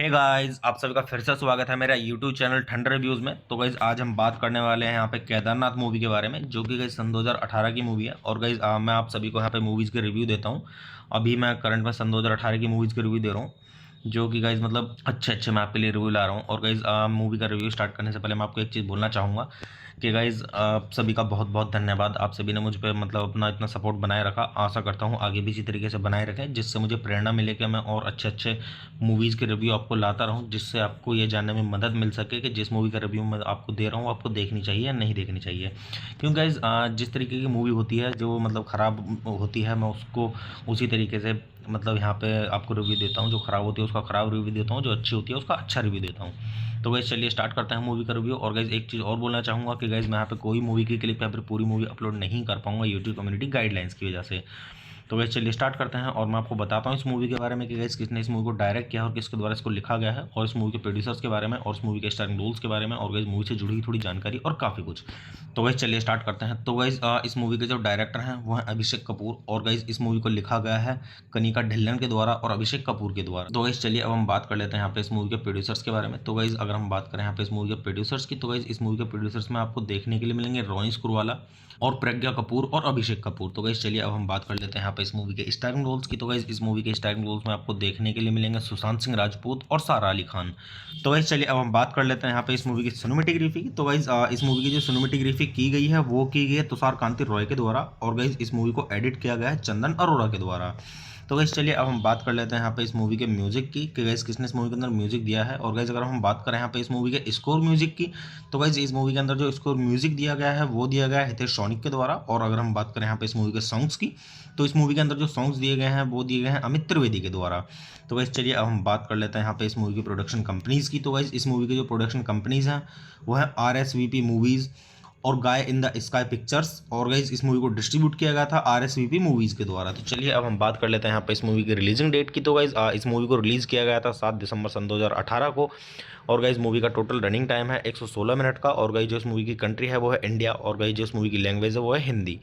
Hey guys, आप सभी का फिर से स्वागत है मेरा यूट्यूब चैनल ठंड रिव्यूज़ में। तो गाइस आज हम बात करने वाले हैं यहाँ पे केदारनाथ मूवी के बारे में, जो कि गाइस सन 2018 की मूवी है। और गाइस मैं आप सभी को यहाँ पे मूवीज़ के रिव्यू देता हूँ। अभी मैं करंट में सन 2018 की मूवीज़ के रिव्यू दे रहा हूँ, जो कि गाइस मतलब अच्छे अच्छे मैं आपके लिए रिव्यू ला रहा हूँ। और गाइस मूवी का रिव्यू स्टार्ट करने से पहले मैं आपको एक चीज़ बोलना चाहूँगा कि गाइस आप सभी का बहुत बहुत धन्यवाद। आप सभी ने मुझ पे मतलब अपना इतना सपोर्ट बनाए रखा। आशा करता हूँ आगे भी इसी तरीके से बनाए रखें, जिससे मुझे प्रेरणा मिले कि मैं और अच्छे अच्छे मूवीज़ के रिव्यू आपको लाता रहूँ, जिससे आपको ये जानने में मदद मिल सके कि जिस मूवी का रिव्यू मैं आपको दे रहा हूँ आपको देखनी चाहिए या नहीं देखनी चाहिए। क्योंकि गाइस जिस तरीके की मूवी होती है जो मतलब ख़राब होती है, मैं उसको उसी तरीके से मतलब यहाँ पे आपको रिव्यू देता हूँ। जो ख़राब होती है उसका ख़राब रिव्यू देता हूँ, जो अच्छी होती है उसका अच्छा रिव्यू देता हूँ। तो गाइस चलिए स्टार्ट करते हैं मूवी का रिव्यू। और गाइस एक चीज़ और बोलना चाहूँगा कि गाइस मैं यहाँ पे कोई मूवी की क्लिप या फिर पूरी मूवी अपलोड नहीं कर पाऊँगा यूट्यूब कम्युनिटी गाइडलाइंस की वजह से। तो गाइस चलिए स्टार्ट करते हैं और मैं आपको बताता हूँ इस मूवी के बारे में कि गाइस किसने इस मूवी को डायरेक्ट किया और किसके द्वारा इसको लिखा गया है, और इस मूवी के प्रोड्यूसर्स के बारे में और इस मूवी के स्टारिंग रोल्स के बारे में, और गाइस मूवी से जुड़ी हुई थोड़ी जानकारी और काफ़ी कुछ। तो गाइस चलिए स्टार्ट करते हैं। तो गाइस इस मूवी के जो डायरेक्टर हैं वो हैं अभिषेक कपूर, और गाइस इस मूवी को लिखा गया है कनिका ढिल्लन के द्वारा और अभिषेक कपूर के द्वारा। तो गाइस चलिए अब हम बात कर लेते हैं यहाँ पे इस मूवी के प्रोड्यूसर्स के बारे में। तो गाइस अगर हम बात करें यहाँ पे इस मूवी के प्रोड्यूसर्स की, तो गाइस इस मूवी के प्रोड्यूसर्स में आपको देखने के लिए मिलेंगे रोनी स्क्रूवाला और प्रज्ञा कपूर और अभिषेक कपूर। तो गाइस चलिए अब हम बात कर लेते हैं यहाँ पे इस मूवी के स्टारिंग रोल्स की। तो गाइस इस मूवी के स्टारिंग रोल्स में आपको देखने के लिए मिलेंगे सुशांत सिंह राजपूत और सारा अली खान। तो गाइस चलिए अब हम बात कर लेते हैं यहाँ पे इस मूवी की सिनेमेटोग्राफी की। तो गाइस इस मूवी की जो सिनेमेटोग्राफी की गई है वो की गई है तुषार कांति रॉय के द्वारा, और गाइस इस मूवी को एडिट किया गया है चंदन अरोड़ा के द्वारा। तो गाइस चलिए अब हम बात कर लेते हैं यहाँ पे इस मूवी के म्यूजिक की कि गाइस किसने इस मूवी के अंदर म्यूजिक दिया है। और गाइस अगर हम बात करें यहाँ पे इस मूवी के स्कोर म्यूजिक की, तो गाइस इस मूवी के अंदर जो स्कोर म्यूजिक दिया गया है वो दिया गया है हितेश सोनिक के द्वारा। और अगर हम बात करें यहाँ पे इस मूवी के सॉन्ग्स की, तो इस मूवी के अंदर जो सॉन्ग्स दिए गए हैं वो दिए गए हैं अमित त्रिवेदी के द्वारा। तो गाइस चलिए अब हम बात कर लेते हैं यहाँ पे इस मूवी की प्रोडक्शन कंपनीज की। तो गाइस इस मूवी की जो प्रोडक्शन कंपनीज हैं वो है RSVP मूवीज़ और गाय इन द स्काई पिक्चर्स। और गाइस इस मूवी को डिस्ट्रीब्यूट किया गया था RSVP मूवीज़ के द्वारा। तो चलिए अब हम बात कर लेते हैं यहाँ पे इस मूवी की रिलीजिंग डेट की। तो गाइस इस मूवी को रिलीज़ किया गया था 7 दिसंबर सन 2018 को। और गाइस मूवी का टोटल रनिंग टाइम है 116 मिनट का। और गाइस जो इस मूवी की कंट्री है वो है इंडिया, और गाइस जो इस मूवी की लैंग्वेज है वो है हिंदी।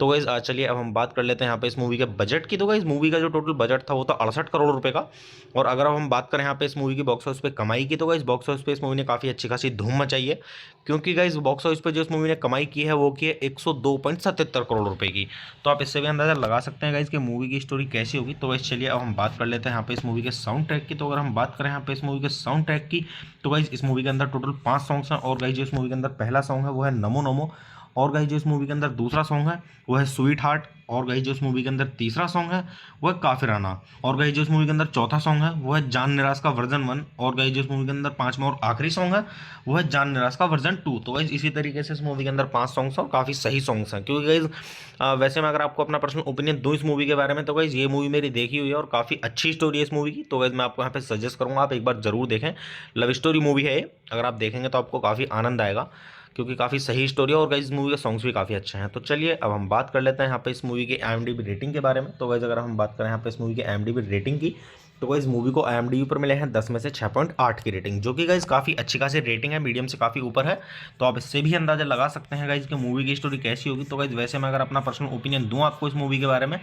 तो गाइस चलिए अब हम बात कर लेते हैं यहाँ पे इस मूवी के बजट की। तो गाइस मूवी का जो टोटल बजट था वो था 68 करोड़ रुपए का। और अगर अब हम बात करें यहाँ पे इस मूवी की बॉक्स ऑफिस पे कमाई की, तो गाइस बॉक्स ऑफिस पे इस मूवी ने काफ़ी अच्छी खासी धूम मचाई है। क्योंकि गाइस बॉक्स ऑफिस पे जो इस मूवी ने कमाई की है वो की है 102.77 करोड़ रुपए की। तो आप इससे भी अंदाजा लगा सकते हैं गाइस कि मूवी की स्टोरी कैसी होगी। तो गाइस चलिए अब हम बात कर लेते हैं यहाँ पे इस मूवी के साउंड ट्रैक की। तो अगर हम बात करें यहाँ पे इस मूवी के साउंड ट्रैक की, तो गाइस इस मूवी के अंदर टोटल 5 सॉन्ग्स हैं। और गाइस जो इस मूवी के अंदर पहला सॉन्ग है वो है नमो नमो। और गाइस जो इस मूवी के अंदर दूसरा सॉन्ग है वो है स्वीट हार्ट। और गाइस जो इस मूवी के अंदर तीसरा सॉन्ग है वो है काफिराना। और गाइस जो इस मूवी के अंदर चौथा सॉन्ग है वो है जान निराश का वर्जन 1। और गाइस जो इस मूवी के अंदर पांचवा और आखिरी सॉन्ग है वो है जान निराश का वर्जन 2। तो गाइस इसी तरीके से इस मूवी के अंदर 5 सॉन्ग्स हैं और काफ़ी सही सॉन्ग्स हैं। क्योंकि गाइस वैसे मैं अगर आपको अपना पर्सनल ओपिनियन दूं इस मूवी के बारे में, तो गाइस ये मूवी मेरी देखी हुई है और काफ़ी अच्छी स्टोरी है इस मूवी की। तो गाइस मैं आपको यहाँ पे सजेस्ट करूँगा आप एक बार जरूर देखें। लव स्टोरी मूवी है ये, अगर आप देखेंगे तो आपको काफ़ी आनंद आएगा, क्योंकि काफ़ी सही स्टोरी है। और गाइस इस मूवी के सॉन्ग्स भी काफ़ी अच्छे हैं। तो चलिए अब हम बात कर लेते हैं यहाँ पे इस मूवी की IMDb रेटिंग के बारे में। तो गाइस अगर हम बात करें यहाँ पे इस मूवी की IMDb रेटिंग की, तो गाइस मूवी को IMDb पर मिले हैं 10 में से 6.8 की रेटिंग, जो कि गाइस काफ़ी अच्छी खासी रेटिंग है, मीडियम से काफ़ी ऊपर है। तो आप इससे भी अंदाजा लगा सकते हैं गाइस कि मूवी की स्टोरी कैसी होगी। तो गाइस वैसे मैं अगर अपना पर्सनल ओपिनियन दूं आपको इस मूवी के बारे में,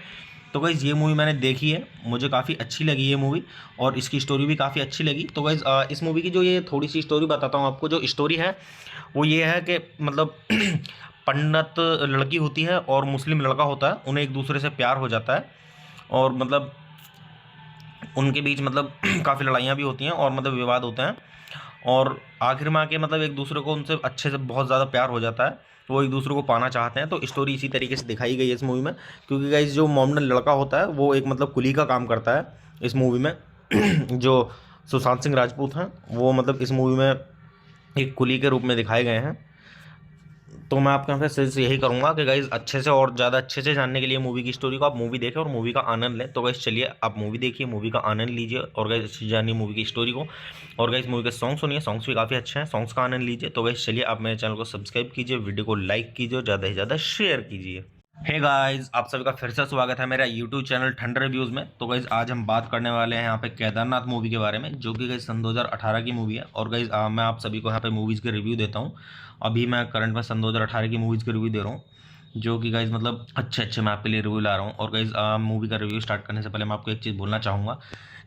तो गाइस ये मूवी मैंने देखी है, मुझे काफ़ी अच्छी लगी ये मूवी, और इसकी स्टोरी भी काफ़ी अच्छी लगी। तो गाइस इस मूवी की जो ये थोड़ी सी स्टोरी बताता हूँ आपको। जो स्टोरी है वो ये है कि मतलब पंडित लड़की होती है और मुस्लिम लड़का होता है, उन्हें एक दूसरे से प्यार हो जाता है, और मतलब उनके बीच मतलब काफ़ी लड़ाइयाँ भी होती हैं और मतलब विवाद होते हैं, और आखिर में आके मतलब एक दूसरे को उनसे अच्छे से बहुत ज़्यादा प्यार हो जाता है, वो एक दूसरे को पाना चाहते हैं। तो स्टोरी इसी तरीके से दिखाई गई है इस मूवी में। क्योंकि गाइस जो मोमडन लड़का होता है वो एक मतलब कुली का काम करता है इस मूवी में। जो सुशांत सिंह राजपूत हैं वो मतलब इस मूवी में एक कुली के रूप में दिखाए गए हैं। तो मैं आपके यहाँ पे सजेस्ट यही करूंगा कि गाइज अच्छे से और ज़्यादा अच्छे से जानने के लिए मूवी की स्टोरी को आप मूवी देखें और मूवी का आनंद लें। तो गाइज चलिए आप मूवी देखिए, मूवी का आनंद लीजिए, और गाइज अच्छी जानिए मूवी की स्टोरी को। और गाइज मूवी के सॉन्ग सुनिए, सॉन्ग्स भी काफ़ी अच्छे हैं, सॉन्ग्स का आनंद लीजिए। तो गाइज चलिए आप मेरे चैनल को सब्सक्राइब कीजिए, वीडियो को लाइक कीजिए और ज़्यादा से ज़्यादा शेयर कीजिए। हे गाइस, आप सभी का फिर से स्वागत है मेरा यूट्यूब चैनल ठंड रिव्यूज़ में। तो गाइस आज हम बात करने वाले हैं यहाँ पे केदारनाथ मूवी के बारे में, जो कि गाइस सन 2018 की मूवी है। और गाइस मैं आप सभी को यहाँ पे मूवीज़ के रिव्यू देता हूँ। अभी मैं करंट में सन 2018 की मूवीज़ के रिव्यू दे रहा हूँ, जो कि गाइज़ मतलब अच्छे मैं आपके लिए रिव्यू ला रहा हूँ। और गाइज़ मूवी का रिव्यू स्टार्ट करने से पहले मैं आपको एक चीज़ बोलना चाहूँगा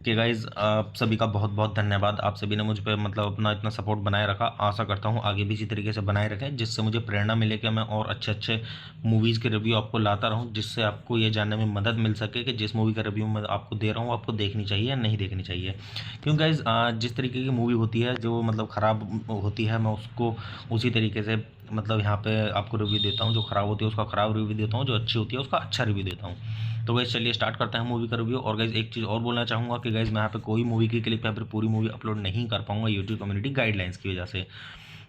कि गाइज़ आप सभी का बहुत बहुत धन्यवाद। आप सभी ने मुझ पे मतलब अपना इतना सपोर्ट बनाए रखा। आशा करता हूँ आगे भी इसी तरीके से बनाए रखें, जिससे मुझे प्रेरणा मिले कि मैं और अच्छे मूवीज़ के रिव्यू आपको लाता रहूँ, जिससे आपको ये जानने में मदद मिल सके कि जिस मूवी का रिव्यू मैं आपको दे रहा हूँ आपको देखनी चाहिए या नहीं देखनी चाहिए। क्योंकि गाइज़ जिस तरीके की मूवी होती है जो मतलब ख़राब होती है, मैं उसको उसी तरीके से मतलब यहाँ पे आपको रिव्यू देता हूँ। जो ख़राब होती है उसका ख़राब रिव्यू देता हूँ, जो अच्छी होती है उसका अच्छा रिव्यू देता हूँ। तो गाइज़ चलिए स्टार्ट करते हैं मूवी का रिव्यू। और गाइज़ एक चीज़ और बोलना चाहूँगा कि गाइज़ मैं यहाँ पे कोई मूवी की क्लिप या फिर पूरी मूवी अपलोड नहीं कर पाऊँगा यूट्यूब कम्युनिटी गाइडलाइंस की वजह से।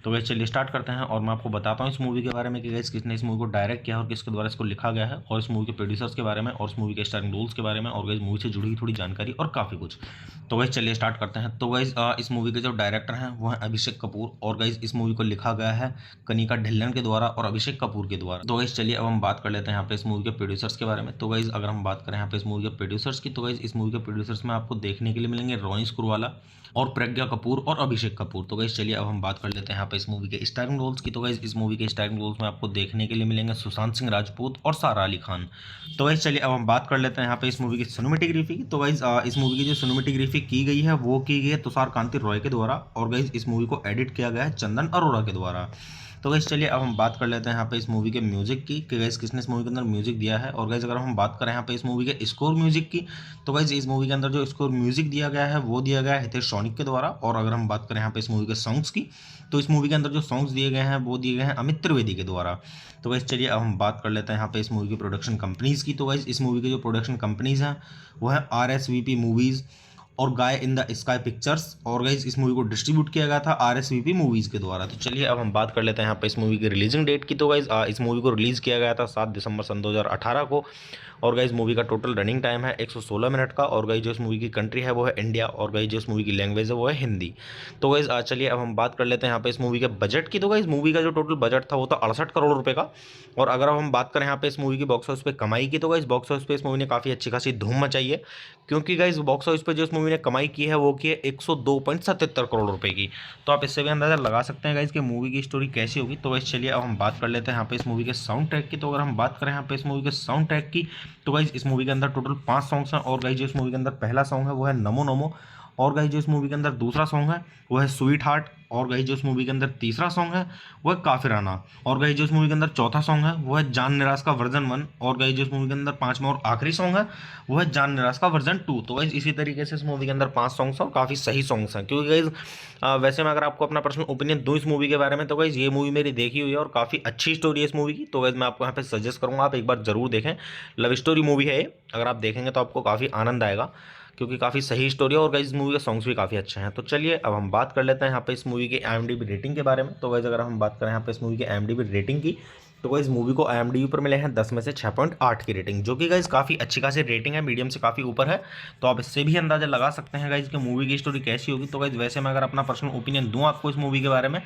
तो गाइज़ चलिए स्टार्ट करते हैं और मैं आपको बताता हूँ इस मूवी के बारे में कि गाइज़ किसने इस मूवी को डायरेक्ट किया और किसके द्वारा इसको लिखा गया है, और इस मूवी के प्रोड्यूसर्स के बारे में, और इस मूवी के स्टारिंग रोल्स के बारे में, और गाइज़ मूवी से जुड़ी हुई थोड़ी जानकारी और काफ़ी कुछ। तो गाइज़ चलिए स्टार्ट करते हैं। तो गाइज़ इस मूवी के जो डायरेक्टर हैं वो हैं अभिषेक कपूर, और गाइज़ इस मूवी को लिखा गया है कनिका ढिल्लन के द्वारा और अभिषेक कपूर के द्वारा। तो गाइज़ चलिए अब हम बात कर लेते हैं यहाँ पे इस मूवी के प्रोड्यूसर्स के बारे में। तो गाइज़ अगर हम बात करें यहाँ पे इस मूवी के प्रोड्यूसर्स की, तो गाइज़ इस मूवी के प्रोड्यूसर्स में आपको देखने के लिए मिलेंगे रोनी स्क्रूवाला और प्रज्ञा कपूर और अभिषेक कपूर। तो गाइज़ चलिए अब हम बात कर लेते हैं यहाँ पे इस मूवी के स्टारिंग रोल्स की। तो गाइज़ इस मूवी के स्टारिंग रोल्स में आपको देखने के लिए मिलेंगे सुशांत सिंह राजपूत और सारा अली खान। तो गाइज़ चलिए अब हम बात कर लेते हैं यहाँ पे इस मूवी की सिनेमेटोग्राफी की। तो गाइज़ इस मूवी की जो सिनेमेटोग्राफी की गई है वो की गई है तुषार कांति रॉय के द्वारा, और गाइज़ इस मूवी को एडिट किया गया है चंदन अरोड़ा के द्वारा। तो गाइज़ चलिए अब हम बात कर लेते हैं यहाँ पे इस मूवी के म्यूज़िक की कि गाइज़ किसने इस मूवी के अंदर म्यूज़िक दिया है। और गाइज़ अगर हम बात करें यहाँ पे इस मूवी के स्कोर म्यूज़िक की, तो गाइज़ इस मूवी के अंदर जो स्कोर म्यूज़िक दिया गया है वो दिया गया है हितेश शौनिक के द्वारा। और अगर हम बात करें यहाँ पे इस मूवी के सॉन्ग्स की, तो इस मूवी के अंदर जो सॉन्ग्स दिए गए हैं वो दिए गए हैं अमित त्रिवेदी के द्वारा। तो गाइज़ चलिए अब हम बात कर लेते हैं यहाँ पे इस मूवी की प्रोडक्शन कंपनीज़ की। तो गाइज़ इस मूवी की जो प्रोडक्शन कंपनीज़ हैं वो है RSVP मूवीज़ और गाय इन द स्काई पिक्चर्स। और गाइज इस मूवी को डिस्ट्रीब्यूट किया गया था RSVP मूवीज़ के द्वारा। तो चलिए अब हम बात कर लेते हैं यहाँ पे इस मूवी की रिलीजिंग डेट की। तो गाइज इस मूवी को रिलीज़ किया गया था 7 दिसंबर सन 2018 को। और गाइज मूवी का टोटल रनिंग टाइम है 116 मिनट का। और गाइज जो इस मूवी की कंट्री है वो है इंडिया, और गाइज जो इस मूवी की लैंग्वेज है वो है हिंदी। तो गाइज चलिए अब हम बात कर लेते हैं यहाँ पे इस मूवी के बजट की। तो गाइज मूवी का जो टोटल बजट था वो था 68 करोड़ रुपए का। और अगर अब हम बात करें यहाँ पे इस मूवी की बॉक्स ऑफिस पे कमाई की, तो गाइज बॉक्स ऑफिस पे इस मूवी ने काफ़ी अच्छी खासी धूम मचाई है, क्योंकि गाइज बॉक्स ऑफिस पे जो इस मूवी ने कमाई की है वो की है 102.77 करोड़ रुपए की। तो आप इससे भी अंदाजा लगा सकते हैं गाइज कि मूवी की स्टोरी कैसी होगी। तो गाइज चलिए अब हम बात कर लेते हैं यहाँ पे इस मूवी के साउंड ट्रैक की। तो अगर हम बात करें यहाँ पे इस मूवी के साउंड ट्रैक की, तो गाइज इस मूवी के अंदर टोटल 5 सॉन्ग्स हैं। और गाइज जो इस मूवी के अंदर पहला सॉन्ग है वो है नमो नमो। और गाइज जो इस मूवी के अंदर दूसरा सॉन्ग है वो है स्वीट हार्ट। और गाइज जो इस मूवी के अंदर तीसरा सॉन्ग है वो है काफिराना। और गाइज जो इस मूवी के अंदर चौथा सॉन्ग है वो है जान निराश का वर्जन 1। और गाइज जो इस मूवी के अंदर पांचवा और आखिरी सॉन्ग है वो है जान निराश का वर्जन 2। तो गाइज इसी तरीके से इस मूवी के अंदर 5 सॉन्ग्स हैं और काफ़ी सही सॉन्ग्स हैं। क्योंकि गाइज वैसे मैं अगर आपको अपना पर्सनल ओपिनियन दूँ इस मूवी के बारे में, तो गाइज ये मूवी मेरी देखी हुई है और काफ़ी अच्छी स्टोरी है इस मूवी की। तो गाइज मैं आपको यहाँ पे सजेस्ट करूँगा आप एक बार जरूर देखें। लव स्टोरी मूवी है ये, अगर आप देखेंगे तो आपको काफ़ी आनंद आएगा, क्योंकि काफ़ी सही स्टोरी है। और गाइज मूवी के सॉन्ग्स भी काफ़ी अच्छे हैं। तो चलिए अब हम बात कर लेते हैं यहाँ पे इस मूवी की IMDb रेटिंग के बारे में। तो गाइज अगर हम बात करें यहाँ पे इस मूवी की IMDb रेटिंग की, तो गाइज मूवी को IMDb पर मिले हैं 10 में से 6.8 की रेटिंग, जो कि गाइज काफ़ी अच्छी खासी रेटिंग है, मीडियम से काफ़ी ऊपर है। तो आप इससे भी अंदाजा लगा सकते हैं गाइज कि मूवी की स्टोरी कैसी होगी। तो गाइज वैसे मैं अगर अपना पर्सनल ओपिनियन दूँ आपको इस मूवी के बारे में,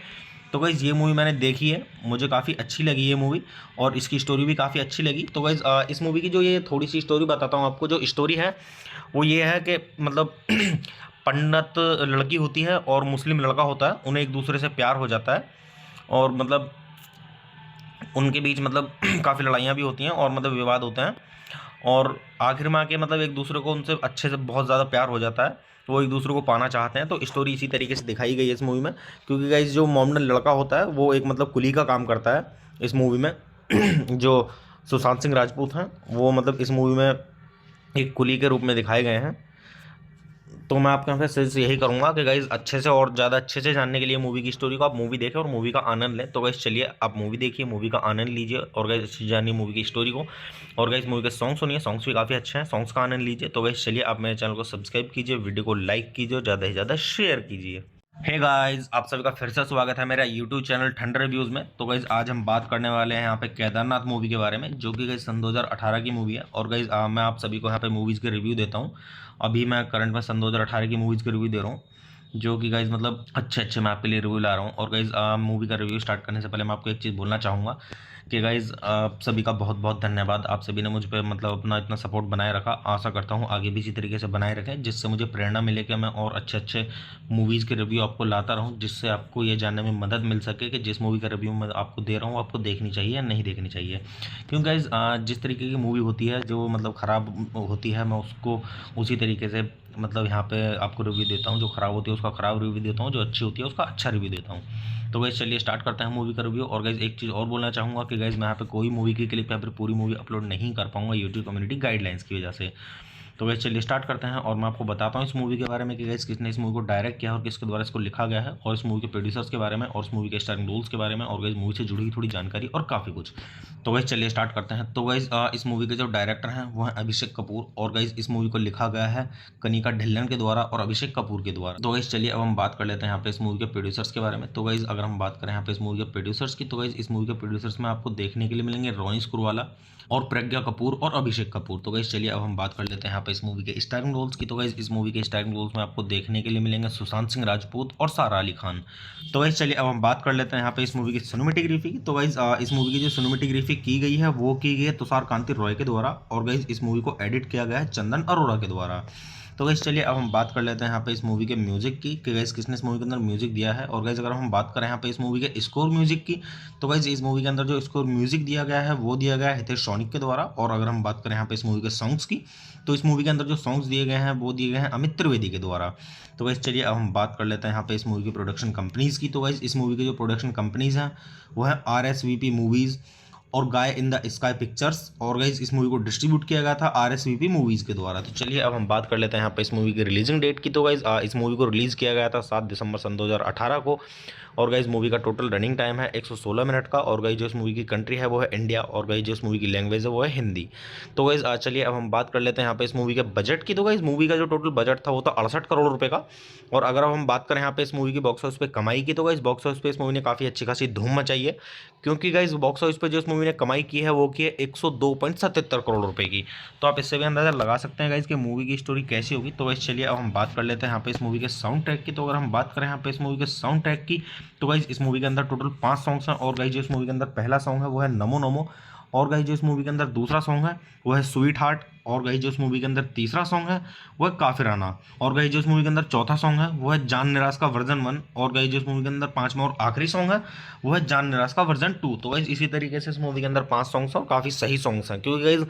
तो गाइज़ ये मूवी मैंने देखी है, मुझे काफ़ी अच्छी लगी ये मूवी, और इसकी स्टोरी भी काफ़ी अच्छी लगी। तो गाइज़ इस मूवी की जो ये थोड़ी सी स्टोरी बताता हूँ आपको। जो स्टोरी है वो ये है कि मतलब पंडित लड़की होती है और मुस्लिम लड़का होता है, उन्हें एक दूसरे से प्यार हो जाता है, और मतलब उनके बीच मतलब काफ़ी लड़ाइयाँ भी होती हैं और मतलब विवाद होते हैं, और आखिर में आके मतलब एक दूसरे को उनसे अच्छे से बहुत ज़्यादा प्यार हो जाता है, तो वो एक दूसरे को पाना चाहते हैं। तो स्टोरी इसी तरीके से दिखाई गई है इस मूवी में। क्योंकि गाइस जो मोमडन लड़का होता है वो एक मतलब कुली का काम करता है इस मूवी में। जो सुशांत सिंह राजपूत हैं वो मतलब इस मूवी में एक कुली के रूप में दिखाए गए हैं। तो मैं आपके यहाँ पे सजेस्ट यही करूँगा कि गाइज़ अच्छे से और ज़्यादा अच्छे से जानने के लिए मूवी की स्टोरी को आप मूवी देखें और मूवी का आनंद लें। तो गाइज़ चलिए आप मूवी देखिए, मूवी का आनंद लीजिए, और गाइज़ अच्छी जानिए मूवी की स्टोरी को। और गाइज़ मूवी के सॉन्ग सुनिए, सॉन्ग्स भी काफ़ी अच्छे हैं, सॉन्ग्स का आनंद लीजिए। तो गाइज़ चलिए आप मेरे चैनल को सब्सक्राइब कीजिए, वीडियो को लाइक कीजिए और ज़्यादा से ज़्यादा शेयर कीजिए। हे गाइस, आप सभी का फिर से स्वागत है मेरा यूट्यूब चैनल ठंडर रिव्यूज़ में। तो गाइस आज हम बात करने वाले हैं यहाँ पे केदारनाथ मूवी के बारे में, जो कि गाइस सन 2018 की मूवी है। और गाइस मैं आप सभी को यहाँ पे मूवीज़ के रिव्यू देता हूँ। अभी मैं करंट में सन 2018 की मूवीज़ के रिव्यू दे रहा हूँ, जो कि गाइस मतलब अच्छे मैं आपके लिए रिव्यू ला रहा हूँ। और गाइस मूवी का रिव्यू स्टार्ट करने से पहले मैं आपको एक चीज़ बोलना चाहूँगा कि गाइज़ आप सभी का बहुत बहुत धन्यवाद। आप सभी ने मुझ पे मतलब अपना इतना सपोर्ट बनाए रखा। आशा करता हूँ आगे भी इसी तरीके से बनाए रखें, जिससे मुझे प्रेरणा मिले कि मैं और अच्छे अच्छे मूवीज़ के रिव्यू आपको लाता रहूँ, जिससे आपको ये जानने में मदद मिल सके कि जिस मूवी का रिव्यू मैं आपको दे रहा हूँ आपको देखनी चाहिए या नहीं देखनी चाहिए। क्योंकि गाइज़ जिस तरीके की मूवी होती है जो मतलब ख़राब होती है, मैं उसको उसी तरीके से मतलब यहाँ पे आपको रिव्यू देता हूँ। जो ख़राब होती है उसका ख़राब रिव्यू देता हूँ, जो अच्छी होती है उसका अच्छा रिव्यू देता हूँ। तो गाइज़ चलिए स्टार्ट करते हैं मूवी का रिव्यू। और गाइज़ एक चीज़ और बोलना चाहूँगा कि गाइज़ मैं यहाँ पे कोई मूवी की क्लिप या फिर पूरी मूवी अपलोड नहीं कर पाऊँगा यूट्यूब कम्युनिटी गाइडलाइंस की वजह से। तो गाइज़ चलिए स्टार्ट करते हैं और मैं आपको बताता हूँ इस मूवी के बारे में कि गाइज़ किसने इस मूवी को डायरेक्ट किया है और किसके द्वारा इसको लिखा गया है, और इस मूवी के प्रोड्यूसर्स के बारे में और इस मूवी के स्टारिंग रोल्स के बारे में, और गाइज़ मूवी से जुड़ी हुई थोड़ी जानकारी और काफ़ी कुछ। तो गाइज़ चलिए स्टार्ट करते हैं। तो गाइज़ इस मूवी के जो डायरेक्टर हैं वो हैं अभिषेक कपूर, और गाइज़ इस मूवी को लिखा गया है कनिका ढिल्लन के द्वारा और अभिषेक कपूर के द्वारा। तो गाइज़ चलिए अब हम बात कर लेते हैं यहाँ पे इस मूवी के प्रोड्यूसर्स के बारे में। तो गाइज़ अगर हम बात करें यहाँ पे इस मूवी के प्रोड्यूसर्स की, तो गाइज़ इस मूवी के प्रोड्यूसर्स में आपको देखने के लिए मिलेंगे रोनी स्क्रूवाला और प्रज्ञा कपूर और अभिषेक कपूर। तो गाइज़ चलिए अब हम बात कर लेते हैं यहाँ पे इस मूवी के स्टारिंग रोल्स की। तो गाइज़ इस मूवी के स्टारिंग रोल्स में आपको देखने के लिए मिलेंगे सुशांत सिंह राजपूत और सारा अली खान। तो गाइज़ चलिए अब हम बात कर लेते हैं यहाँ पे इस मूवी की सिनेमेटोग्राफी की। तो गाइज़ इस मूवी की जो सिनेमेटोग्राफी की गई है वो की गई है तुषार कांति रॉय के द्वारा, और गाइज़ इस मूवी को एडिट किया गया है चंदन अरोड़ा के द्वारा। तो गाइज़ चलिए अब हम बात कर लेते हैं यहाँ पे इस मूवी के म्यूज़िक की कि गाइज़ किसने इस मूवी के अंदर म्यूज़िक दिया है। और गाइज़ अगर हम बात करें यहाँ पे इस मूवी के स्कोर म्यूज़िक की, तो गाइज़ इस मूवी के अंदर जो स्कोर म्यूज़िक दिया गया है वो दिया गया है हितेश सोनिक के द्वारा। और अगर हम बात करें यहाँ पे इस मूवी के सॉन्ग्स की, तो इस मूवी के अंदर जो सॉन्ग्स दिए गए हैं वो दिए गए हैं अमित त्रिवेदी के द्वारा। तो गाइज़ चलिए अब हम बात कर लेते हैं यहाँ पे इस मूवी की प्रोडक्शन कंपनीज़ की। तो गाइज़ इस मूवी की जो प्रोडक्शन कंपनीज़ हैं वो है RSVP मूवीज़ और गाय इन द स्काई पिक्चर्स। और गाइज इस मूवी को डिस्ट्रीब्यूट किया गया था RSVP मूवीज़ के द्वारा। तो चलिए अब हम बात कर लेते हैं यहाँ पे इस मूवी की रिलीजिंग डेट की। तो गाइज इस मूवी को रिलीज़ किया गया था 7 दिसंबर सन 2018 को। और गाइज मूवी का टोटल रनिंग टाइम है 116 मिनट का। और गाइज जो इस मूवी की कंट्री है वो है इंडिया, और गाइज जो इस मूवी की लैंग्वेज है वो है हिंदी। तो गाइज चलिए अब हम बात कर लेते हैं यहाँ पे इस मूवी के बजट की। तो गाइज मूवी का जो टोटल बजट था वो था 68 करोड़ रुपए का। और अगर अब हम बात करें यहाँ पे इस मूवी की बॉक्स ऑफिस पे कमाई की, तो गाइज बॉक्स ऑफिस पे इस मूवी ने काफ़ी अच्छी खासी धूम मचाई है। क्योंकि गाइज बॉक्स ऑफिस पे जो इस मूवी ने कमाई की है वो की है 102.77 करोड़ रुपए की। तो आप इससे भी अंदाजा लगा सकते हैं गाइज कि मूवी की स्टोरी कैसी होगी। तो गाइज चलिए अब हम बात कर लेते हैं यहाँ पे इस मूवी के साउंड ट्रैक की। तो अगर हम बात करें यहाँ पे इस मूवी के साउंड ट्रैक की, तो गाइज इस मूवी के अंदर टोटल 5 सॉन्ग्स हैं। और गाइज जो इस मूवी के अंदर पहला सॉन्ग है वो है नमो नमो। और गाइज जो इस मूवी के अंदर दूसरा सॉन्ग है वो है स्वीट हार्ट। और गाइज जो इस मूवी के अंदर तीसरा सॉन्ग है वो है काफिराना। और गाइज जो इस मूवी के अंदर चौथा सॉन्ग है वो है जान निराश का वर्जन 1। और गाइज जो इस मूवी के अंदर पांचवा और आखिरी सॉन्ग है वो है जान निराश का वर्जन 2। तो गाइज इसी तरीके से इस मूवी के अंदर 5 सॉन्ग्स हैं और काफ़ी सही सॉन्ग्स हैं। क्योंकि गाइज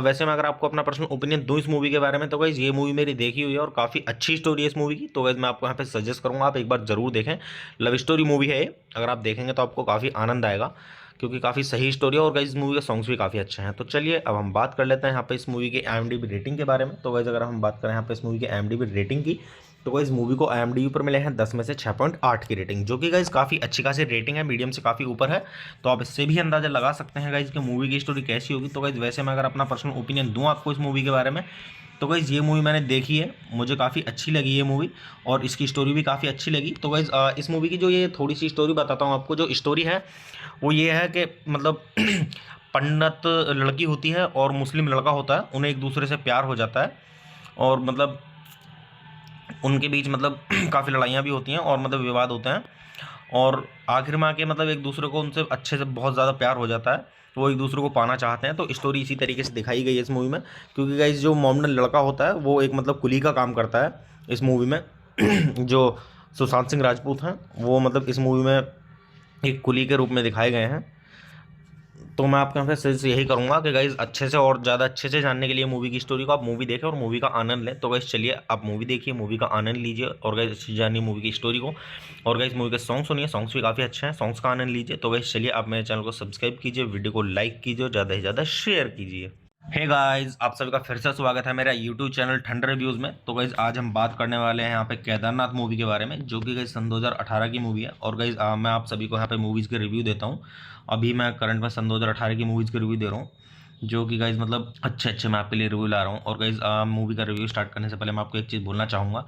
वैसे मैं अगर आपको अपना पर्सनल ओपिनियन दूँ इस मूवी के बारे में, तो गाइज ये मूवी मेरी देखी हुई है और काफ़ी अच्छी स्टोरी है इस मूवी की। तो गाइज मैं आपको यहाँ पे सजेस्ट करूँगा आप एक बार जरूर देखें। लव स्टोरी मूवी है ये, अगर आप देखेंगे तो आपको काफ़ी आनंद आएगा क्योंकि काफ़ी सही स्टोरी है। और गाइज इस मूवी के सॉन्ग्स भी काफ़ी अच्छे हैं। तो चलिए अब हम बात कर लेते हैं यहाँ पे इस मूवी के IMDb रेटिंग के बारे में। तो गाइज अगर हम बात करें यहाँ पे इस मूवी के IMDb रेटिंग की, तो गाइज मूवी को IMDb पर मिले हैं 10 में से 6.8 की रेटिंग, जो कि गाइज काफ़ी अच्छी खासी रेटिंग है, मीडियम से काफ़ी ऊपर है। तो आप इससे भी अंदाजा लगा सकते हैं गाइज कि मूवी की स्टोरी कैसी होगी। तो गाइज वैसे मैं अगर अपना पर्सनल ओपिनियन दूँ आपको इस मूवी के बारे में, तो गाइज़ ये मूवी मैंने देखी है, मुझे काफ़ी अच्छी लगी ये मूवी और इसकी स्टोरी भी काफ़ी अच्छी लगी। तो गाइज़ इस मूवी की जो ये थोड़ी सी स्टोरी बताता हूँ आपको। जो स्टोरी है वो ये है कि मतलब पंडित लड़की होती है और मुस्लिम लड़का होता है, उन्हें एक दूसरे से प्यार हो जाता है और मतलब उनके बीच मतलब काफ़ी लड़ाइयाँ भी होती हैं और मतलब विवाद होते हैं। और आखिर में आके मतलब एक दूसरे को उनसे अच्छे से बहुत ज़्यादा प्यार हो जाता है, वो एक दूसरे को पाना चाहते हैं। तो स्टोरी इसी तरीके से दिखाई गई है इस मूवी में। क्योंकि गाइस जो मोमडन लड़का होता है वो एक मतलब कुली का काम करता है इस मूवी में। जो सुशांत सिंह राजपूत हैं वो मतलब इस मूवी में एक कुली के रूप में दिखाए गए हैं। तो मैं आपके यहाँ पे सजेस्ट यही करूँगा कि गाइज अच्छे से और ज़्यादा अच्छे से जानने के लिए मूवी की स्टोरी को आप मूवी देखें और मूवी का आनंद लें। तो गाइज चलिए आप मूवी देखिए, मूवी का आनंद लीजिए और गाइज अच्छी जानिए मूवी की स्टोरी को। और गाइज मूवी के सॉन्ग सुनिए, सॉन्ग्स भी काफ़ी अच्छे हैं, सॉन्ग्स का आनंद लीजिए। तो गाइज चलिए आप मेरे चैनल को सब्सक्राइब कीजिए, वीडियो को लाइक कीजिए और ज़्यादा से ज़्यादा शेयर कीजिए। हे गाइस, आप सभी का फिर से स्वागत है मेरा यूट्यूब चैनल ठंडर रिव्यूज़ में। तो गाइस आज हम बात करने वाले हैं यहाँ पे केदारनाथ मूवी के बारे में, जो कि गाइस सन 2018 की मूवी है। और गाइस मैं आप सभी को यहाँ पे मूवीज़ के रिव्यू देता हूँ। अभी मैं करंट में सन 2018 की मूवीज़ के रिव्यू दे रहा हूँ, जो कि गाइस मतलब अच्छे अच्छे मैं आपके लिए रिव्यू ला रहा हूँ। और गाइस मूवी का रिव्यू स्टार्ट करने से पहले मैं आपको एक चीज़ बोलना चाहूँगा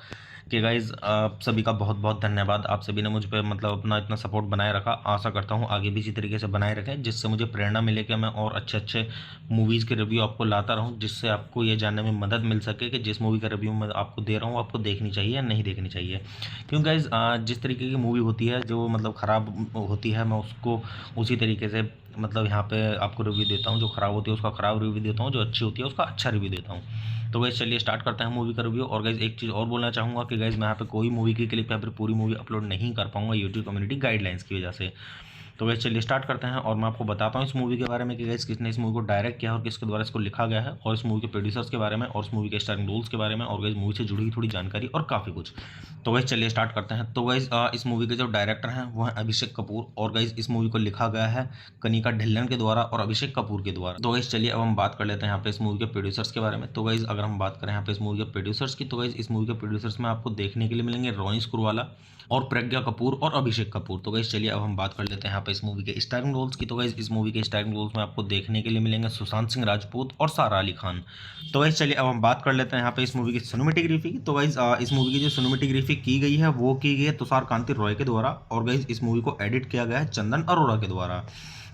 कि गाइज़ आप सभी का बहुत बहुत धन्यवाद। आप सभी ने मुझ पे मतलब अपना इतना सपोर्ट बनाए रखा। आशा करता हूँ आगे भी इसी तरीके से बनाए रखें, जिससे मुझे प्रेरणा मिले कि मैं और अच्छे अच्छे मूवीज़ के रिव्यू आपको लाता रहूँ, जिससे आपको ये जानने में मदद मिल सके कि जिस मूवी का रिव्यू मैं आपको दे रहा हूँ आपको देखनी चाहिए या नहीं देखनी चाहिए। क्योंकि गाइज़ जिस तरीके की मूवी होती है जो मतलब ख़राब होती है, मैं उसको उसी तरीके से मतलब यहाँ पे आपको रिव्यू देता हूँ। जो ख़राब होती है उसका ख़राब रिव्यू देता हूँ, जो अच्छी होती है उसका अच्छा रिव्यू देता हूँ। तो गाइज़ चलिए स्टार्ट करते हैं मूवी का रिव्यू। और गाइज़ एक चीज़ और बोलना चाहूँगा कि गाइज़ मैं यहाँ पे कोई मूवी की क्लिप या फिर पूरी मूवी अपलोड नहीं कर पाऊँगा यूट्यूब कम्युनिटी गाइडलाइंस की वजह से। तो गाइज़ चलिए स्टार्ट करते हैं और मैं आपको बताता हूँ इस मूवी के बारे में कि गाइज़ किसने इस मूवी को डायरेक्ट किया और किसके द्वारा इसको लिखा गया है, और इस मूवी के प्रोड्यूसर्स के बारे में और इस मूवी के स्टारिंग रोल्स के बारे में, और गाइज़ मूवी से जुड़ी हुई थोड़ी जानकारी और काफ़ी कुछ। तो गाइज़ चलिए स्टार्ट करते हैं। तो गाइज़ इस मूवी के जो डायरेक्टर हैं वो हैं अभिषेक कपूर, और गाइज़ इस मूवी को लिखा गया है कनिका ढिल्लन के द्वारा और अभिषेक कपूर के द्वारा। तो गाइज़ चलिए अब हम बात कर लेते हैं यहाँ पे इस मूवी के प्रोड्यूसर्स के बारे में। तो गाइज़ अगर हम बात करें यहाँ पे इस मूवी के प्रोड्यूसर्स की, तो गाइज़ इस मूवी के प्रोड्यूसर्स में आपको देखने के लिए मिलेंगे रोनी स्क्रूवाला और प्रज्ञा कपूर और अभिषेक कपूर। तो गाइज़ चलिए अब हम बात कर लेते हैं यहाँ पे इस मूवी के स्टारिंग रोल्स की। तो गाइज़ इस मूवी के स्टारिंग रोल्स में आपको देखने के लिए मिलेंगे सुशांत सिंह राजपूत और सारा अली खान। तो गाइज़ चलिए अब हम बात कर लेते हैं यहाँ पे इस मूवी की सिनेमेटोग्राफी की। तो गाइज़ इस मूवी की जो सिनेमेटोग्राफी की गई है वो की गई है तुषार कांति रॉय के द्वारा, और गाइज़ इस मूवी को एडिट किया गया है चंदन अरोड़ा के द्वारा।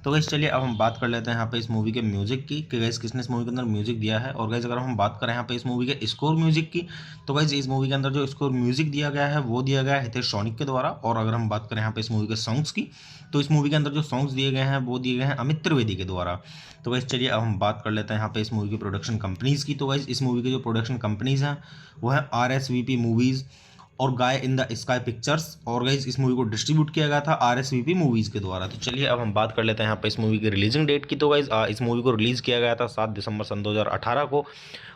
तो गाइज़ चलिए अब हम बात कर लेते हैं यहाँ पे इस मूवी के म्यूज़िक की कि गाइज़ किसने इस मूवी के अंदर म्यूज़िक दिया है। और गाइज़ अगर हम बात करें यहाँ पे इस मूवी के स्कोर म्यूज़िक की, तो गाइज़ इस मूवी के अंदर जो स्कोर म्यूज़िक दिया गया है वो दिया गया है हितेश सोनिक के द्वारा। और अगर हम बात करें यहाँ पे इस मूवी के सॉन्ग्स की, तो इस मूवी के अंदर जो सॉन्ग्स दिए गए हैं वो दिए गए हैं अमित त्रिवेदी के द्वारा। तो गाइज़ चलिए अब हम बात कर लेते हैं यहाँ पे इस मूवी की प्रोडक्शन कंपनीज़ की। तो गाइज़ इस मूवी की जो प्रोडक्शन कंपनीज़ हैं वो है RSVP मूवीज़ और गाय इन द स्काई पिक्चर्स। और गाइज इस मूवी को डिस्ट्रीब्यूट किया गया था RSVP मूवीज़ के द्वारा। तो चलिए अब हम बात कर लेते हैं यहाँ पे इस मूवी की रिलीजिंग डेट की। तो गाइज इस मूवी को रिलीज़ किया गया था 7 दिसंबर सन 2018 को।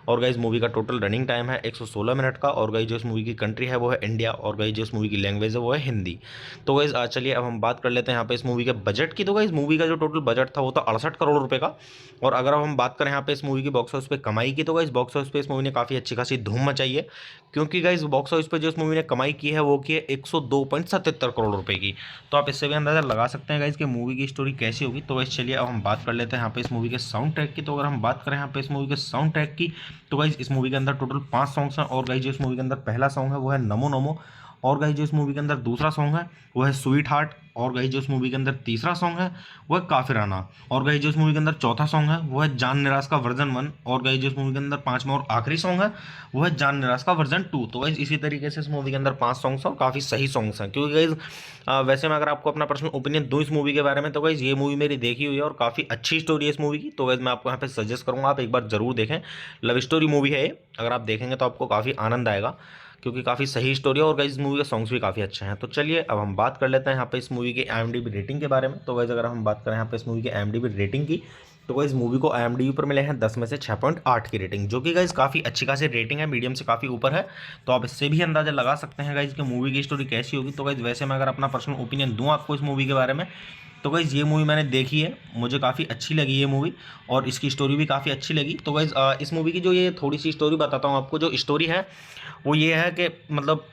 और गाइज मूवी का टोटल रनिंग टाइम है 116 मिनट का। और गाइज जो इस मूवी की कंट्री है वो है इंडिया, और गाइज जो इस मूवी की लैंग्वेज है वो है हिंदी। तो गाइज चलिए अब हम बात कर लेते हैं यहाँ पे इस मूवी के बजट की। तो गाइज मूवी का जो टोटल बजट था वो था 68 करोड़ रुपए का। और अगर अब हम बात करें यहाँ पे इस मूवी की बॉक्स ऑफिस पे कमाई की, तो गाइज बॉक्स ऑफिस पे इस मूवी ने काफ़ी अच्छी खासी धूम मचाई है। क्योंकि गाइज बॉक्स ऑफिस पे जो इस मूवी ने कमाई की है वो की है 102.77 करोड़ रुपए की। तो आप इससे भी अंदाजा लगा सकते हैं गाइज कि मूवी की स्टोरी कैसी होगी। तो गाइज चलिए अब हम बात कर लेते हैं यहाँ पे इस मूवी के साउंड ट्रैक की। तो अगर हम बात करें यहाँ पे इस मूवी के साउंड ट्रैक की, तो गाइज इस मूवी के अंदर टोटल 5 सॉन्ग्स हैं। और गाइज जो इस मूवी के अंदर पहला सॉन्ग है वो है नमो नमो। और गाइज जो इस मूवी के अंदर दूसरा सॉन्ग है वो है स्वीट हार्ट। और गाइज जो इस मूवी के अंदर तीसरा सॉन्ग है वो है काफिराना। और गाइज जो इस मूवी के अंदर चौथा सॉन्ग है वो है जान निराश का वर्जन 1। और गाइज जो इस मूवी के अंदर पांचवा और आखिरी सॉन्ग है वो है जान निराश का वर्जन 2। तो गाइज इसी तरीके से इस मूवी के अंदर 5 सॉन्ग्स हैं और काफ़ी सही सॉन्ग्स हैं। क्योंकि गाइज वैसे मैं अगर आपको अपना पर्सनल ओपिनियन दूँ इस मूवी के बारे में, तो गाइज ये मूवी मेरी देखी हुई है और काफ़ी अच्छी स्टोरी है इस मूवी की। तो गाइज मैं आपको यहाँ पे सजेस्ट करूँगा आप एक बार जरूर देखें। लव स्टोरी मूवी है ये, अगर आप देखेंगे तो आपको काफ़ी आनंद आएगा, क्योंकि काफ़ी सही स्टोरी है। और गाइज मूवी के सॉन्ग्स भी काफ़ी अच्छे हैं। तो चलिए अब हम बात कर लेते हैं यहाँ पे इस मूवी के IMDb रेटिंग के बारे में। तो गाइज अगर हम बात करें यहाँ पे इस मूवी के IMDb रेटिंग की, तो गाइज मूवी को IMDb पर मिले हैं 10 में से 6.8 की रेटिंग, जो कि गाइज काफ़ी अच्छी खासी रेटिंग है, मीडियम से काफ़ी ऊपर है। तो आप इससे भी अंदाजा लगा सकते हैं गाइज कि मूवी की स्टोरी कैसी होगी। तो गाइज वैसे मैं अगर अपना पर्सनल ओपिनियन दूँ आपको इस मूवी के बारे में, तो गाइज़ ये मूवी मैंने देखी है, मुझे काफ़ी अच्छी लगी ये मूवी, और इसकी स्टोरी भी काफ़ी अच्छी लगी। तो गाइज़ इस मूवी की जो ये थोड़ी सी स्टोरी बताता हूँ आपको। जो स्टोरी है वो ये है कि मतलब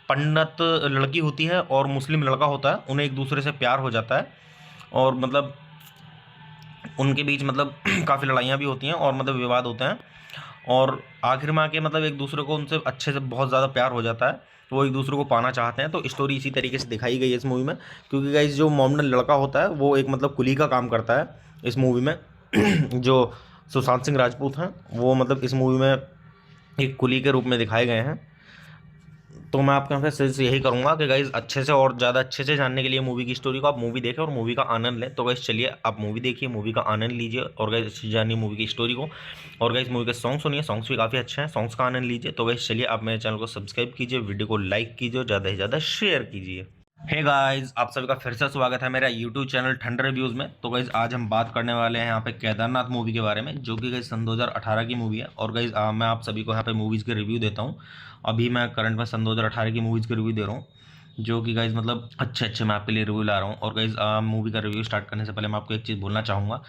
पंडित लड़की होती है और मुस्लिम लड़का होता है, उन्हें एक दूसरे से प्यार हो जाता है, और मतलब उनके बीच मतलब काफ़ी लड़ाइयाँ भी होती हैं और मतलब विवाद होते हैं, और आखिर में आके मतलब एक दूसरे को उनसे अच्छे से बहुत ज़्यादा प्यार हो जाता है, तो वो एक दूसरे को पाना चाहते हैं। तो स्टोरी इसी तरीके से दिखाई गई है इस मूवी में। क्योंकि गाइस जो मोमडन लड़का होता है वो एक मतलब कुली का काम करता है इस मूवी में। जो सुशांत सिंह राजपूत हैं वो मतलब इस मूवी में एक कुली के रूप में दिखाए गए हैं। तो मैं आपके यहाँ पे सजेस्ट यही करूँगा कि गाइज़ अच्छे से और ज़्यादा अच्छे से जानने के लिए मूवी की स्टोरी को आप मूवी देखें और मूवी का आनंद लें। तो गाइज़ चलिए आप मूवी देखिए, मूवी का आनंद लीजिए, और गाइज़ अच्छी जानिए मूवी की स्टोरी को। और गाइज़ मूवी के सॉन्ग सुनिए, सॉन्ग्स भी काफ़ी अच्छे हैं, सॉन्ग्स का आनंद लीजिए। तो गाइज़ चलिए आप मेरे चैनल को सब्सक्राइब कीजिए, वीडियो को लाइक कीजिए, ज़्यादा से ज़्यादा शेयर कीजिए। हे गाइस, आप सभी का फिर से स्वागत है मेरा यूट्यूब चैनल ठंडर रिव्यूज़ में। तो गाइस आज हम बात करने वाले हैं यहाँ पे केदारनाथ मूवी के बारे में, जो कि गाइस सन 2018 की मूवी है। और गाइस मैं आप सभी को यहाँ पे मूवीज़ के रिव्यू देता हूँ। अभी मैं करंट में सन 2018 की मूवीज़ के रिव्यू दे रहा हूँ, जो कि गाइस मतलब अच्छे अच्छे मैं आपके लिए रिव्यू ला रहा हूँ। और गाइस मूवी का रिव्यू स्टार्ट करने से पहले मैं आपको एक चीज़ बोलना चाहूँगा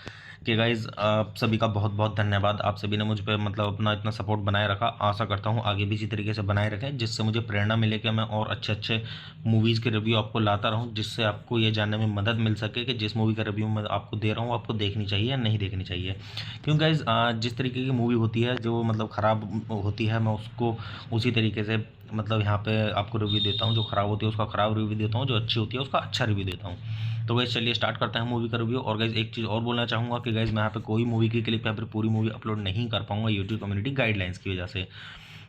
कि गाइज़ आप सभी का बहुत बहुत धन्यवाद। आप सभी ने मुझ पे मतलब अपना इतना सपोर्ट बनाए रखा। आशा करता हूँ आगे भी इसी तरीके से बनाए रखें, जिससे मुझे प्रेरणा मिले कि मैं और अच्छे अच्छे मूवीज़ के रिव्यू आपको लाता रहूँ, जिससे आपको ये जानने में मदद मिल सके कि जिस मूवी का रिव्यू मैं आपको दे रहा हूँ आपको देखनी चाहिए या नहीं देखनी चाहिए। क्योंकि गाइज़ जिस तरीके की मूवी होती है जो मतलब ख़राब होती है, मैं उसको उसी तरीके से मतलब यहाँ पे आपको रिव्यू देता हूँ। जो ख़राब होती है उसका ख़राब रिव्यू देता हूँ, जो अच्छी होती है उसका अच्छा रिव्यू देता हूँ। तो गाइस चलिए स्टार्ट करते हैं मूवी का रिव्यू। और गाइस एक चीज़ और बोलना चाहूँगा कि गाइस मैं यहाँ पे कोई मूवी की क्लिप या फिर पूरी मूवी अपलोड नहीं कर पाऊँगा यूट्यूब कम्युनिटी गाइडलाइंस की वजह से।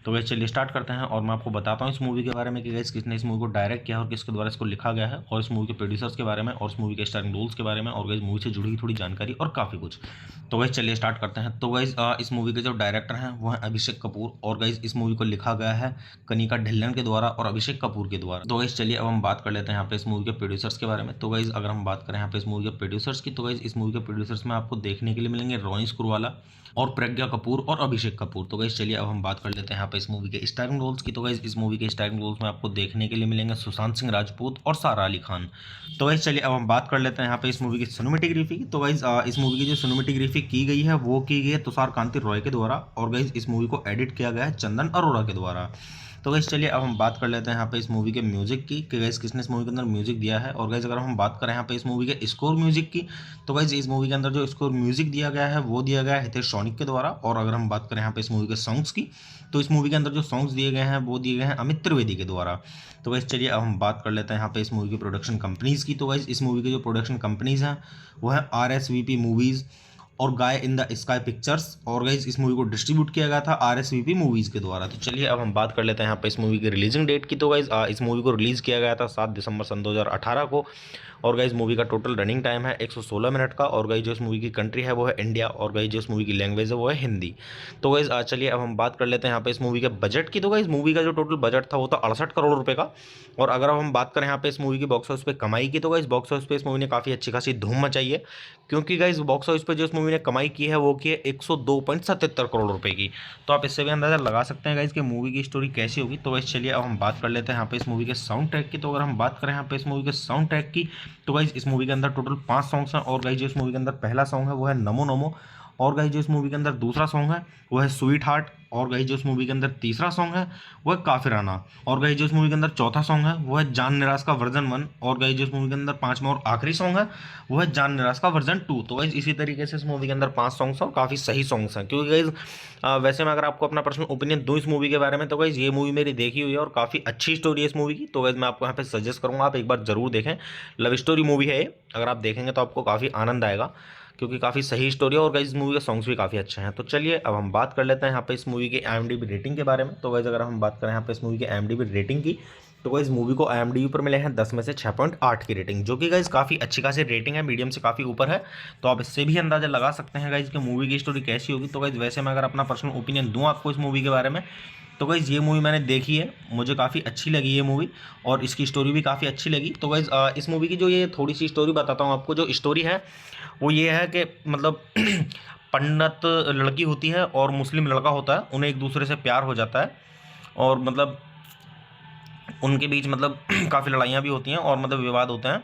तो गाइस चलिए स्टार्ट करते हैं और मैं आपको बताता हूँ इस मूवी के बारे में कि गाइस किसने इस मूवी को डायरेक्ट किया है और किसके द्वारा इसको लिखा गया है, और इस मूवी के प्रोड्यूसर्स के बारे में, और इस मूवी के स्टारिंग रोल्स के बारे में, और गाइस मूवी से जुड़ी हुई थोड़ी जानकारी और काफ़ी कुछ। तो गाइस चलिए स्टार्ट करते हैं। तो गाइस इस मूवी के जो डायरेक्टर हैं वो हैं अभिषेक कपूर, और गाइस इस मूवी को लिखा गया है कनिका ढिल्लन के द्वारा और अभिषेक कपूर के द्वारा। तो गाइस चलिए अब हम बात कर लेते हैं यहाँ पे इस मूवी के प्रोड्यूसर्स के बारे में। तो गाइस अगर हम बात करें यहाँ पे इस मूवी के प्रोड्यूसर्स की, तो गाइस इस मूवी के प्रोड्यूसर्स में आपको देखने के लिए मिलेंगे रोनी स्क्रूवाला और प्रज्ञा कपूर और अभिषेक कपूर। तो गाइस चलिए अब हम बात कर लेते हैं यहाँ पे इस मूवी के स्टारिंग रोल्स की। तो गाइस इस मूवी के स्टारिंग रोल्स में आपको देखने के लिए मिलेंगे सुशांत सिंह राजपूत और सारा अली खान। तो गाइस चलिए अब हम बात कर लेते हैं यहाँ पे इस मूवी की सिनेमेटोग्राफी की। तो गाइस इस मूवी की जो सिनेमेटोग्राफी की गई है वो की गई है तुषार कांति रॉय के द्वारा, और गाइस इस मूवी को एडिट किया गया है चंदन अरोड़ा के द्वारा। तो गाइस चलिए अब हम बात कर लेते हैं यहाँ पे इस मूवी के म्यूजिक की कि गाइस किसने इस मूवी के अंदर म्यूजिक दिया है। और गाइस अगर हम बात करें यहाँ पे इस मूवी के स्कोर म्यूजिक की, तो गाइस इस मूवी के अंदर जो स्कोर म्यूजिक दिया गया है वो दिया गया है हितेश सोनिक के द्वारा। और अगर हम बात करें यहाँ पे इस मूवी के सॉन्ग्स की, तो इस मूवी के अंदर जो सॉन्ग्स दिए गए हैं वो दिए गए हैं अमित त्रिवेदी के द्वारा। तो गाइस चलिए अब हम बात कर लेते हैं यहाँ पे इस मूवी की प्रोडक्शन कंपनीज़ की। तो गाइस इस मूवी की जो प्रोडक्शन कंपनीज़ हैं वो है RSVP मूवीज़ और गाय इन द स्काई पिक्चर्स, और गाइस इस मूवी को डिस्ट्रीब्यूट किया गया था RSVP मूवीज़ के द्वारा। तो चलिए अब हम बात कर लेते हैं यहाँ पे इस मूवी की रिलीजिंग डेट की। तो गाइस इस मूवी को रिलीज़ किया गया था 7 दिसंबर सन 2018 को, और गाइस मूवी का टोटल रनिंग टाइम है 116 मिनट का। और गाइस जो इस मूवी की कंट्री है वो है इंडिया, और गाइस जो इस मूवी की लैंग्वेज है वो है हिंदी। तो गाइस चलिए अब हम बात कर लेते हैं यहाँ पे इस मूवी के बजट की। तो गाइस मूवी का जो टोटल बजट था वो था 68 करोड़ रुपए का। और अगर अब हम बात करें यहाँ पे इस मूवी की बॉक्स ऑफिस पे कमाई की, तो गाइस बॉक्स ऑफिस पे इस मूवी ने काफ़ी अच्छी खासी धूम मचाई है, क्योंकि गाइस बॉक्स ऑफिस पे जो इस मूवी ने कमाई की है वो की है 102.77 करोड़ रुपए की। तो आप इससे भी अंदाजा लगा सकते हैं गाइस कि मूवी की स्टोरी कैसी होगी। तो गाइस चलिए अब हम बात कर लेते हैं यहाँ पे इस मूवी के साउंड ट्रैक की। तो अगर हम बात करें यहाँ पे इस मूवी के साउंड ट्रैक की, तो गाइस इस मूवी के अंदर टोटल 5 सॉन्ग्स हैं। और गाइस जो इस मूवी के अंदर पहला सॉन्ग है वो है नमो नमो, और गाइस जो इस मूवी के अंदर दूसरा सॉन्ग है वो है स्वीट हार्ट, और गाइस जो इस मूवी के अंदर तीसरा सॉन्ग है वो है काफिराना, और गाइस जो इस मूवी के अंदर चौथा सॉन्ग है वो है जान निराश का वर्जन 1, और गाइस जो इस मूवी के अंदर पांचवा और आखिरी सॉन्ग है वो है जान निराश का वर्जन 2। तो गाइस इसी तरीके से इस मूवी के अंदर 5 सॉन्ग्स हैं और काफ़ी सही सॉन्ग्स हैं, क्योंकि गाइस वैसे मैं अगर आपको अपना पर्सनल ओपिनियन दूँ इस मूवी के बारे में, तो गाइस ये मूवी मेरी देखी हुई है और काफ़ी अच्छी स्टोरी है इस मूवी की। तो गाइस मैं आपको यहाँ पे सजेस्ट करूँगा आप एक बार जरूर देखें। लव स्टोरी मूवी है ये, अगर आप देखेंगे तो आपको काफ़ी आनंद आएगा, क्योंकि काफ़ी सही स्टोरी है, और गाइस इस मूवी के सॉन्ग्स भी काफ़ी अच्छे हैं। तो चलिए अब हम बात कर लेते हैं यहाँ पे इस मूवी की IMDb रेटिंग के बारे में। तो गाइस अगर हम बात करें यहाँ पे इस मूवी की IMDb रेटिंग की, तो गाइस मूवी को IMDb पर मिले हैं 10 में से 6.8 की रेटिंग, जो कि गाइस काफ़ी अच्छी खासी रेटिंग है, मीडियम से काफ़ी ऊपर है। तो आप इससे भी अंदाजा लगा सकते हैं गाइस कि मूवी की स्टोरी कैसी होगी। तो गाइस वैसे मैं अगर अपना पर्सनल ओपिनियन दूँ आपको इस मूवी के बारे में, तो गाइस ये मूवी मैंने देखी है, मुझे काफ़ी अच्छी लगी ये मूवी, और इसकी स्टोरी भी काफ़ी अच्छी लगी। तो गाइस इस मूवी की जो ये थोड़ी सी स्टोरी बताता हूँ आपको। जो स्टोरी है वो ये है कि मतलब पंडित लड़की होती है और मुस्लिम लड़का होता है, उन्हें एक दूसरे से प्यार हो जाता है, और मतलब उनके बीच मतलब काफ़ी लड़ाइयाँ भी होती हैं और मतलब विवाद होते हैं,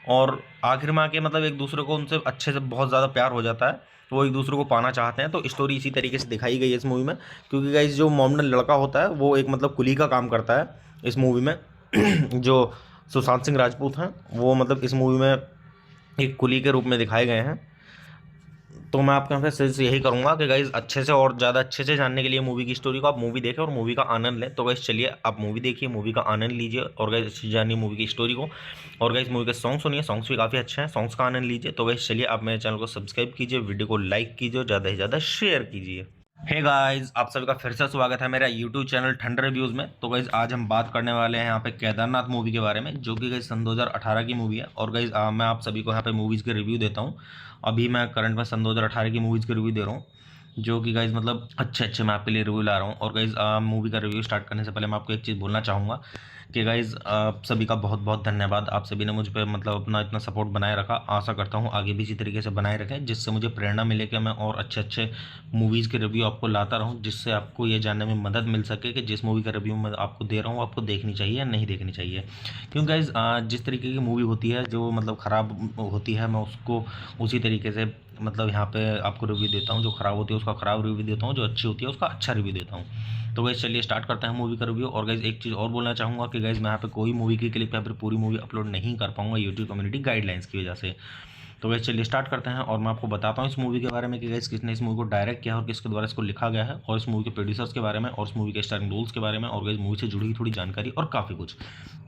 और आखिर में आके मतलब एक दूसरे को उनसे अच्छे से बहुत ज़्यादा प्यार हो जाता है, वो एक दूसरे को पाना चाहते हैं। तो स्टोरी इसी तरीके से दिखाई गई है इस मूवी में, क्योंकि गाइस जो मोमडन लड़का होता है वो एक मतलब कुली का काम करता है इस मूवी में। जो सुशांत सिंह राजपूत हैं वो मतलब इस मूवी में एक कुली के रूप में दिखाए गए हैं। तो मैं आपके यहाँ पे सजेस्ट यही करूँगा कि गाइस अच्छे से और ज़्यादा अच्छे से जानने के लिए मूवी की स्टोरी को आप मूवी देखें और मूवी का आनंद लें। तो गाइस चलिए आप मूवी देखिए, मूवी का आनंद लीजिए, और गाइस अच्छे से जानिए मूवी की स्टोरी को, और गाइस मूवी के सॉन्ग सुनिए, सॉन्ग्स भी काफ़ी अच्छे हैं, सॉन्ग्स का आनंद लीजिए। तो गाइस चलिए आप मेरे चैनल को सब्सक्राइब कीजिए, वीडियो को लाइक कीजिए, ज़्यादा से ज़्यादा शेयर कीजिए। हे गाइस, आप सभी का फिर से स्वागत है मेरा यूट्यूब चैनल ठंड रिव्यूज़ में। तो गाइस आज हम बात करने वाले हैं यहाँ पे केदारनाथ मूवी के बारे में, जो कि गाइस सन 2018 की मूवी है। और गाइस मैं आप सभी को यहाँ पे मूवीज़ के रिव्यू देता हूँ। अभी मैं करंट में सन 2018 की मूवीज़ के रिव्यू दे रहा हूँ, जो कि गाइस मतलब अच्छे मैं आपके लिए रिव्यू ला रहा हूँ। और गाइस मूवी का रिव्यू स्टार्ट करने से पहले मैं आपको एक चीज़ बोलना चाहूँगा कि गाइस आप सभी का बहुत बहुत धन्यवाद। आप सभी ने मुझ पे मतलब अपना इतना सपोर्ट बनाए रखा, आशा करता हूँ आगे भी इसी तरीके से बनाए रखें, जिससे मुझे प्रेरणा मिले कि मैं और अच्छे मूवीज़ के रिव्यू आपको लाता रहूँ, जिससे आपको ये जानने में मदद मिल सके कि जिस मूवी का रिव्यू मैं आपको दे रहा हूँ आपको देखनी चाहिए या नहीं देखनी चाहिए। क्योंकि गाइस जिस तरीके की मूवी होती है जो मतलब ख़राब होती है, मैं उसको उसी तरीके से मतलब यहाँ पे आपको रिव्यू देता हूँ। जो ख़राब होती है उसका ख़राब रिव्यू देता हूँ, जो अच्छी होती है उसका अच्छा रिव्यू देता हूँ। तो गाइस चलिए स्टार्ट करते हैं मूवी का रिव्यू। और गाइस एक चीज़ और बोलना चाहूँगा कि गाइस मैं यहाँ पे कोई मूवी की क्लिप या फिर पूरी मूवी अपलोड नहीं कर पाऊँगा यूट्यूब कम्युनिटी गाइडलाइंस की वजह से। तो गाइस चलिए स्टार्ट करते हैं और मैं आपको बताता हूँ इस मूवी के बारे में कि गाइस किसने इस मूवी को डायरेक्ट किया और किसके द्वारा इसको लिखा गया है, और इस मूवी के प्रोड्यूसर्स के बारे में, और इस मूवी के स्टारिंग रोल्स के बारे में, और गाइस मूवी से जुड़ी हुई थोड़ी जानकारी और काफ़ी कुछ।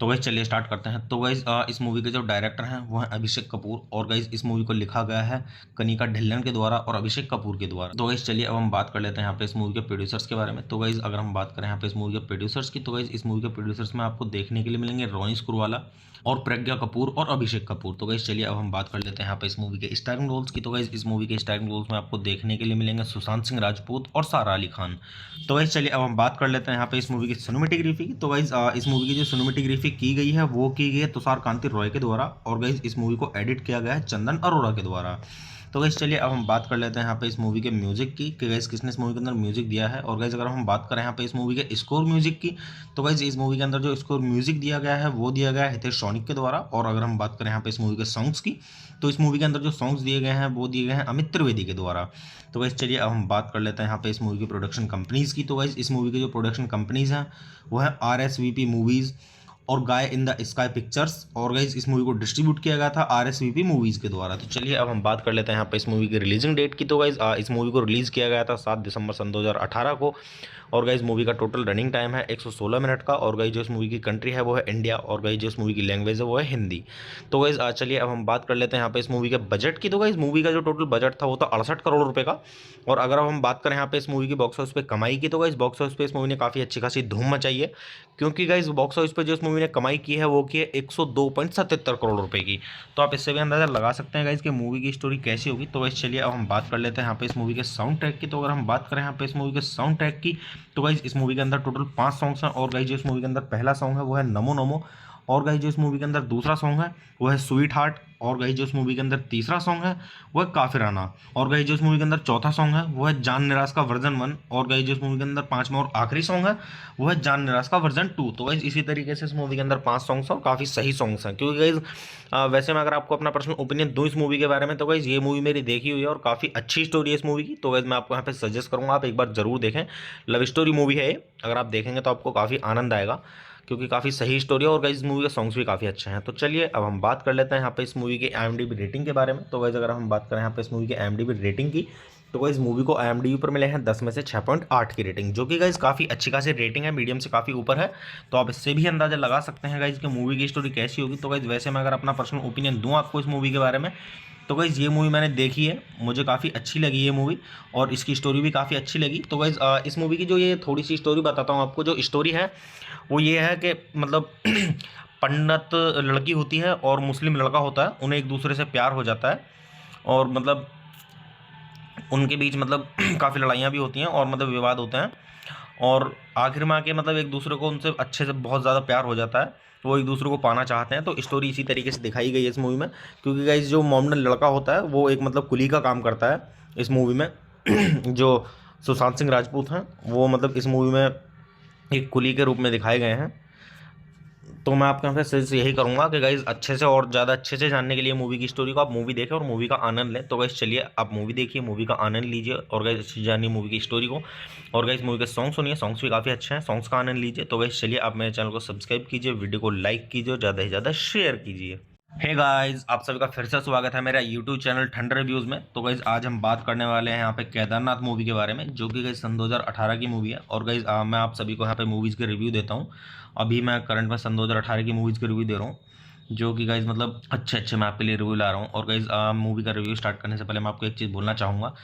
तो गाइस चलिए स्टार्ट करते हैं। तो गाइस इस मूवी के जो डायरेक्टर हैं वो हैं अभिषेक कपूर, और गाइस इस मूवी को लिखा गया है कनिका ढिल्लन के द्वारा और अभिषेक कपूर के द्वारा। तो गाइस चलिए अब हम बात कर लेते हैं यहाँ पे इस मूवी के प्रोड्यूसर्स के बारे में। तो गाइस अगर हम बात करें यहाँ पे इस मूवी के प्रोड्यूसर्स की, तो गाइस इस मूवी के प्रोड्यूसर्स में आपको देखने के लिए मिलेंगे रोनी स्क्रूवाला और प्रज्ञा कपूर और अभिषेक कपूर। तो गाइस चलिए अब हम बात कर लेते हैं यहाँ पे इस मूवी के स्टारिंग रोल्स की। तो गाइस इस मूवी के स्टारिंग रोल्स में आपको देखने के लिए मिलेंगे सुशांत सिंह राजपूत और सारा अली खान। तो गाइस चलिए अब हम बात कर लेते हैं यहाँ पे इस मूवी की सिनेमेटोग्राफी की। तो गाइस इस मूवी की जो सिनेमेटोग्राफी की गई है वो की गई है तुषार कांति रॉय के द्वारा, और गाइस इस मूवी को एडिट किया गया है चंदन अरोड़ा के द्वारा। तो गाइस चलिए अब हम बात कर लेते हैं यहाँ पे इस मूवी के म्यूजिक की कि गाइस किसने इस मूवी के अंदर म्यूजिक दिया है। और गाइस अगर हम बात करें यहाँ पे इस मूवी के स्कोर म्यूजिक की, तो गाइस इस मूवी के अंदर जो स्कोर म्यूजिक दिया गया है वो दिया गया है हितेश सोनिक के द्वारा। और अगर हम बात करें यहाँ पे इस मूवी के सॉन्ग्स की, तो इस मूवी के अंदर जो सॉन्ग्स दिए गए हैं वो दिए गए हैं अमित त्रिवेदी के द्वारा। तो गाइस चलिए अब हम बात कर लेते हैं यहाँ पे इस मूवी की प्रोडक्शन कंपनीज की। तो गाइस इस मूवी की जो प्रोडक्शन कंपनीज हैं वो है RSVP मूवीज़ और गाय इन द स्काई पिक्चर्स, और गाइस इस मूवी को डिस्ट्रीब्यूट किया गया था RSVP मूवीज़ के द्वारा। तो चलिए अब हम बात कर लेते हैं यहाँ पे इस मूवी की रिलीजिंग डेट की। तो गाइस इस मूवी को रिलीज़ किया गया था 7 दिसंबर सन 2018 को, और गाइस मूवी का टोटल रनिंग टाइम है 116 मिनट का। और गाइस जो इस मूवी की कंट्री है वो है इंडिया, और गाइस जो इस मूवी की लैंग्वेज है वो है हिंदी। तो गाइस चलिए अब हम बात कर लेते हैं यहाँ पे इस मूवी के बजट की। तो गाइस मूवी का जो टोटल बजट था वो था 68 करोड़ रुपए का। और अगर अब हम बात करें यहाँ पे इस मूवी की बॉक्स ऑफिस पे कमाई की, तो गाइस बॉक्स ऑफिस पे इस मूवी ने काफ़ी अच्छी खासी धूम मचाई है, क्योंकि गाइस बॉक्स ऑफिस पे जो इस मूवी ने कमाई की है वो की है 102.77 करोड़ रुपए की। तो आप इससे भी अंदाजा लगा सकते हैं गाइस कि मूवी की स्टोरी कैसी होगी। तो गाइस चलिए अब हम बात कर लेते हैं यहाँ पे इस मूवी के साउंड ट्रैक की। तो अगर हम बात करें यहाँ पे इस मूवी के साउंड ट्रैक की, तो गाइस इस मूवी के अंदर टोटल 5 सॉन्ग्स हैं। और गाइस जो इस मूवी के अंदर पहला सॉन्ग है वो है नमो नमो, और गाइस जो इस मूवी के अंदर दूसरा सॉन्ग है वो है स्वीट हार्ट, और गाइस जो इस मूवी के अंदर तीसरा सॉन्ग है वो है काफिराना, और गाइस जो इस मूवी के अंदर चौथा सॉन्ग है वो है जान निराश का वर्जन 1, और गाइस जो इस मूवी के अंदर पांचवा और आखिरी सॉन्ग है वो है जान निराश का वर्जन 2। तो गाइस इसी तरीके से इस मूवी के अंदर 5 सॉन्ग्स हैं और काफ़ी सही सॉन्ग्स हैं, क्योंकि गाइस वैसे मैं अगर आपको अपना पर्सनल ओपिनियन दूँ इस मूवी के बारे में, तो गाइस ये मूवी मेरी देखी हुई है और काफ़ी अच्छी स्टोरी है इस मूवी की। तो गाइस मैं आपको यहाँ पे सजेस्ट करूँगा आप एक बार जरूर देखें। लव स्टोरी मूवी है ये, अगर आप देखेंगे तो आपको काफ़ी आनंद आएगा, क्योंकि काफ़ी सही स्टोरी है, और गाइस इस मूवी के सॉन्ग्स भी काफ़ी अच्छे हैं। तो चलिए अब हम बात कर लेते हैं यहाँ पे इस मूवी के IMDb रेटिंग के बारे में। तो गाइस अगर हम बात करें यहाँ पे इस मूवी के IMDb रेटिंग की, तो गाइस मूवी को IMDb पर मिले हैं 10 में से 6.8 की रेटिंग, जो कि गाइस काफ़ी अच्छी खासी रेटिंग है, मीडियम से काफ़ी ऊपर है। तो आप इससे भी अंदाजा लगा सकते हैं गाइस कि मूवी की स्टोरी कैसी होगी। तो गाइस वैसे मैं अगर अपना पर्सनल ओपिनियन दूँ आपको इस मूवी के बारे में, तो गाइस ये मूवी मैंने देखी है, मुझे काफ़ी अच्छी लगी ये मूवी, और इसकी स्टोरी भी काफ़ी अच्छी लगी। तो गाइस इस मूवी की जो ये थोड़ी सी स्टोरी बताता हूँ आपको। जो स्टोरी है वो ये है कि मतलब पंडित लड़की होती है और मुस्लिम लड़का होता है, उन्हें एक दूसरे से प्यार हो जाता है, और मतलब उनके बीच मतलब काफ़ी लड़ाइयाँ भी होती हैं और मतलब विवाद होते हैं, और आखिर में आके मतलब एक दूसरे को उनसे अच्छे से बहुत ज़्यादा प्यार हो जाता है, वो एक दूसरे को पाना चाहते हैं। तो स्टोरी इसी तरीके से दिखाई गई है इस मूवी में, क्योंकि गाइस जो मोमडन लड़का होता है वो एक मतलब कुली का काम करता है इस मूवी में। जो सुशांत सिंह राजपूत हैं वो मतलब इस मूवी में एक कुली के रूप में दिखाए गए हैं। तो मैं आपके यहाँ पे सजेस्ट यही करूँगा कि गाइज अच्छे से और ज़्यादा अच्छे से जानने के लिए मूवी की स्टोरी को आप मूवी देखें और मूवी का आनंद लें। तो गाइज चलिए आप मूवी देखिए, मूवी का आनंद लीजिए, और गाइज अच्छी जानिए मूवी की स्टोरी को, और गाइज मूवी के सॉन्ग सुनिए, सॉन्ग्स भी काफ़ी अच्छे हैं, सॉन्ग्स का आनंद लीजिए। तो गाइज चलिए आप मेरे चैनल को सब्सक्राइब कीजिए, वीडियो को लाइक कीजिए और ज़्यादा से ज़्यादा शेयर कीजिए। हे गाइस, आप सभी का फिर से स्वागत है मेरा यूट्यूब चैनल ठंडर रिव्यूज़ में। तो गाइस आज हम बात करने वाले हैं यहाँ पे केदारनाथ मूवी के बारे में, जो कि गाइस सन 2018 की मूवी है। और गाइस मैं आप सभी को यहाँ पे मूवीज़ के रिव्यू देता हूँ। अभी मैं करंट में सन 2018 की मूवीज़ के रिव्यू दे रहा हूँ, जो कि गाइस मतलब अच्छे मैं आपके लिए रिव्यू ला रहा हूँ। और गाइस मूवी का रिव्यू स्टार्ट करने से पहले मैं आपको एक चीज़ बोलना चाहूँगा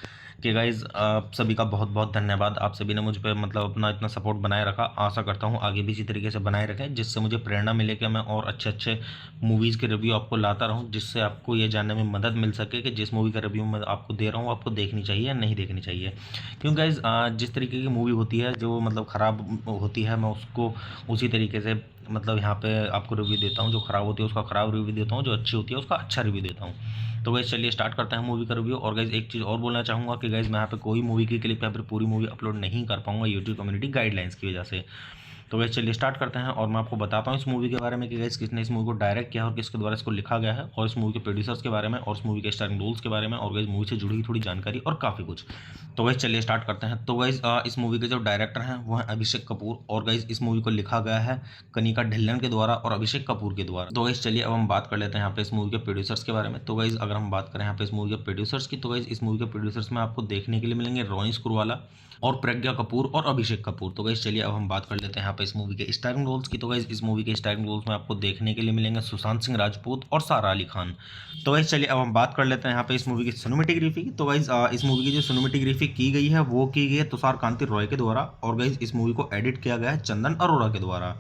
कि गाइस आप सभी का बहुत बहुत धन्यवाद। आप सभी ने मुझ पर मतलब अपना इतना सपोर्ट बनाए रखा, आशा करता हूँ आगे भी इसी तरीके से बनाए रखें, जिससे मुझे प्रेरणा मिले कि मैं और अच्छे मूवीज़ के रिव्यू आपको लाता रहूँ, जिससे आपको ये जानने में मदद मिल सके कि जिस मूवी का रिव्यू मैं आपको दे रहा हूँ आपको देखनी चाहिए या नहीं देखनी चाहिए। क्योंकि गाइस जिस तरीके की मूवी होती है जो मतलब ख़राब होती है, मैं उसको उसी तरीके से मतलब यहाँ पे आपको रिव्यू देता हूँ। जो ख़राब होती है उसका ख़राब रिव्यू देता हूँ, जो अच्छी होती है उसका अच्छा रिव्यू देता हूँ। तो गाइस चलिए स्टार्ट करते हैं मूवी का रिव्यू। और गाइस एक चीज़ और बोलना चाहूँगा कि गाइस मैं यहाँ पे कोई मूवी की क्लिप या फिर पूरी मूवी अपलोड नहीं कर पाऊँगा यूट्यूब कम्युनिटी गाइडलाइंस की वजह से। तो गाइस चलिए स्टार्ट करते हैं और मैं आपको बताता हूँ इस मूवी के बारे में कि गाइस किसने इस मूवी को डायरेक्ट किया और किसके द्वारा इसको लिखा गया है, और इस मूवी के प्रोड्यूसर्स के बारे में और इस मूवी के स्टारिंग रोल्स के बारे में, और गाइस मूवी से जुड़ी हुई थोड़ी जानकारी और काफ़ी कुछ। तो गाइस चलिए स्टार्ट करते हैं। तो गाइस इस मूवी के जो डायरेक्टर हैं वो हैं अभिषेक कपूर, और गाइस इस मूवी को लिखा गया है कनिका ढिल्लन के द्वारा और अभिषेक कपूर के द्वारा। तो गाइस चलिए अब हम बात कर लेते हैं यहाँ पे इस मूवी के प्रोड्यूसर्स के बारे में। तो गाइस अगर हम बात करें यहाँ पे इस मूवी के प्रोड्यूसर्स की, तो गाइस इस मूवी के प्रोड्यूसर्स में आपको देखने के लिए मिलेंगे रोनी स्क्रूवाला और प्रज्ञा कपूर और अभिषेक कपूर। तो गाइस चलिए अब हम बात कर लेते हैं यहाँ पे इस मूवी के स्टारिंग रोल्स की। तो गाइस इस मूवी के स्टारिंग रोल्स में आपको देखने के लिए मिलेंगे सुशांत सिंह राजपूत और सारा अली खान। तो गाइस चलिए अब हम बात कर लेते हैं यहाँ पे इस मूवी की सिनेमेटोग्राफी की। तो गाइस इस मूवी की जो सिनेमेटोग्राफी की गई है वो की गई है तुषार कांति रॉय के द्वारा, और गाइस इस मूवी को एडिट किया गया है चंदन अरोड़ा के द्वारा।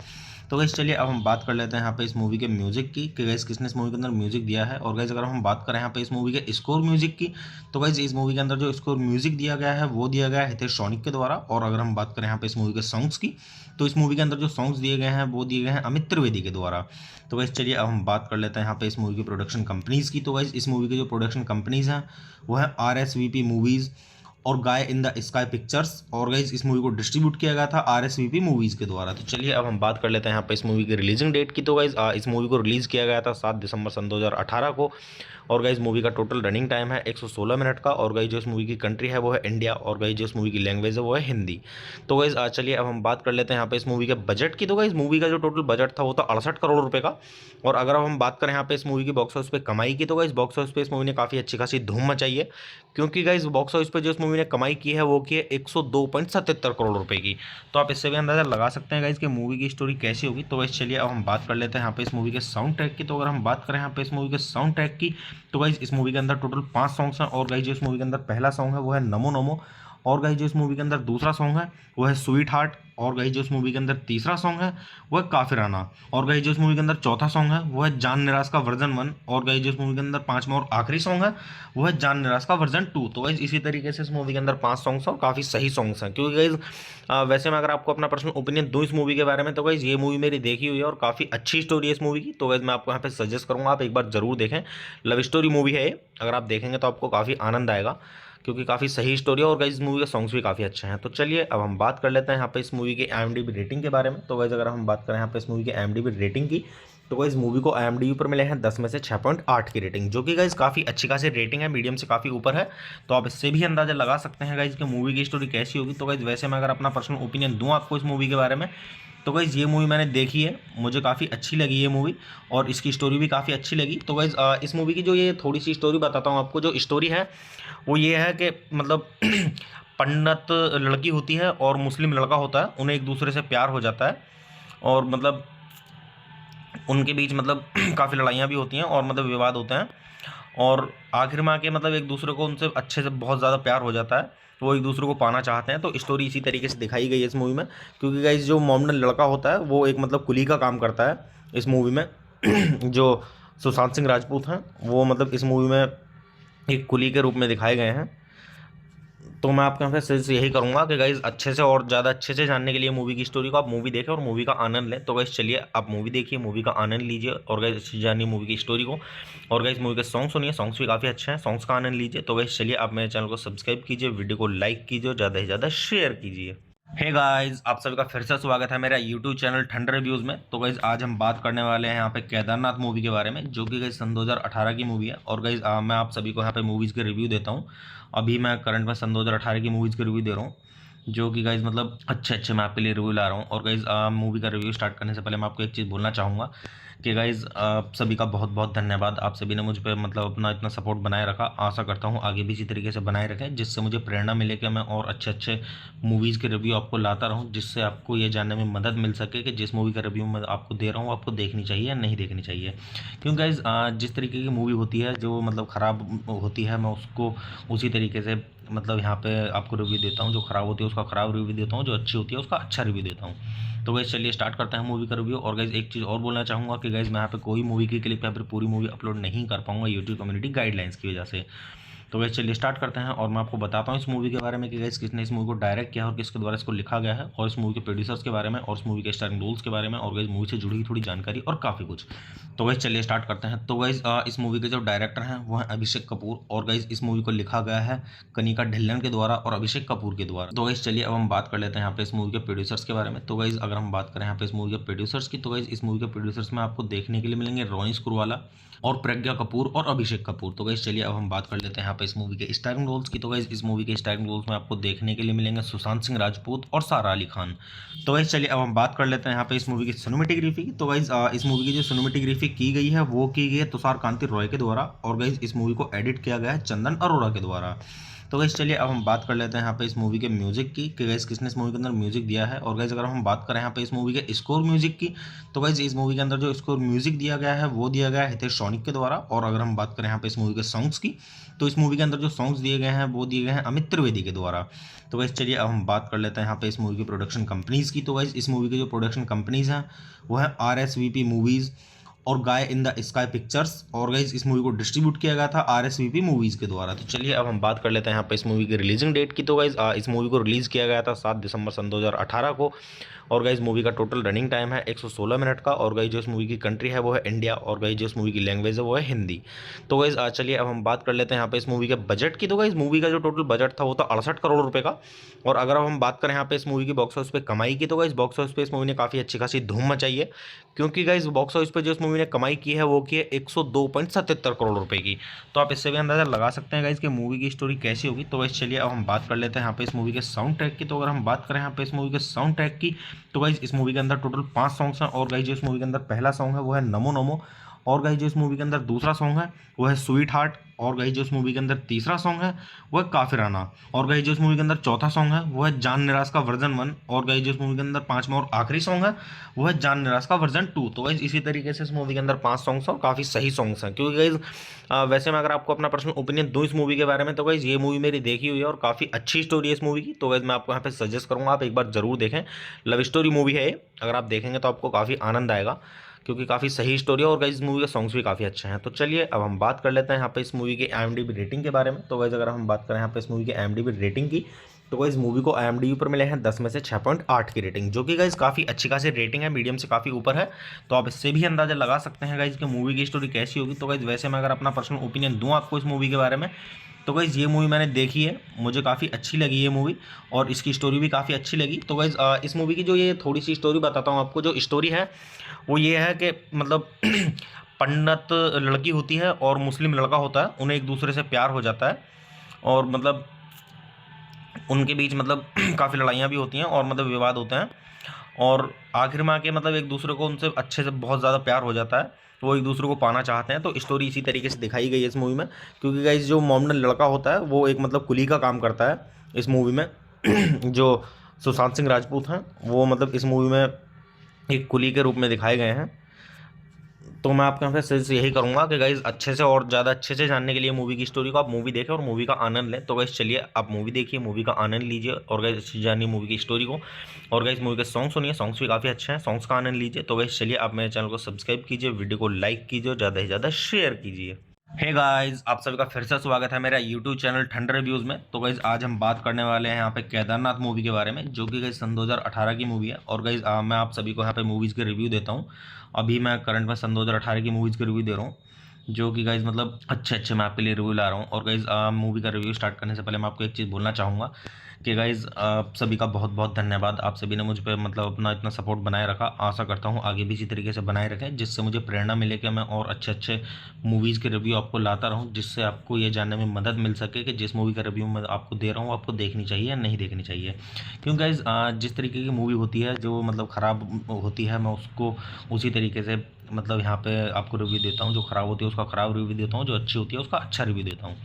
तो गाइस चलिए अब हम बात कर लेते हैं यहाँ पे इस मूवी के म्यूजिक की कि गाइस किसने इस मूवी के अंदर म्यूजिक दिया है। और गाइस अगर हम बात करें यहाँ पे इस मूवी के स्कोर म्यूजिक की, तो गाइस इस मूवी के अंदर जो स्कोर म्यूजिक दिया गया है वो दिया गया है हितेश सोनिक के द्वारा। और अगर हम बात करें यहाँ पे इस मूवी के सॉन्ग्स की, तो इस मूवी के अंदर जो सॉन्ग्स दिए गए हैं वो दिए गए हैं अमित त्रिवेदी के द्वारा। तो गाइस चलिए अब हम बात कर लेते हैं यहाँ पे इस मूवी की प्रोडक्शन कंपनीज की। तो गाइस इस मूवी की जो प्रोडक्शन कंपनीज हैं वो है RSVP मूवीज़ और गाय इन द स्काई पिक्चर्स, और गाइस इस मूवी को डिस्ट्रीब्यूट किया गया था RSVP मूवीज़ के द्वारा। तो चलिए अब हम बात कर लेते हैं यहाँ पे इस मूवी की रिलीजिंग डेट की। तो गाइस इस मूवी को रिलीज़ किया गया था 7 दिसंबर सन 2018 को, और गाइस मूवी का टोटल रनिंग टाइम है 116 मिनट का। और गाइस जो इस मूवी की कंट्री है वो है इंडिया, और गाइस जो इस मूवी की लैंग्वेज है वो है हिंदी। तो गाइस चलिए अब हम बात कर लेते हैं यहाँ पे इस मूवी के बजट की। तो गाइस मूवी का जो टोटल बजट था वो था 68 करोड़ रुपए का। और अगर अब हम बात करें यहाँ पे इस मूवी की बॉक्स ऑफिस पे कमाई की, तो गाइस बॉक्स ऑफिस पे इस मूवी ने काफ़ी अच्छी खासी धूम मचाई है, क्योंकि गाइस बॉक्स ऑफिस पे जो इस मूवी ने कमाई की है वो की है 102.77 करोड़ रुपए की। तो आप इससे भी अंदाजा लगा सकते हैं गाइस कि मूवी की स्टोरी कैसी होगी। तो गाइस चलिए अब हम बात कर लेते हैं यहाँ पे इस मूवी के साउंड ट्रैक की। तो अगर हम बात करें यहाँ पे इस मूवी के साउंड ट्रैक की, तो गाइस इस मूवी के अंदर टोटल 5 सॉन्ग्स हैं। और गाइस जो इस मूवी के अंदर पहला सॉन्ग है वो है नमो नमो, और गाइस जो इस मूवी के अंदर दूसरा सॉन्ग है वो है स्वीट हार्ट, और गाइस जो इस मूवी के अंदर तीसरा सॉन्ग है वो है काफिराना, और गाइस जो इस मूवी के अंदर चौथा सॉन्ग है वो है जान निराश का वर्जन 1, और गाइस जो इस मूवी के अंदर पांचवा और आखिरी सॉन्ग है वो है जान निराश का वर्जन 2। तो गाइस इसी तरीके से इस मूवी के अंदर 5 सॉन्ग्स हैं और काफ़ी सही सॉन्ग्स हैं, क्योंकि गाइस वैसे मैं अगर आपको अपना पर्सनल ओपिनियन दूँ इस मूवी के बारे में, तो गाइस ये मूवी मेरी देखी हुई है और काफ़ी अच्छी स्टोरी है इस मूवी की। तो गाइस मैं आपको यहाँ पे सजेस्ट करूँगा आप एक बार जरूर देखें। लव स्टोरी मूवी है ये, अगर आप देखेंगे तो आपको काफ़ी आनंद आएगा, क्योंकि काफ़ी सही स्टोरी है, और गाइस इस मूवी के सॉन्ग्स भी काफ़ी अच्छे हैं। तो चलिए अब हम बात कर लेते हैं यहाँ पे इस मूवी की IMDb रेटिंग के बारे में। तो गाइस अगर हम बात करें यहाँ पे इस मूवी की IMDb रेटिंग की, तो गाइस मूवी को IMDb पर मिले हैं 10 में से 6.8 की रेटिंग, जो कि गाइस काफ़ी अच्छी खासी रेटिंग है, मीडियम से काफ़ी ऊपर है। तो आप इससे भी अंदाजा लगा सकते हैं गाइस कि मूवी की स्टोरी कैसी होगी। तो गाइस वैसे मैं अगर अपना पर्सनल ओपिनियन दूँ आपको इस मूवी के बारे में, तो गाइस ये मूवी मैंने देखी है, मुझे काफ़ी अच्छी लगी ये मूवी, और इसकी स्टोरी भी काफ़ी अच्छी लगी। तो गाइस इस मूवी की जो ये थोड़ी सी स्टोरी बताता हूँ आपको। जो स्टोरी है वो ये है कि मतलब पंडित लड़की होती है और मुस्लिम लड़का होता है, उन्हें एक दूसरे से प्यार हो जाता है, और मतलब उनके बीच मतलब काफ़ी लड़ाइयाँ भी होती हैं और मतलब विवाद होते हैं, और आखिर में आके मतलब एक दूसरे को उनसे अच्छे से बहुत ज़्यादा प्यार हो जाता है, वो एक दूसरे को पाना चाहते हैं। तो स्टोरी इसी तरीके से दिखाई गई है इस मूवी में, क्योंकि गाइस जो मोमडन लड़का होता है वो एक मतलब कुली का काम करता है इस मूवी में। जो सुशांत सिंह राजपूत हैं वो मतलब इस मूवी में एक कुली के रूप में दिखाए गए हैं। तो मैं आपके यहाँ पे सजेस्ट यही करूँगा कि गाइज अच्छे से और ज़्यादा अच्छे से जानने के लिए मूवी की स्टोरी को आप मूवी देखें और मूवी का आनंद लें। तो गाइज चलिए आप मूवी देखिए, मूवी का आनंद लीजिए, और गाइज अच्छे से जानिए मूवी की स्टोरी को, और गाइज मूवी के सॉन्ग सुनिए, सॉन्ग्स भी काफ़ी अच्छे हैं, सॉन्ग्स का आनंद लीजिए। तो गाइज चलिए आप मेरे चैनल को सब्सक्राइब कीजिए, वीडियो को लाइक कीजिए और ज़्यादा से ज़्यादा शेयर कीजिए। हे गाइस, आप सभी का फिर से स्वागत है मेरा यूट्यूब चैनल ठंडर रिव्यूज़ में। तो गाइस आज हम बात करने वाले हैं यहाँ पे केदारनाथ मूवी के बारे में, जो कि गाइस सन 2018 की मूवी है। और गाइस मैं आप सभी को यहाँ पे मूवीज़ के रिव्यू देता हूँ। अभी मैं करंट में सन 2018 की मूवीज़ के रिव्यू दे रहा हूँ, जो कि गाइस मतलब अच्छे मैं आपके लिए रिव्यू ला रहा हूँ। और गाइस मूवी का रिव्यू स्टार्ट करने से पहले मैं आपको एक चीज़ बोलना चाहूँगा कि गाइस आप सभी का बहुत बहुत धन्यवाद। आप सभी ने मुझ पर मतलब अपना इतना सपोर्ट बनाए रखा। आशा करता हूँ आगे भी इसी तरीके से बनाए रखें, जिससे मुझे प्रेरणा मिले कि मैं और अच्छे मूवीज़ के रिव्यू आपको लाता रहूँ, जिससे आपको ये जानने में मदद मिल सके कि जिस मूवी का रिव्यू मैं आपको दे रहा हूँ आपको देखनी चाहिए या नहीं देखनी चाहिए। क्योंकि गाइस जिस तरीके की मूवी होती है जो मतलब ख़राब होती है, मैं उसको उसी तरीके से मतलब यहाँ पे आपको रिव्यू देता हूँ। जो ख़राब होती है उसका ख़राब रिव्यू देता हूँ, जो अच्छी होती है उसका अच्छा रिव्यू देता हूँ। तो गाइस चलिए स्टार्ट करते हैं मूवी का रिव्यू। और गाइस एक चीज़ और बोलना चाहूँगा कि गाइस मैं यहाँ पे कोई मूवी की क्लिप या फिर पूरी मूवी अपलोड नहीं कर पाऊँगा यूट्यूब कम्युनिटी गाइडलाइंस की वजह से। तो गाइस चलिए स्टार्ट करते हैं और मैं आपको बताता हूँ इस मूवी के बारे में कि गाइस किसने इस मूवी को डायरेक्ट किया और किसके द्वारा इसको लिखा गया है, और इस मूवी के प्रोड्यूसर्स के बारे में, और इस मूवी के स्टारिंग रोल्स के बारे में, और गाइस मूवी से जुड़ी हुई थोड़ी जानकारी और काफ़ी कुछ। तो गाइस चलिए स्टार्ट करते हैं। तो गाइस इस मूवी के जो डायरेक्टर हैं वो हैं अभिषेक कपूर, और गाइस इस मूवी को लिखा गया है कनिका ढिल्लन के द्वारा और अभिषेक कपूर के द्वारा। तो गाइस चलिए अब हम बात कर लेते हैं यहाँ पे इस मूवी के प्रोड्यूसर्स के बारे में। तो गाइस अगर हम बात करें यहाँ पे इस मूवी के प्रोड्यूसर्स की, तो गाइस इस मूवी के प्रोड्यूसर्स में आपको देखने के लिए मिलेंगे रोनी स्क्रूवाला और प्रज्ञा कपूर और अभिषेक कपूर। तो गाइस चलिए अब हम बात कर लेते हैं यहाँ पे इस मूवी के स्टारिंग रोल्स की। तो गाइस इस मूवी के स्टारिंग रोल्स में आपको देखने के लिए मिलेंगे सुशांत सिंह राजपूत और सारा अली खान। तो गाइस चलिए अब हम बात कर लेते हैं यहाँ पे इस मूवी की सिनेमेटोग्राफी की। तो गाइस इस मूवी की जो सिनेमेटोग्राफी की गई है वो की गई है तुषार कांति रॉय के द्वारा, और गाइस इस मूवी को एडिट किया गया है चंदन अरोड़ा के द्वारा। तो गाइस चलिए अब हम बात कर लेते हैं यहाँ पे इस मूवी के म्यूजिक की कि गाइस किसने इस मूवी के अंदर म्यूजिक दिया है। और गाइस अगर हम बात करें यहाँ पे इस मूवी के स्कोर म्यूजिक की, तो गाइस इस मूवी के अंदर जो स्कोर म्यूजिक दिया गया है वो दिया गया है हितेश सोनिक के द्वारा। और अगर हम बात करें यहाँ पे इस मूवी के सॉन्ग्स की, तो इस मूवी के अंदर जो सॉन्ग्स दिए गए हैं वो दिए गए हैं अमित त्रिवेदी के द्वारा। तो गाइस चलिए अब हम बात कर लेते हैं यहाँ पे इस मूवी की प्रोडक्शन कंपनीज की। तो गाइस इस मूवी की जो प्रोडक्शन कंपनीज हैं वो है RSVP मूवीज़ और गाय इन द स्काई पिक्चर्स, और गाइस इस मूवी को डिस्ट्रीब्यूट किया गया था RSVP मूवीज़ के द्वारा। तो चलिए अब हम बात कर लेते हैं यहाँ पे इस मूवी की रिलीजिंग डेट की। तो गाइस इस मूवी को रिलीज़ किया गया था 7 दिसंबर सन 2018 को, और गाइस मूवी का टोटल रनिंग टाइम है 116 मिनट का। और गाइस जो इस मूवी की कंट्री है वो है इंडिया, और गाइस जो इस मूवी की लैंग्वेज है वो है हिंदी। तो गाइस चलिए अब हम बात कर लेते हैं यहाँ पे इस मूवी के बजट की। तो गाइस मूवी का जो टोटल बजट था वो था 68 करोड़ रुपए का। और अगर अब हम बात करें यहाँ पे इस मूवी की बॉक्स ऑफिस पे कमाई की, तो गाइस बॉक्स ऑफिस पे इस मूवी ने काफ़ी अच्छी खासी धूम मचाई है, क्योंकि गाइस बॉक्स ऑफिस पे जो इस मूवी ने कमाई की है वो की है 102.77 करोड़ रुपए की। तो आप इससे भी अंदाजा लगा सकते हैं गाइस कि मूवी की स्टोरी कैसी होगी। तो गाइस चलिए अब हम बात कर लेते हैं यहाँ पे इस मूवी के साउंड ट्रैक की। तो अगर हम बात करें यहाँ पे इस मूवी के साउंड ट्रैक की, तो गाइस इस मूवी के अंदर टोटल 5 सॉन्ग्स हैं। और गाइस जो इस मूवी के अंदर पहला सॉन्ग है वो है नमो नमो, और गाइस जो इस मूवी के अंदर दूसरा सॉन्ग है वो है स्वीट हार्ट, और गाइस जो इस मूवी के अंदर तीसरा सॉन्ग है वो है काफिराना, और गाइस जो इस मूवी के अंदर चौथा सॉन्ग है वो है जान निराश का वर्जन 1, और गाइस जो इस मूवी के अंदर पांचवा और आखिरी सॉन्ग है वो है जान निराश का वर्जन 2। तो गाइस इसी तरीके से इस मूवी के अंदर 5 सॉन्ग्स हैं और काफ़ी सही सॉन्ग्स हैं, क्योंकि गाइस वैसे मैं अगर आपको अपना पर्सनल ओपिनियन दूं इस मूवी के बारे में, तो गाइस ये मूवी मेरी देखी हुई है और काफ़ी अच्छी स्टोरी है इस मूवी की। तो गाइस मैं आपको यहाँ पे सजेस्ट करूँगा आप एक बार जरूर देखें। लव स्टोरी मूवी है ये, अगर आप देखेंगे तो आपको काफ़ी आनंद आएगा, क्योंकि काफ़ी सही स्टोरी है, और गाइस इस मूवी के सॉन्ग्स भी काफ़ी अच्छे हैं। तो चलिए अब हम बात कर लेते हैं यहाँ पे इस मूवी के IMDb रेटिंग के बारे में। तो गाइस अगर हम बात करें यहाँ पे इस मूवी के IMDb रेटिंग की, तो गाइस मूवी को IMDb पर मिले हैं 10 में से 6.8 की रेटिंग, जो कि गाइस काफ़ी अच्छी खासी रेटिंग है, मीडियम से काफ़ी ऊपर है। तो आप इससे भी अंदाजा लगा सकते हैं गाइस कि मूवी की स्टोरी कैसी होगी। तो गाइस वैसे मैं अगर अपना पर्सनल ओपिनियन दूँ आपको इस मूवी के बारे में, तो गाइस ये मूवी मैंने देखी है, मुझे काफ़ी अच्छी लगी ये मूवी, और इसकी स्टोरी भी काफ़ी अच्छी लगी। तो गाइस इस मूवी की जो ये थोड़ी सी स्टोरी बताता हूँ आपको। जो स्टोरी है वो ये है कि मतलब पंडित लड़की होती है और मुस्लिम लड़का होता है, उन्हें एक दूसरे से प्यार हो जाता है, और मतलब उनके बीच मतलब काफ़ी लड़ाइयाँ भी होती हैं और मतलब विवाद होते हैं, और आखिर में आके मतलब एक दूसरे को उनसे अच्छे से बहुत ज़्यादा प्यार हो जाता है, वो एक दूसरे को पाना चाहते हैं। तो स्टोरी इसी तरीके से दिखाई गई है इस मूवी में, क्योंकि गाइस जो मोमडन लड़का होता है वो एक मतलब कुली का काम करता है इस मूवी में। जो सुशांत सिंह राजपूत हैं वो मतलब इस मूवी में एक कुली के रूप में दिखाए गए हैं। तो मैं आपके यहाँ पे सजेस्ट यही करूँगा कि गाइज अच्छे से और ज़्यादा अच्छे से जानने के लिए मूवी की स्टोरी को आप मूवी देखें और मूवी का आनंद लें। तो गाइज चलिए आप मूवी देखिए, मूवी का आनंद लीजिए, और गाइज अच्छे से जानिए मूवी की स्टोरी को, और गाइज मूवी के सॉन्ग सुनिए, सॉन्ग्स भी काफ़ी अच्छे हैं, सॉन्ग्स का आनंद लीजिए। तो गाइज चलिए आप मेरे चैनल को सब्सक्राइब कीजिए, वीडियो को लाइक कीजिए और ज़्यादा से ज़्यादा शेयर कीजिए। हे गाइस, आप सभी का फिर से स्वागत है मेरा यूट्यूब चैनल ठंडर रिव्यूज़ में। तो गाइस आज हम बात करने वाले हैं यहाँ पे केदारनाथ मूवी के बारे में, जो कि गाइस सन 2018 की मूवी है। और गाइस मैं आप सभी को यहाँ पे मूवीज़ के रिव्यू देता हूँ। अभी मैं करंट में सन 2018 की मूवीज़ के रिव्यू दे रहा हूँ, जो कि गाइस मतलब अच्छे मैं आपके लिए रिव्यू ला रहा हूँ। और गाइस मूवी का रिव्यू स्टार्ट करने से पहले मैं आपको एक चीज़ बोलना चाहूँगा कि गाइस आप सभी का बहुत बहुत धन्यवाद। आप सभी ने मुझ पे मतलब अपना इतना सपोर्ट बनाए रखा। आशा करता हूँ आगे भी इसी तरीके से बनाए रखें, जिससे मुझे प्रेरणा मिले कि मैं और अच्छे मूवीज़ के रिव्यू आपको लाता रहूँ, जिससे आपको ये जानने में मदद मिल सके कि जिस मूवी का रिव्यू मैं आपको दे रहा हूँ आपको देखनी चाहिए या नहीं देखनी चाहिए। क्योंकि गाइस जिस तरीके की मूवी होती है जो मतलब ख़राब होती है, मैं उसको उसी तरीके से मतलब यहाँ पे आपको रिव्यू देता हूँ। जो ख़राब होती है उसका ख़राब रिव्यू देता हूँ, जो अच्छी होती है उसका अच्छा रिव्यू देता हूँ।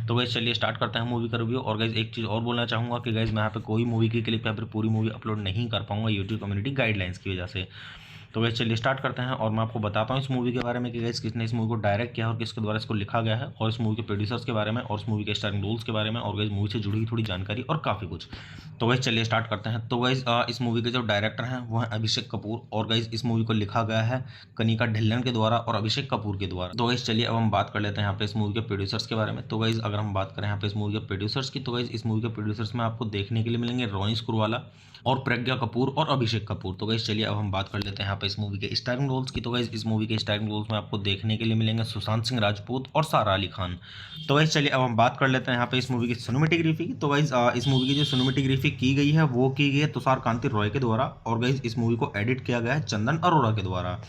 तो गाइस चलिए स्टार्ट करते हैं मूवी का रिव्यू। और गाइस एक चीज़ और बोलना चाहूँगा कि गाइस मैं यहाँ पे कोई मूवी की क्लिप या फिर पूरी मूवी अपलोड नहीं कर पाऊँगा यूट्यूब कम्युनिटी गाइडलाइंस की वजह से। तो गाइस चलिए स्टार्ट करते हैं और मैं आपको बताता हूँ इस मूवी के बारे में कि गाइस किसने इस मूवी को डायरेक्ट किया और किसके द्वारा इसको लिखा गया है, और इस मूवी के प्रोड्यूसर्स के बारे में, और इस मूवी के स्टारिंग रोल्स के बारे में, और गाइस मूवी से जुड़ी हुई थोड़ी जानकारी और काफ़ी कुछ। तो गाइस चलिए स्टार्ट करते हैं। तो गाइस इस मूवी के जो डायरेक्टर हैं वो हैं अभिषेक कपूर, और गाइस इस मूवी को लिखा गया है कनिका ढिल्लन के द्वारा और अभिषेक कपूर के द्वारा। तो गाइस चलिए अब हम बात कर लेते हैं यहाँ पे इस मूवी के प्रोड्यूसर्स के बारे में। तो गाइस अगर हम बात करें यहाँ पे इस मूवी के प्रोड्यूसर्स की, तो गाइस इस मूवी के प्रोड्यूसर्स में आपको देखने के लिए मिलेंगे रोनी स्क्रूवाला और प्रज्ञा कपूर और अभिषेक कपूर। तो गाइस चलिए अब हम बात कर लेते हैं यहाँ पे इस मूवी के स्टारिंग रोल्स की। तो गाइस इस मूवी के स्टारिंग रोल्स में आपको देखने के लिए मिलेंगे सुशांत सिंह राजपूत और सारा अली खान। तो गाइस चलिए अब हम बात कर लेते हैं यहाँ पे इस मूवी की सिनेमेटोग्राफी की। तो गाइस इस मूवी की जो सिनेमेटोग्राफी की गई है वो की गई है तुषार कांति रॉय के द्वारा, और गाइस इस मूवी को एडिट किया गया है चंदन अरोड़ा के द्वारा।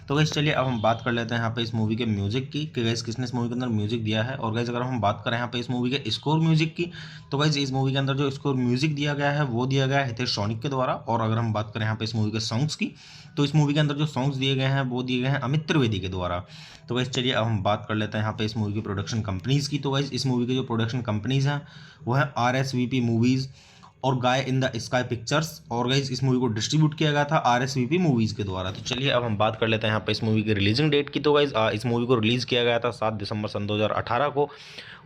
तो गाइस चलिए अब हम बात कर लेते हैं यहाँ पे इस मूवी के म्यूजिक की कि गाइस किसने इस मूवी के अंदर म्यूजिक दिया है। और गाइस अगर हम बात करें यहाँ पे इस मूवी के स्कोर म्यूजिक की, तो गाइस इस मूवी के अंदर जो स्कोर म्यूजिक दिया गया है वो दिया गया है हितेश सोनिक के द्वारा। और अगर हम बात करें यहाँ पे इस मूवी के सॉन्ग्स की, तो इस मूवी के अंदर जो सॉन्ग्स दिए गए हैं वो दिए गए हैं अमित त्रिवेदी के द्वारा। तो गाइस चलिए अब हम बात कर लेते हैं यहाँ पे इस मूवी की प्रोडक्शन कंपनीज की। तो गाइस इस मूवी की जो प्रोडक्शन कंपनीज हैं वो है RSVP मूवीज़ और गाय इन द स्काई पिक्चर्स, और गाइस इस मूवी को डिस्ट्रीब्यूट किया गया था RSVP मूवीज़ के द्वारा। तो चलिए अब हम बात कर लेते हैं यहाँ पे इस मूवी की रिलीजिंग डेट की। तो गाइस इस मूवी को रिलीज़ किया गया था 7 दिसंबर सन 2018 को,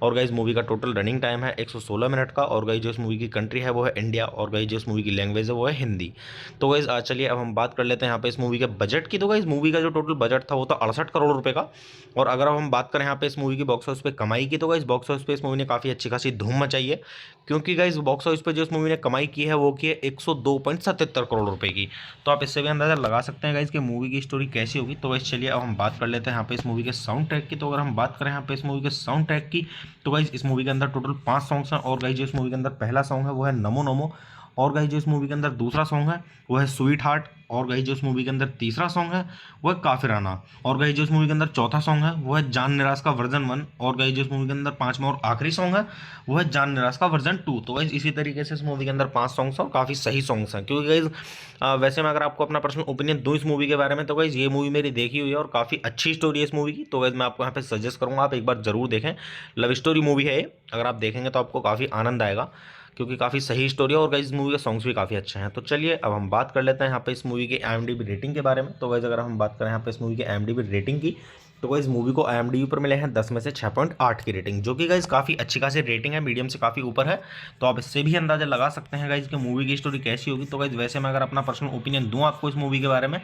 और गाइस मूवी का टोटल रनिंग टाइम है 116 मिनट का। और गाइस जो इस मूवी की कंट्री है वो है इंडिया, और गाइस जो इस मूवी की लैंग्वेज है वो है हिंदी। तो गाइस चलिए अब हम बात कर लेते हैं यहाँ पे इस मूवी के बजट की। तो गाइस मूवी का जो टोटल बजट था वो था 68 करोड़ रुपए का। और अगर अब हम बात करें यहाँ पे इस मूवी की बॉक्स ऑफिस पे कमाई की, तो गाइस बॉक्स ऑफिस पे इस मूवी ने काफ़ी अच्छी खासी धूम मचाई है, क्योंकि गाइस बॉक्स ऑफिस पे जो इस मूवी ने कमाई की है वो की है 102.77 करोड़ रुपए की। तो आप इससे भी अंदाजा लगा सकते हैं गाइस कि मूवी की स्टोरी कैसी होगी। तो गाइस चलिए अब हम बात कर लेते हैं यहाँ पे इस मूवी के साउंड ट्रैक की। तो अगर हम बात करें यहाँ पे इस मूवी के साउंड ट्रैक की, तो गाइस इस मूवी के अंदर टोटल 5 सॉन्ग्स हैं। और गाइस जो इस मूवी के अंदर पहला सॉन्ग है वो है नमो नमो, और गाइस जो इस मूवी के अंदर दूसरा सॉन्ग है वो है स्वीट हार्ट, और गाइस जो इस मूवी के अंदर तीसरा सॉन्ग है वो है काफिराना, और गाइस जो इस मूवी के अंदर चौथा सॉन्ग है वो है जान निराश का वर्जन 1, और गाइस जो इस मूवी के अंदर पांचवा और आखिरी सॉन्ग है वो है जान निराश का वर्जन 2। तो गाइस इसी तरीके से इस मूवी के अंदर 5 सॉन्ग्स हैं और काफ़ी सही सॉन्ग्स हैं, क्योंकि गाइस वैसे मैं अगर आपको अपना पर्सनल ओपिनियन दूँ इस मूवी के बारे में, तो गाइस ये मूवी मेरी देखी हुई है और काफ़ी अच्छी स्टोरी है इस मूवी की। तो गाइस मैं आपको यहाँ पे सजेस्ट करूँगा आप एक बार जरूर देखें। लव स्टोरी मूवी है ये, अगर आप देखेंगे तो आपको काफ़ी आनंद आएगा, क्योंकि काफ़ी सही स्टोरी है, और गाइस इस मूवी के सॉन्ग्स भी काफ़ी अच्छे हैं। तो चलिए अब हम बात कर लेते हैं यहाँ पे इस मूवी की IMDb रेटिंग के बारे में। तो गाइस अगर हम बात करें यहाँ पे इस मूवी की IMDb रेटिंग की, तो गाइस मूवी को IMDb पर मिले हैं 10 में से 6.8 की रेटिंग, जो कि गाइस काफ़ी अच्छी खासी रेटिंग है, मीडियम से काफ़ी ऊपर है। तो आप इससे भी अंदाजा लगा सकते हैं गाइस कि मूवी की स्टोरी कैसी होगी। तो गाइस वैसे मैं अगर अपना पर्सनल ओपिनियन दूँ आपको इस मूवी के बारे में,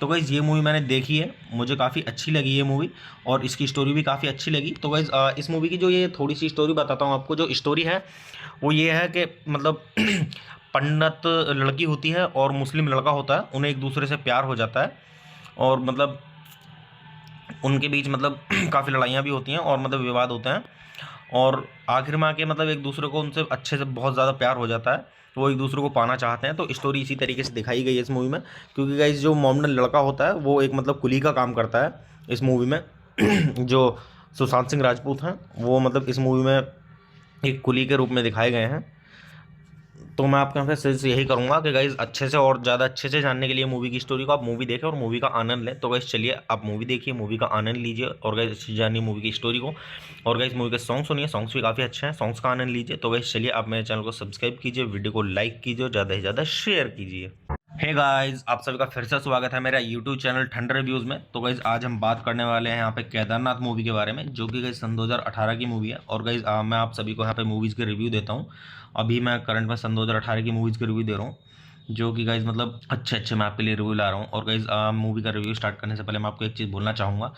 तो गाइस ये मूवी मैंने देखी है, मुझे काफ़ी अच्छी लगी ये मूवी, और इसकी स्टोरी भी काफ़ी अच्छी लगी। तो गाइस इस मूवी की जो ये थोड़ी सी स्टोरी बताता हूँ आपको। जो स्टोरी है वो ये है कि मतलब पंडित लड़की होती है और मुस्लिम लड़का होता है, उन्हें एक दूसरे से प्यार हो जाता है, और मतलब उनके बीच मतलब काफ़ी लड़ाइयाँ भी होती हैं और मतलब विवाद होते हैं, और आखिर में आके मतलब एक दूसरे को उनसे अच्छे से बहुत ज़्यादा प्यार हो जाता है, वो एक दूसरे को पाना चाहते हैं। तो स्टोरी इसी तरीके से दिखाई गई है इस मूवी में, क्योंकि गाइस जो मोमडन लड़का होता है वो एक मतलब कुली का काम करता है इस मूवी में। जो सुशांत सिंह राजपूत हैं वो मतलब इस मूवी में एक कुली के रूप में दिखाए गए हैं। तो मैं आपके यहाँ पे सजेस्ट यही करूँगा कि गाइज अच्छे से और ज़्यादा अच्छे से जानने के लिए मूवी की स्टोरी को आप मूवी देखें और मूवी का आनंद लें। तो गाइज चलिए आप मूवी देखिए, मूवी का आनंद लीजिए, और गाइज अच्छी जानिए मूवी की स्टोरी को, और गाइज मूवी के सॉन्ग सुनिए, सॉन्ग्स भी काफ़ी अच्छे हैं, सॉन्ग्स का आनंद लीजिए। तो गाइज चलिए आप मेरे चैनल को सब्सक्राइब कीजिए, वीडियो को लाइक कीजिए, ज़्यादा से ज़्यादा शेयर कीजिए। हे गाइस, आप सभी का फिर से स्वागत है मेरा यूट्यूब चैनल ठंडर रिव्यूज़ में। तो गाइस आज हम बात करने वाले हैं यहाँ पे केदारनाथ मूवी के बारे में, जो कि गाइस सन 2018 की मूवी है। और गाइस मैं आप सभी को यहाँ पे मूवीज़ के रिव्यू देता हूँ। अभी मैं करंट में सन 2018 की मूवीज़ के रिव्यू दे रहा हूँ, जो कि गाइस मतलब अच्छे मैं आपके लिए रिव्यू ला रहा हूँ। और गाइस मूवी का रिव्यू स्टार्ट करने से पहले मैं आपको एक चीज़ बोलना चाहूँगा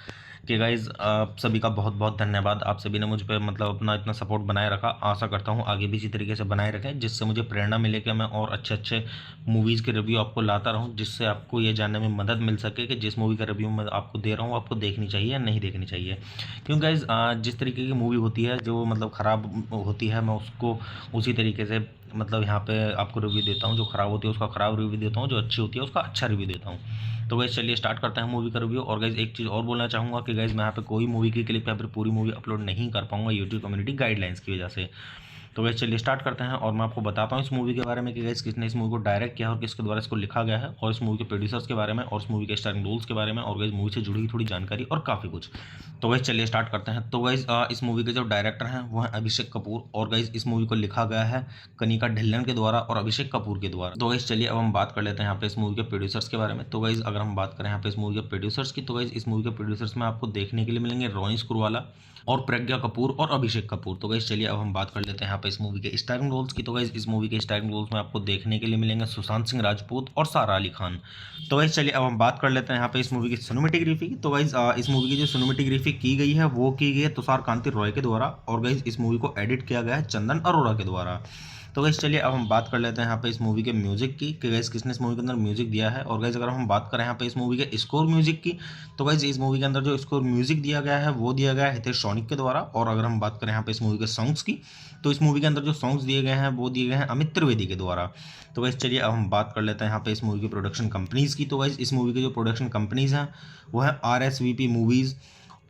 कि गाइस आप सभी का बहुत बहुत धन्यवाद। आप सभी ने मुझ पर मतलब अपना इतना सपोर्ट बनाए रखा, आशा करता हूँ आगे भी इसी तरीके से बनाए रखें, जिससे मुझे प्रेरणा मिले कि मैं और अच्छे मूवीज़ के रिव्यू आपको लाता रहूँ, जिससे आपको ये जानने में मदद मिल सके कि जिस मूवी का रिव्यू मैं आपको दे रहा हूँ आपको देखनी चाहिए या नहीं देखनी चाहिए। क्योंकि गाइस जिस तरीके की मूवी होती है जो मतलब ख़राब होती है, मैं उसको उसी तरीके से मतलब यहाँ पे आपको रिव्यू देता हूँ। जो ख़राब होती है उसका ख़राब रिव्यू देता हूँ, जो अच्छी होती है उसका अच्छा रिव्यू देता हूँ। तो गाइस चलिए स्टार्ट करते हैं मूवी का रिव्यू। और गाइस एक चीज़ और बोलना चाहूँगा कि गाइस मैं यहाँ पे कोई मूवी की क्लिप या फिर पूरी मूवी अपलोड नहीं कर पाऊँगा यूट्यूब कम्युनिटी गाइडलाइंस की वजह से। तो गाइस चलिए स्टार्ट करते हैं और मैं आपको बताता हूँ इस मूवी के बारे में कि गाइस किसने इस मूवी को डायरेक्ट किया और किसके द्वारा इसको लिखा गया है, और इस मूवी के प्रोड्यूसर्स के बारे में और इस मूवी के स्टारिंग रोल्स के बारे में, और गाइस मूवी से जुड़ी हुई थोड़ी जानकारी और काफ़ी कुछ। तो गाइस चलिए स्टार्ट करते हैं। तो गाइस इस मूवी के जो डायरेक्टर हैं वो हैं अभिषेक कपूर, और गाइस इस मूवी को लिखा गया है कनिका ढिल्लन के द्वारा और अभिषेक कपूर के द्वारा। तो गाइस चलिए अब हम बात कर लेते हैं यहाँ पे इस मूवी के प्रोड्यूसर्स के बारे में। तो गाइस अगर हम बात करें यहाँ पे इस मूवी के प्रोड्यूसर्स की, तो गाइस इस मूवी के प्रोड्यूसर्स में आपको देखने के लिए मिलेंगे रोनी स्क्रूवाला और प्रज्ञा कपूर और अभिषेक कपूर। तो गाइस चलिए अब हम बात कर लेते हैं यहाँ पे इस मूवी के स्टारिंग रोल्स की। तो गाइस इस मूवी के स्टारिंग रोल्स में आपको देखने के लिए मिलेंगे सुशांत सिंह राजपूत और सारा अली खान। तो गाइस चलिए अब हम बात कर लेते हैं यहाँ पे इस मूवी की सिनेमेटोग्राफी की। तो गाइस इस मूवी की जो सिनेमेटोग्राफी की गई है वो की गई है तुषार कांति रॉय के द्वारा, और गाइस इस मूवी को एडिट किया गया है चंदन अरोड़ा के द्वारा। तो गाइस चलिए अब हम बात कर लेते हैं यहाँ पे इस मूवी के म्यूजिक की कि गाइस किसने इस मूवी के अंदर म्यूजिक दिया है। और गाइस अगर हम बात करें यहाँ पे इस मूवी के स्कोर म्यूजिक की, तो गाइस इस मूवी के अंदर जो स्कोर म्यूजिक दिया गया है वो दिया गया है हितेश सोनिक के द्वारा। और अगर हम बात करें यहाँ पे इस मूवी के सॉन्ग्स की, तो इस मूवी के अंदर जो सॉन्ग्स दिए गए हैं वो दिए गए हैं अमित त्रिवेदी के द्वारा। तो गाइस चलिए अब हम बात कर लेते हैं यहाँ पे इस मूवी की प्रोडक्शन कंपनीज की। तो गाइस इस मूवी की जो प्रोडक्शन कंपनीज हैं वो है RSVP मूवीज़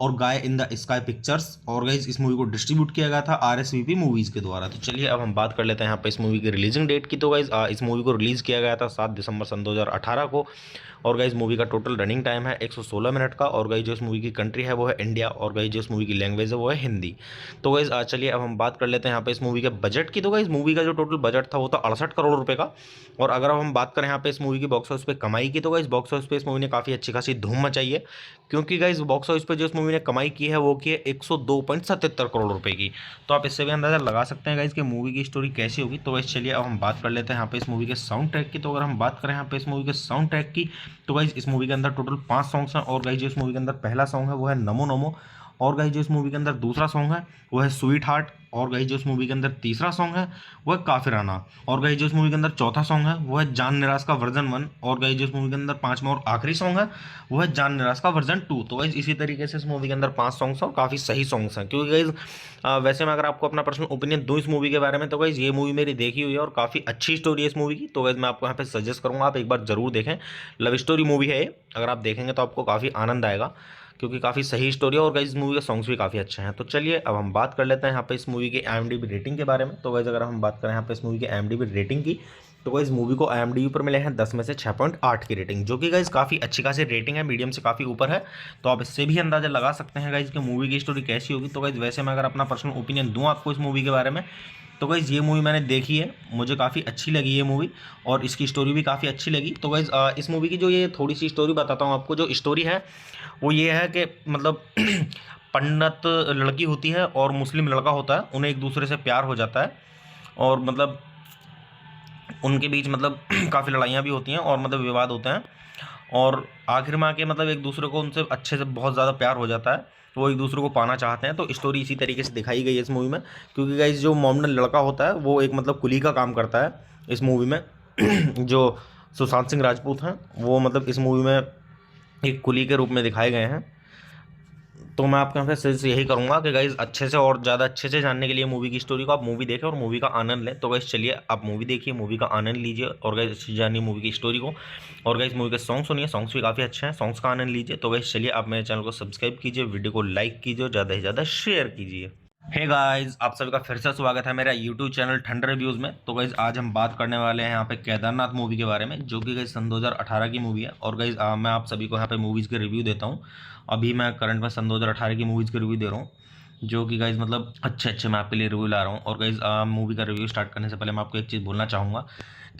और गाय इन द स्काई पिक्चर्स, और गाइस इस मूवी को डिस्ट्रीब्यूट किया गया था RSVP मूवीज़ के द्वारा। तो चलिए अब हम बात कर लेते हैं यहाँ पे इस मूवी की रिलीजिंग डेट की। तो गाइस इस मूवी को रिलीज़ किया गया था 7 दिसंबर सन 2018 को, और गाइस मूवी का टोटल रनिंग टाइम है 116 मिनट का। और गाइस जो इस मूवी की कंट्री है वो है इंडिया, और गाइस जो इस मूवी की लैंग्वेज है वो है हिंदी। तो गाइस चलिए अब हम बात कर लेते हैं यहाँ पे इस मूवी के बजट की। तो गाइस मूवी का जो टोटल बजट था वो था 68 करोड़ रुपए का। और अगर अब हम बात करें यहाँ पे इस मूवी की बॉक्स ऑफिस पे कमाई की, तो गाइस बॉक्स ऑफिस पे इस मूवी ने काफ़ी अच्छी खासी धूम मचाई है, क्योंकि गाइस बॉक्स ऑफिस पे जो इस मूवी ने कमाई की है वो की है 102.77 करोड़ रुपए की। तो आप इससे भी अंदाजा लगा सकते हैं गाइस कि मूवी की स्टोरी कैसी होगी। तो गाइस चलिए अब हम बात कर लेते हैं यहाँ पे इस मूवी के साउंड ट्रैक की। तो अगर हम बात करें यहाँ पे इस मूवी के साउंड ट्रैक की, तो गाइस इस मूवी के अंदर टोटल 5 सॉन्ग्स हैं। और गाइस जो इस मूवी के अंदर पहला सॉन्ग है वो है नमो नमो, और गाइस जो इस मूवी के अंदर दूसरा सॉन्ग है वो है स्वीट हार्ट, और गाइस जो इस मूवी के अंदर तीसरा सॉन्ग है वो है काफिराना, और गाइस जो इस मूवी के अंदर चौथा सॉन्ग है वो है जान निराश का वर्जन 1, और गाइस जो इस मूवी के अंदर पांचवा और आखिरी सॉन्ग है वो है जान निराश का वर्जन 2। तो गाइस इसी तरीके से इस मूवी के अंदर 5 सॉन्ग्स हैं और काफ़ी सही सॉन्ग्स हैं, क्योंकि गाइस वैसे मैं अगर आपको अपना पर्सनल ओपिनियन दूँ इस मूवी के बारे में, तो गाइस ये मूवी मेरी देखी हुई है और काफ़ी अच्छी स्टोरी है इस मूवी की। तो गाइस मैं आपको यहाँ पे सजेस्ट करूँगा आप एक बार जरूर देखें। लव स्टोरी मूवी है ये, अगर आप देखेंगे तो आपको काफ़ी आनंद आएगा, क्योंकि काफ़ी सही स्टोरी है, और गाइस इस मूवी के सॉन्ग्स भी काफ़ी अच्छे हैं। तो चलिए अब हम बात कर लेते हैं यहाँ पे इस मूवी की IMDb रेटिंग के बारे में। तो गाइस अगर हम बात करें यहाँ पे इस मूवी की IMDb रेटिंग की, तो गाइस मूवी को IMDb पर मिले हैं 10 में से 6.8 की रेटिंग, जो कि गाइस काफ़ी अच्छी खासी रेटिंग है, मीडियम से काफ़ी ऊपर है। तो आप इससे भी अंदाजा लगा सकते हैं गाइस कि मूवी की स्टोरी कैसी होगी। तो गाइस वैसे मैं अगर अपना पर्सनल ओपिनियन दूँ आपको इस मूवी के बारे में, तो गाइस ये मूवी मैंने देखी है, मुझे काफ़ी अच्छी लगी ये मूवी, और इसकी स्टोरी भी काफ़ी अच्छी लगी। तो गाइस इस मूवी की जो ये थोड़ी सी स्टोरी बताता हूँ आपको। जो स्टोरी है वो ये है कि मतलब पंडित लड़की होती है और मुस्लिम लड़का होता है, उन्हें एक दूसरे से प्यार हो जाता है, और मतलब उनके बीच मतलब काफ़ी लड़ाइयाँ भी होती हैं और मतलब विवाद होते हैं, और आखिर में आके मतलब एक दूसरे को उनसे अच्छे से बहुत ज़्यादा प्यार हो जाता है, वो एक दूसरे को पाना चाहते हैं। तो स्टोरी इसी तरीके से दिखाई गई है इस मूवी में, क्योंकि गाइस जो मोमडन लड़का होता है वो एक मतलब कुली का काम करता है इस मूवी में। जो सुशांत सिंह राजपूत हैं वो मतलब इस मूवी में एक कुली के रूप में दिखाए गए हैं। तो मैं आपके यहाँ पे सजेस्ट यही करूँगा कि गाइज अच्छे से और ज़्यादा अच्छे से जानने के लिए मूवी की स्टोरी को आप मूवी देखें और मूवी का आनंद लें। तो गाइज चलिए आप मूवी देखिए, मूवी का आनंद लीजिए, और गाइज अच्छी जानिए मूवी की स्टोरी को, और गाइज मूवी के सॉन्ग सुनिए, सॉन्ग्स भी काफ़ी अच्छे हैं, सॉन्ग्स का आनंद लीजिए। तो गाइज चलिए आप मेरे चैनल को सब्सक्राइब कीजिए, वीडियो को लाइक कीजिए और ज़्यादा से ज़्यादा शेयर कीजिए। हे गाइस, आप सभी का फिर से स्वागत है मेरा यूट्यूब चैनल ठंडर रिव्यूज़ में। तो गाइस आज हम बात करने वाले हैं यहाँ पे केदारनाथ मूवी के बारे में, जो कि गाइस सन 2018 की मूवी है। और गाइस मैं आप सभी को यहाँ पे मूवीज़ के रिव्यू देता हूँ। अभी मैं करंट में सन 2018 की मूवीज़ के रिव्यू दे रहा हूँ, जो कि गाइस मतलब अच्छे मैं आपके लिए रिव्यू ला रहा हूँ। और गाइस मूवी का रिव्यू स्टार्ट करने से पहले मैं आपको एक चीज़ बोलना चाहूँगा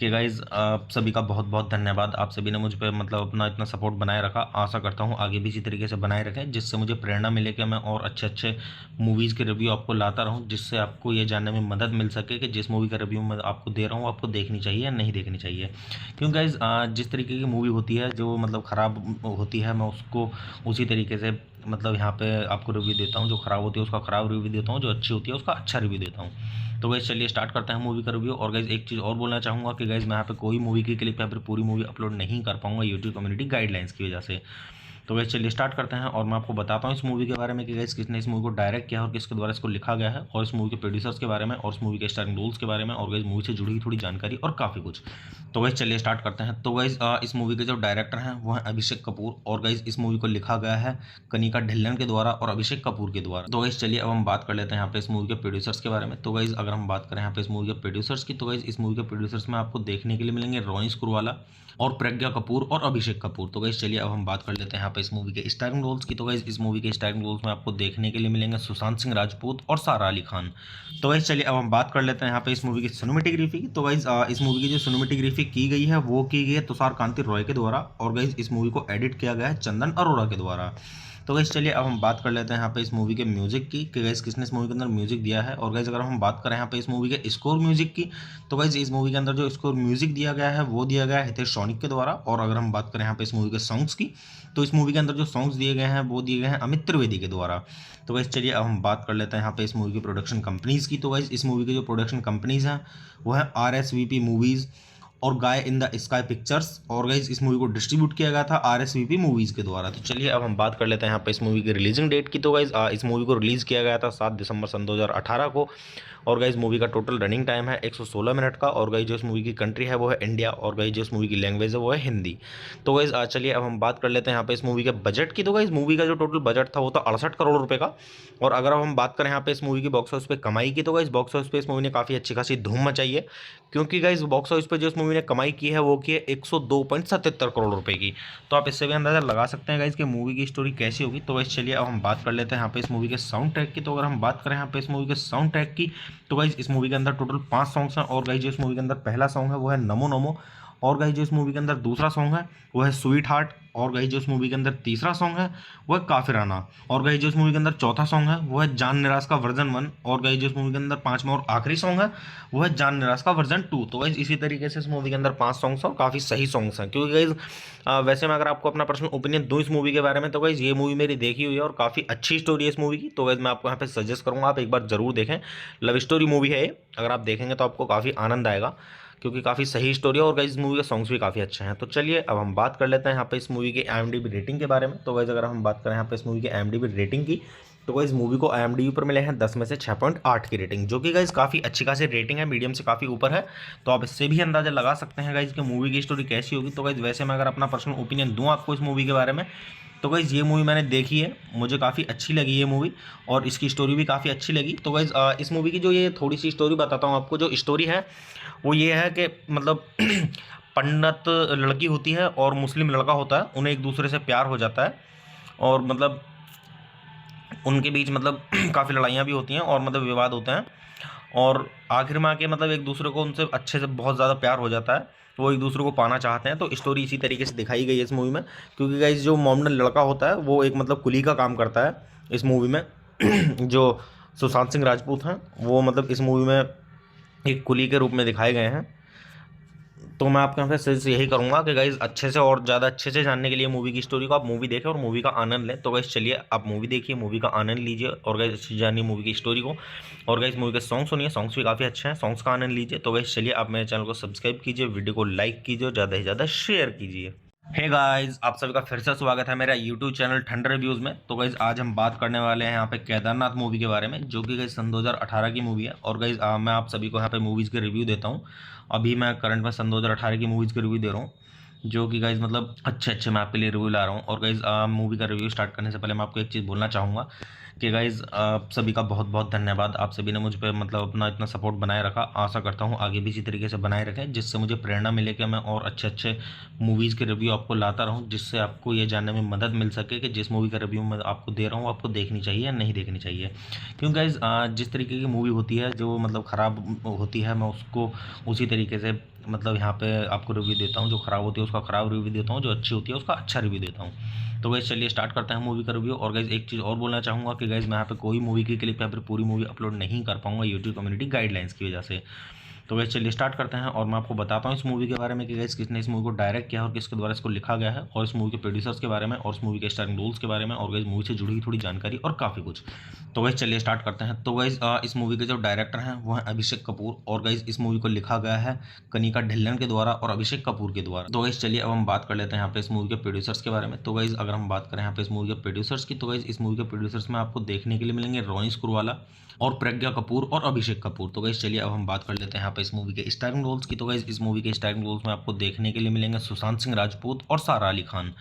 कि गाइस आप सभी का बहुत बहुत धन्यवाद। आप सभी ने मुझ पर मतलब अपना इतना सपोर्ट बनाए रखा। आशा करता हूँ आगे भी इसी तरीके से बनाए रखें, जिससे मुझे प्रेरणा मिले कि मैं और अच्छे मूवीज़ के रिव्यू आपको लाता रहूँ, जिससे आपको ये जानने में मदद मिल सके कि जिस मूवी का रिव्यू मैं आपको दे रहा हूँ आपको देखनी चाहिए या नहीं देखनी चाहिए। क्योंकि गाइस जिस तरीके की मूवी होती है जो मतलब ख़राब होती है, मैं उसको उसी तरीके से मतलब यहाँ पे आपको रिव्यू देता हूँ। जो ख़राब होती है उसका ख़राब रिव्यू देता हूँ, जो अच्छी होती है उसका अच्छा रिव्यू देता हूँ। तो गाइस चलिए स्टार्ट करते हैं मूवी का रिव्यू। और गाइस एक चीज़ और बोलना चाहूँगा कि गाइस मैं यहाँ पे कोई मूवी की क्लिप या फिर पूरी मूवी अपलोड नहीं कर पाऊँगा यूट्यूब कम्युनिटी गाइडलाइंस की वजह से। तो गाइस चलिए स्टार्ट करते हैं और मैं आपको बताता हूँ इस मूवी के बारे में कि गाइस किसने इस मूवी को डायरेक्ट किया और किसके द्वारा इसको लिखा गया है, और इस मूवी के प्रोड्यूसर्स के बारे में, और इस मूवी के स्टारिंग रोल्स के बारे में, और गाइस मूवी से जुड़ी हुई थोड़ी जानकारी और काफ़ी कुछ। तो गाइस चलिए स्टार्ट करते हैं। तो गाइस इस मूवी के जो डायरेक्टर हैं वो हैं अभिषेक कपूर, और गाइस इस मूवी को लिखा गया है कनिका ढिल्लन के द्वारा और अभिषेक कपूर के द्वारा। तो गाइस चलिए अब हम बात कर लेते हैं यहाँ पे इस मूवी के प्रोड्यूसर्स के बारे में। तो गाइस अगर हम बात करें यहाँ पे इस मूवी के प्रोड्यूसर्स की, तो गाइस इस मूवी के प्रोड्यूसर्स में आपको देखने के लिए मिलेंगे रोनी स्क्रूवाला और प्रज्ञा कपूर और अभिषेक कपूर। तो गाइस चलिए अब हम बात कर लेते हैं यहाँ पे इस मूवी के स्टारिंग रोल्स की। तो गाइस इस मूवी के स्टारिंग रोल्स में आपको देखने के लिए मिलेंगे सुशांत सिंह राजपूत और सारा अली खान। तो गाइस चलिए अब हम बात कर लेते हैं यहाँ पे इस मूवी की सिनेमेटोग्राफी की। तो गाइस इस मूवी की जो सिनेमेटोग्राफी की गई है वो की गई है तुषार कांति रॉय के द्वारा, और गाइस इस मूवी को एडिट किया गया है चंदन अरोड़ा के द्वारा। तो गाइस चलिए अब हम बात कर लेते हैं यहाँ पे इस मूवी के म्यूजिक की कि गाइस किसने इस मूवी के अंदर म्यूजिक दिया है। और गाइस अगर हम बात करें यहाँ पे इस मूवी के स्कोर म्यूजिक की, तो गाइस इस मूवी के अंदर जो स्कोर म्यूजिक दिया गया है वो दिया गया है हितेश सोनिक के द्वारा। और अगर हम बात करें यहाँ पे इस मूवी के सॉन्ग्स की, तो इस मूवी के अंदर जो सॉन्ग्स दिए गए हैं वो दिए गए हैं अमित त्रिवेदी के द्वारा। तो गाइस चलिए अब हम बात कर लेते हैं यहाँ पे इस मूवी की प्रोडक्शन कंपनीज की। तो गाइस इस मूवी की जो प्रोडक्शन कंपनीज हैं वो है RSVP मूवीज़ और गाय इन द स्काई पिक्चर्स, और गाइस इस मूवी को डिस्ट्रीब्यूट किया गया था RSVP मूवीज़ के द्वारा। तो चलिए अब हम बात कर लेते हैं यहाँ पे इस मूवी की रिलीजिंग डेट की। तो गाइस इस मूवी को रिलीज़ किया गया था 7 दिसंबर सन 2018 को, और गाइस मूवी का टोटल रनिंग टाइम है 116 मिनट का। और गाइस जो इस मूवी की कंट्री है वो है इंडिया, और गाइस जो इस मूवी की लैंग्वेज है वो है हिंदी। तो गाइस चलिए अब हम बात कर लेते हैं यहाँ पे इस मूवी के बजट की। तो गाइस मूवी का जो टोटल बजट था वो था 68 करोड़ रुपए का। और अगर अब हम बात करें यहाँ पे इस मूवी की बॉक्स ऑफिस पे कमाई की, तो गाइस बॉक्स ऑफिस पे इस मूवी ने काफ़ी अच्छी खासी धूम मचाई है, क्योंकि गाइस बॉक्स ऑफिस पे जो इस मूवी ने कमाई की है वो की है 102.77 करोड़ रुपए की। तो आप इससे भी अंदाजा लगा सकते हैं गाइस कि मूवी की स्टोरी कैसी होगी। तो गाइस चलिए अब हम बात कर लेते हैं यहाँ पे इस मूवी के साउंड ट्रैक की। तो अगर हम बात करें यहाँ पे इस मूवी के साउंड ट्रैक की, तो गाइस इस मूवी के अंदर टोटल 5 सॉन्ग्स हैं। और गाइस जो इस मूवी के अंदर पहला सॉन्ग है वो है नमो नमो, और गाइस जो इस मूवी के अंदर दूसरा सॉन्ग है वो है स्वीट हार्ट, और गाइस जो इस मूवी के अंदर तीसरा सॉन्ग है वो है काफिराना, और गाइस जो इस मूवी के अंदर चौथा सॉन्ग है वो है जान निराश का वर्जन 1, और गाइस जो इस मूवी के अंदर पांचवा और आखिरी सॉन्ग है वो है जान निराश का वर्जन 2। तो गाइस इसी तरीके से इस मूवी के अंदर 5 सॉन्ग्स हैं और काफ़ी सही सॉन्ग्स हैं, क्योंकि गाइस वैसे मैं अगर आपको अपना पर्सनल ओपिनियन दूं इस मूवी के बारे में, तो गाइस ये मूवी मेरी देखी हुई है और काफ़ी अच्छी स्टोरी है इस मूवी की। तो गाइस मैं आपको यहाँ पे सजेस्ट करूँगा आप एक बार जरूर देखें। लव स्टोरी मूवी है ये, अगर आप देखेंगे तो आपको काफ़ी आनंद आएगा, क्योंकि काफ़ी सही स्टोरी है, और गाइस इस मूवी के सॉन्ग्स भी काफ़ी अच्छे हैं। तो चलिए अब हम बात कर लेते हैं यहाँ पे इस मूवी के IMDb रेटिंग के बारे में। तो गाइस अगर हम बात करें यहाँ पे इस मूवी के IMDb रेटिंग की, तो गाइस मूवी को IMDb पर मिले हैं 10 में से 6.8 की रेटिंग, जो कि गाइस काफ़ी अच्छी खासी रेटिंग है, मीडियम से काफ़ी ऊपर है। तो आप इससे भी अंदाजा लगा सकते हैं गाइस कि मूवी की स्टोरी कैसी होगी। तो गाइस वैसे मैं अगर अपना पर्सनल ओपिनियन दूँ आपको इस मूवी के बारे में, तो गाइस ये मूवी मैंने देखी है, मुझे काफ़ी अच्छी लगी ये मूवी, और इसकी स्टोरी भी काफ़ी अच्छी लगी। तो गाइस इस मूवी की जो ये थोड़ी सी स्टोरी बताता हूँ आपको। जो स्टोरी है वो ये है कि मतलब पंडित लड़की होती है और मुस्लिम लड़का होता है, उन्हें एक दूसरे से प्यार हो जाता है, और मतलब उनके बीच मतलब काफ़ी लड़ाइयाँ भी होती हैं और मतलब विवाद होते हैं, और आखिर में आके मतलब एक दूसरे को उनसे अच्छे से बहुत ज़्यादा प्यार हो जाता है, वो एक दूसरे को पाना चाहते हैं। तो स्टोरी इसी तरीके से दिखाई गई है इस मूवी में, क्योंकि गाइस जो मोमडन लड़का होता है वो एक मतलब कुली का काम करता है इस मूवी में। जो सुशांत सिंह राजपूत हैं वो मतलब इस मूवी में एक कुली के रूप में दिखाए गए हैं। तो मैं आपके यहाँ पे सजेस्ट यही करूँगा कि गाइज अच्छे से और ज़्यादा अच्छे से जानने के लिए मूवी की स्टोरी को आप मूवी देखें और मूवी का आनंद लें। तो गाइज चलिए आप मूवी देखिए, मूवी का आनंद लीजिए, और गाइज अच्छे से जानिए मूवी की स्टोरी को, और गाइज मूवी के सॉन्ग सुनिए, सॉन्ग्स भी काफ़ी अच्छे हैं, सॉन्ग्स का आनंद लीजिए। तो गाइज चलिए आप मेरे चैनल को सब्सक्राइब कीजिए, वीडियो को लाइक कीजिए और ज़्यादा से ज़्यादा शेयर कीजिए। हे गाइस, आप सभी का फिर से स्वागत है मेरा यूट्यूब चैनल ठंडर रिव्यूज़ में। तो गाइस आज हम बात करने वाले हैं यहाँ पे केदारनाथ मूवी के बारे में, जो कि गाइस सन 2018 की मूवी है। और गाइस मैं आप सभी को यहाँ पे मूवीज़ के रिव्यू देता हूँ। अभी मैं करंट में सन 2018 की मूवीज़ के रिव्यू दे रहा हूँ, जो कि गाइस मतलब अच्छे मैं आपके लिए रिव्यू ला रहा हूँ। और गाइस मूवी का रिव्यू स्टार्ट करने से पहले मैं आपको एक चीज़ बोलना चाहूँगा कि गाइस आप सभी का बहुत बहुत धन्यवाद। आप सभी ने मुझ पे मतलब अपना इतना सपोर्ट बनाए रखा। आशा करता हूँ आगे भी इसी तरीके से बनाए रखें, जिससे मुझे प्रेरणा मिले कि मैं और अच्छे मूवीज़ के रिव्यू आपको लाता रहूँ, जिससे आपको ये जानने में मदद मिल सके कि जिस मूवी का रिव्यू मैं आपको दे रहा हूँ आपको देखनी चाहिए या नहीं देखनी चाहिए। क्योंकि गाइस जिस तरीके की मूवी होती है जो मतलब ख़राब होती है, मैं उसको उसी तरीके से मतलब यहाँ पे आपको रिव्यू देता हूँ। जो ख़राब होती है उसका ख़राब रिव्यू देता हूँ, जो अच्छी होती है उसका अच्छा रिव्यू देता हूँ। तो गाइस चलिए स्टार्ट करते हैं मूवी का रिव्यू। और गाइस एक चीज़ और बोलना चाहूँगा कि गाइस मैं यहाँ पे कोई मूवी की क्लिप या फिर पूरी मूवी अपलोड नहीं कर पाऊँगा यूट्यूब कम्युनिटी गाइडलाइंस की वजह से। तो गाइस चलिए स्टार्ट करते हैं और मैं आपको बताता हूँ इस मूवी के बारे में कि गाइस किसने इस मूवी को डायरेक्ट किया और किसके द्वारा इसको लिखा गया है, और इस मूवी के प्रोड्यूसर्स के बारे में, और इस मूवी के स्टारिंग रोल्स के बारे में, और गाइस मूवी से जुड़ी हुई थोड़ी जानकारी और काफ़ी कुछ। तो गाइस चलिए स्टार्ट करते हैं। तो गाइस इस मूवी के जो डायरेक्टर हैं वो हैं अभिषेक कपूर, और गाइस इस मूवी को लिखा गया है कनिका ढिल्लन के द्वारा और अभिषेक कपूर के द्वारा। तो गाइस चलिए अब हम बात कर लेते हैं यहाँ पे इस मूवी के प्रोड्यूसर्स के बारे में। तो गाइस अगर हम बात करें यहाँ पे इस मूवी के प्रोड्यूसर्स की, तो गाइस इस मूवी के प्रोड्यूसर्स में आपको देखने के लिए मिलेंगे रोनी स्क्रूवाला और प्रज्ञा कपूर और अभिषेक कपूर। तो गाइस चलिए अब हम बात कर लेते हैं यहाँ पे इस मूवी के स्टारिंग रोल्स की। तो गाइस इस मूवी के स्टारिंग रोल्स में आपको देखने के लिए मिलेंगे सुशांत सिंह राजपूत और सारा अली खान।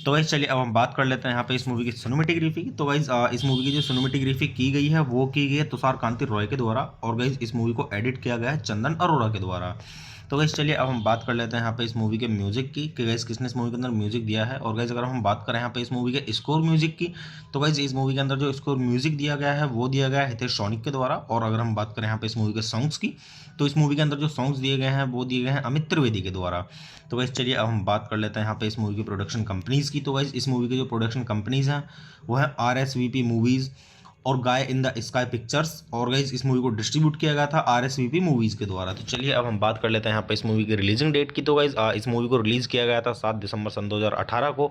तो गाइस चलिए अब हम बात कर लेते हैं यहाँ पे इस मूवी की सिनेमेटोग्राफी की। तो गाइस इस मूवी की जो सिनेमेटोग्राफी की गई है वो की गई है तुषार कांति रॉय के द्वारा, और गाइस इस मूवी को एडिट किया गया है चंदन अरोड़ा के द्वारा। तो गाइस चलिए अब हम बात कर लेते हैं यहाँ पे इस मूवी के म्यूजिक की कि गाइस किसने इस मूवी के अंदर म्यूजिक दिया है। और गाइस अगर हम बात करें यहाँ पे इस मूवी के स्कोर म्यूजिक की, तो गाइस इस मूवी के अंदर जो स्कोर म्यूजिक दिया गया है वो दिया गया है हितेश सोनिक के द्वारा। और अगर हम बात करें यहाँ पे इस मूवी के सॉन्ग्स की, तो इस मूवी के अंदर जो सॉन्ग्स दिए गए हैं वो दिए गए हैं अमित त्रिवेदी के द्वारा। तो गाइस चलिए अब हम बात कर लेते हैं यहाँ पे इस मूवी की प्रोडक्शन कंपनीज की। तो गाइस इस मूवी की जो प्रोडक्शन कंपनीज हैं वो है RSVP मूवीज़ और गाय इन द स्काई पिक्चर्स, और गाइस इस मूवी को डिस्ट्रीब्यूट किया गया था RSVP मूवीज़ के द्वारा। तो चलिए अब हम बात कर लेते हैं यहाँ पे इस मूवी की रिलीजिंग डेट की। तो गाइस इस मूवी को रिलीज़ किया गया था 7 दिसंबर सन 2018 को,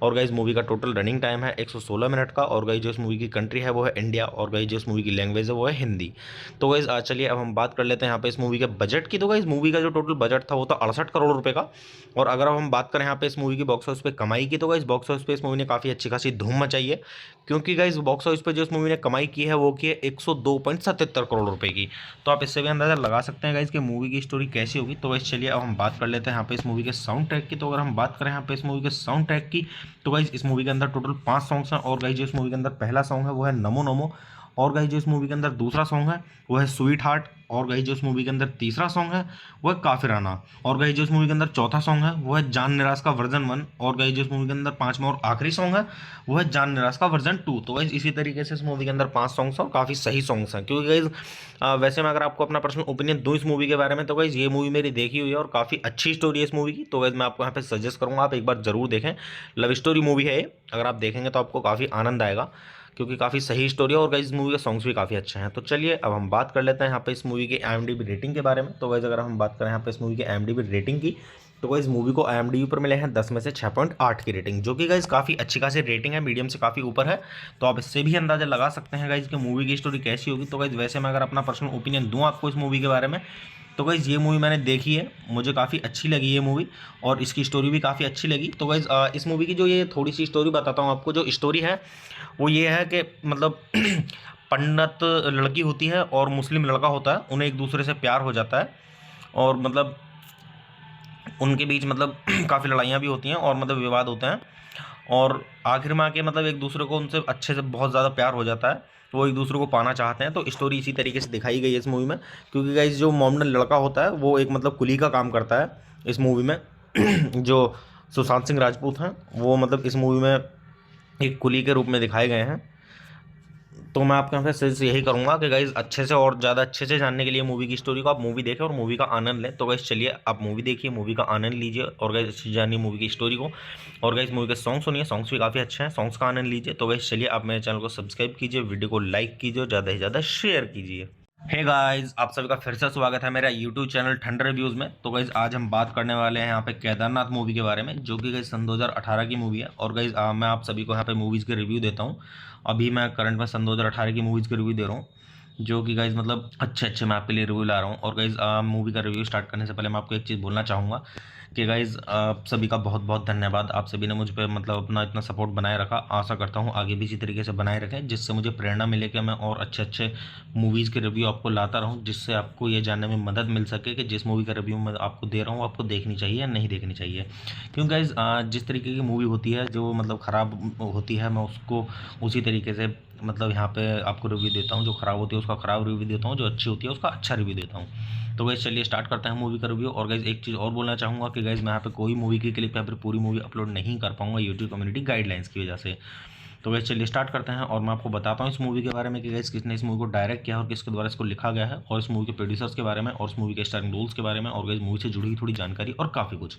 और गाइस मूवी का टोटल रनिंग टाइम है 116 मिनट का। और गाइस जो इस मूवी की कंट्री है वो है इंडिया, और गाइस जो इस मूवी की लैंग्वेज है वो है हिंदी। तो गाइस चलिए अब हम बात कर लेते हैं यहाँ पे इस मूवी के बजट की। तो गाइस मूवी का जो टोटल बजट था वो था 68 करोड़ रुपए का। और अगर अब हम बात करें यहाँ पे इस मूवी की बॉक्स ऑफिस पे कमाई की, तो गाइस बॉक्स ऑफिस पे इस मूवी ने काफ़ी अच्छी खासी धूम मचाई है, क्योंकि गाइस बॉक्स ऑफिस पे जो इस मूवी ने कमाई की है वो की है 102.77 करोड़ रुपए की। तो आप इससे भी अंदाजा लगा सकते हैं गाइस कि मूवी की स्टोरी कैसी होगी। तो गाइस चलिए अब हम बात कर लेते हैं यहाँ पे इस मूवी के साउंड ट्रैक की। तो अगर हम बात करें यहाँ पे इस मूवी के साउंड ट्रैक की, तो गाइस इस मूवी के अंदर टोटल 5 सॉन्ग्स हैं। और गाइस जो इस मूवी के अंदर पहला सॉन्ग है वो है नमो नमो, और गाइस जो इस मूवी के अंदर दूसरा सॉन्ग है वो है स्वीट हार्ट, और गाइस जो इस मूवी के अंदर तीसरा सॉन्ग है वो है काफिराना, और गाइस जो इस मूवी के अंदर चौथा सॉन्ग है वो है जान निराश का वर्जन 1, और गाइस जो इस मूवी के अंदर पांचवा और आखिरी सॉन्ग है वो है जान निराश का वर्जन 2। तो गाइस इसी तरीके से इस मूवी के अंदर 5 सॉन्ग्स हैं और काफ़ी सही सॉन्ग्स हैं, क्योंकि गाइस वैसे मैं अगर आपको अपना पर्सनल ओपिनियन दूँ इस मूवी के बारे में, तो गाइस ये मूवी मेरी देखी हुई है और काफ़ी अच्छी स्टोरी है इस मूवी की। तो गाइस मैं आपको यहाँ पे सजेस्ट करूँगा आप एक बार जरूर देखें। लव स्टोरी मूवी है ये, अगर आप देखेंगे तो आपको काफ़ी आनंद आएगा, क्योंकि काफ़ी सही स्टोरी है, और गाइस इस मूवी के सॉन्ग्स भी काफ़ी अच्छे हैं। तो चलिए अब हम बात कर लेते हैं यहाँ पे इस मूवी की IMDb रेटिंग के बारे में। तो गाइस अगर हम बात करें यहाँ पे इस मूवी की IMDb रेटिंग की, तो गाइस मूवी को IMDb पर मिले हैं 10 में से 6.8 की रेटिंग, जो कि गाइस काफ़ी अच्छी खासी रेटिंग है, मीडियम से काफ़ी ऊपर है। तो आप इससे भी अंदाजा लगा सकते हैं गाइस कि मूवी की स्टोरी कैसी होगी। तो गाइस वैसे मैं अगर अपना पर्सनल ओपिनियन दूँ आपको इस मूवी के बारे में, तो गाइस ये मूवी मैंने देखी है, मुझे काफ़ी अच्छी लगी ये मूवी, और इसकी स्टोरी भी काफ़ी अच्छी लगी। तो गाइस इस मूवी की जो ये थोड़ी सी स्टोरी बताता हूँ आपको। जो स्टोरी है वो ये है कि मतलब पंडित लड़की होती है और मुस्लिम लड़का होता है, उन्हें एक दूसरे से प्यार हो जाता है, और मतलब उनके बीच मतलब काफ़ी लड़ाइयाँ भी होती हैं और मतलब विवाद होते हैं, और आखिर में आके मतलब एक दूसरे को उनसे अच्छे से बहुत ज़्यादा प्यार हो जाता है, वो एक दूसरे को पाना चाहते हैं। तो स्टोरी इसी तरीके से दिखाई गई है इस मूवी में, क्योंकि गाइस जो मोमडन लड़का होता है वो एक मतलब कुली का काम करता है इस मूवी में। जो सुशांत सिंह राजपूत हैं वो मतलब इस मूवी में एक कुली के रूप में दिखाए गए हैं। तो मैं आपके यहाँ पे सजेस्ट यही करूँगा कि गाइज अच्छे से और ज़्यादा अच्छे से जानने के लिए मूवी की स्टोरी को आप मूवी देखें और मूवी का आनंद लें। तो गाइज चलिए आप मूवी देखिए, मूवी का आनंद लीजिए, और गाइज अच्छी जानिए मूवी की स्टोरी को, और गाइज मूवी के सॉन्ग सुनिए, सॉन्ग्स भी काफ़ी अच्छे हैं, सॉन्ग्स का आनंद लीजिए। तो गाइज चलिए आप मेरे चैनल को सब्सक्राइब कीजिए, वीडियो को लाइक कीजिए, ज़्यादा से ज़्यादा शेयर कीजिए। हे गाइस, आप सभी का फिर से स्वागत है मेरा यूट्यूब चैनल ठंडर रिव्यूज़ में। तो गाइस आज हम बात करने वाले हैं यहाँ पे केदारनाथ मूवी के बारे में, जो कि गाइस सन 2018 की मूवी है। और गाइस मैं आप सभी को यहाँ पे मूवीज़ के रिव्यू देता हूँ। अभी मैं करंट में सन 2018 की मूवीज़ के रिव्यू दे रहा हूँ, जो कि गाइस मतलब अच्छे मैं आपके लिए रिव्यू ला रहा हूँ। और गाइस मूवी का रिव्यू स्टार्ट करने से पहले मैं आपको एक चीज़ बोलना चाहूँगा कि गाइस आप सभी का बहुत बहुत धन्यवाद। आप सभी ने मुझ पे मतलब अपना इतना सपोर्ट बनाए रखा। आशा करता हूँ आगे भी इसी तरीके से बनाए रखें, जिससे मुझे प्रेरणा मिले कि मैं और अच्छे मूवीज़ के रिव्यू आपको लाता रहूँ, जिससे आपको ये जानने में मदद मिल सके कि जिस मूवी का रिव्यू मैं आपको दे रहा हूँ आपको देखनी चाहिए या नहीं देखनी चाहिए। क्योंकि गाइस जिस तरीके की मूवी होती है जो मतलब ख़राब होती है, मैं उसको उसी तरीके से मतलब यहाँ पे आपको रिव्यू देता हूँ। जो ख़राब होती है उसका ख़राब रिव्यू देता हूँ, जो अच्छी होती है उसका अच्छा रिव्यू देता हूँ। तो गाइस चलिए स्टार्ट करते हैं मूवी का रिव्यू। और गाइस एक चीज़ और बोलना चाहूँगा कि गाइस मैं यहाँ पे कोई मूवी की क्लिप या फिर पूरी मूवी अपलोड नहीं कर पाऊँगा यूट्यूब कम्युनिटी गाइडलाइंस की वजह से। तो गाइस चलिए स्टार्ट करते हैं और मैं आपको बताता हूँ इस मूवी के बारे में कि गाइस किसने इस मूवी को डायरेक्ट किया और किसके द्वारा इसको लिखा गया है, और इस मूवी के प्रोड्यूसर्स के बारे में, और इस मूवी के स्टारिंग रोल्स के बारे में, और गाइस मूवी से जुड़ी हुई थोड़ी जानकारी और काफ़ी कुछ।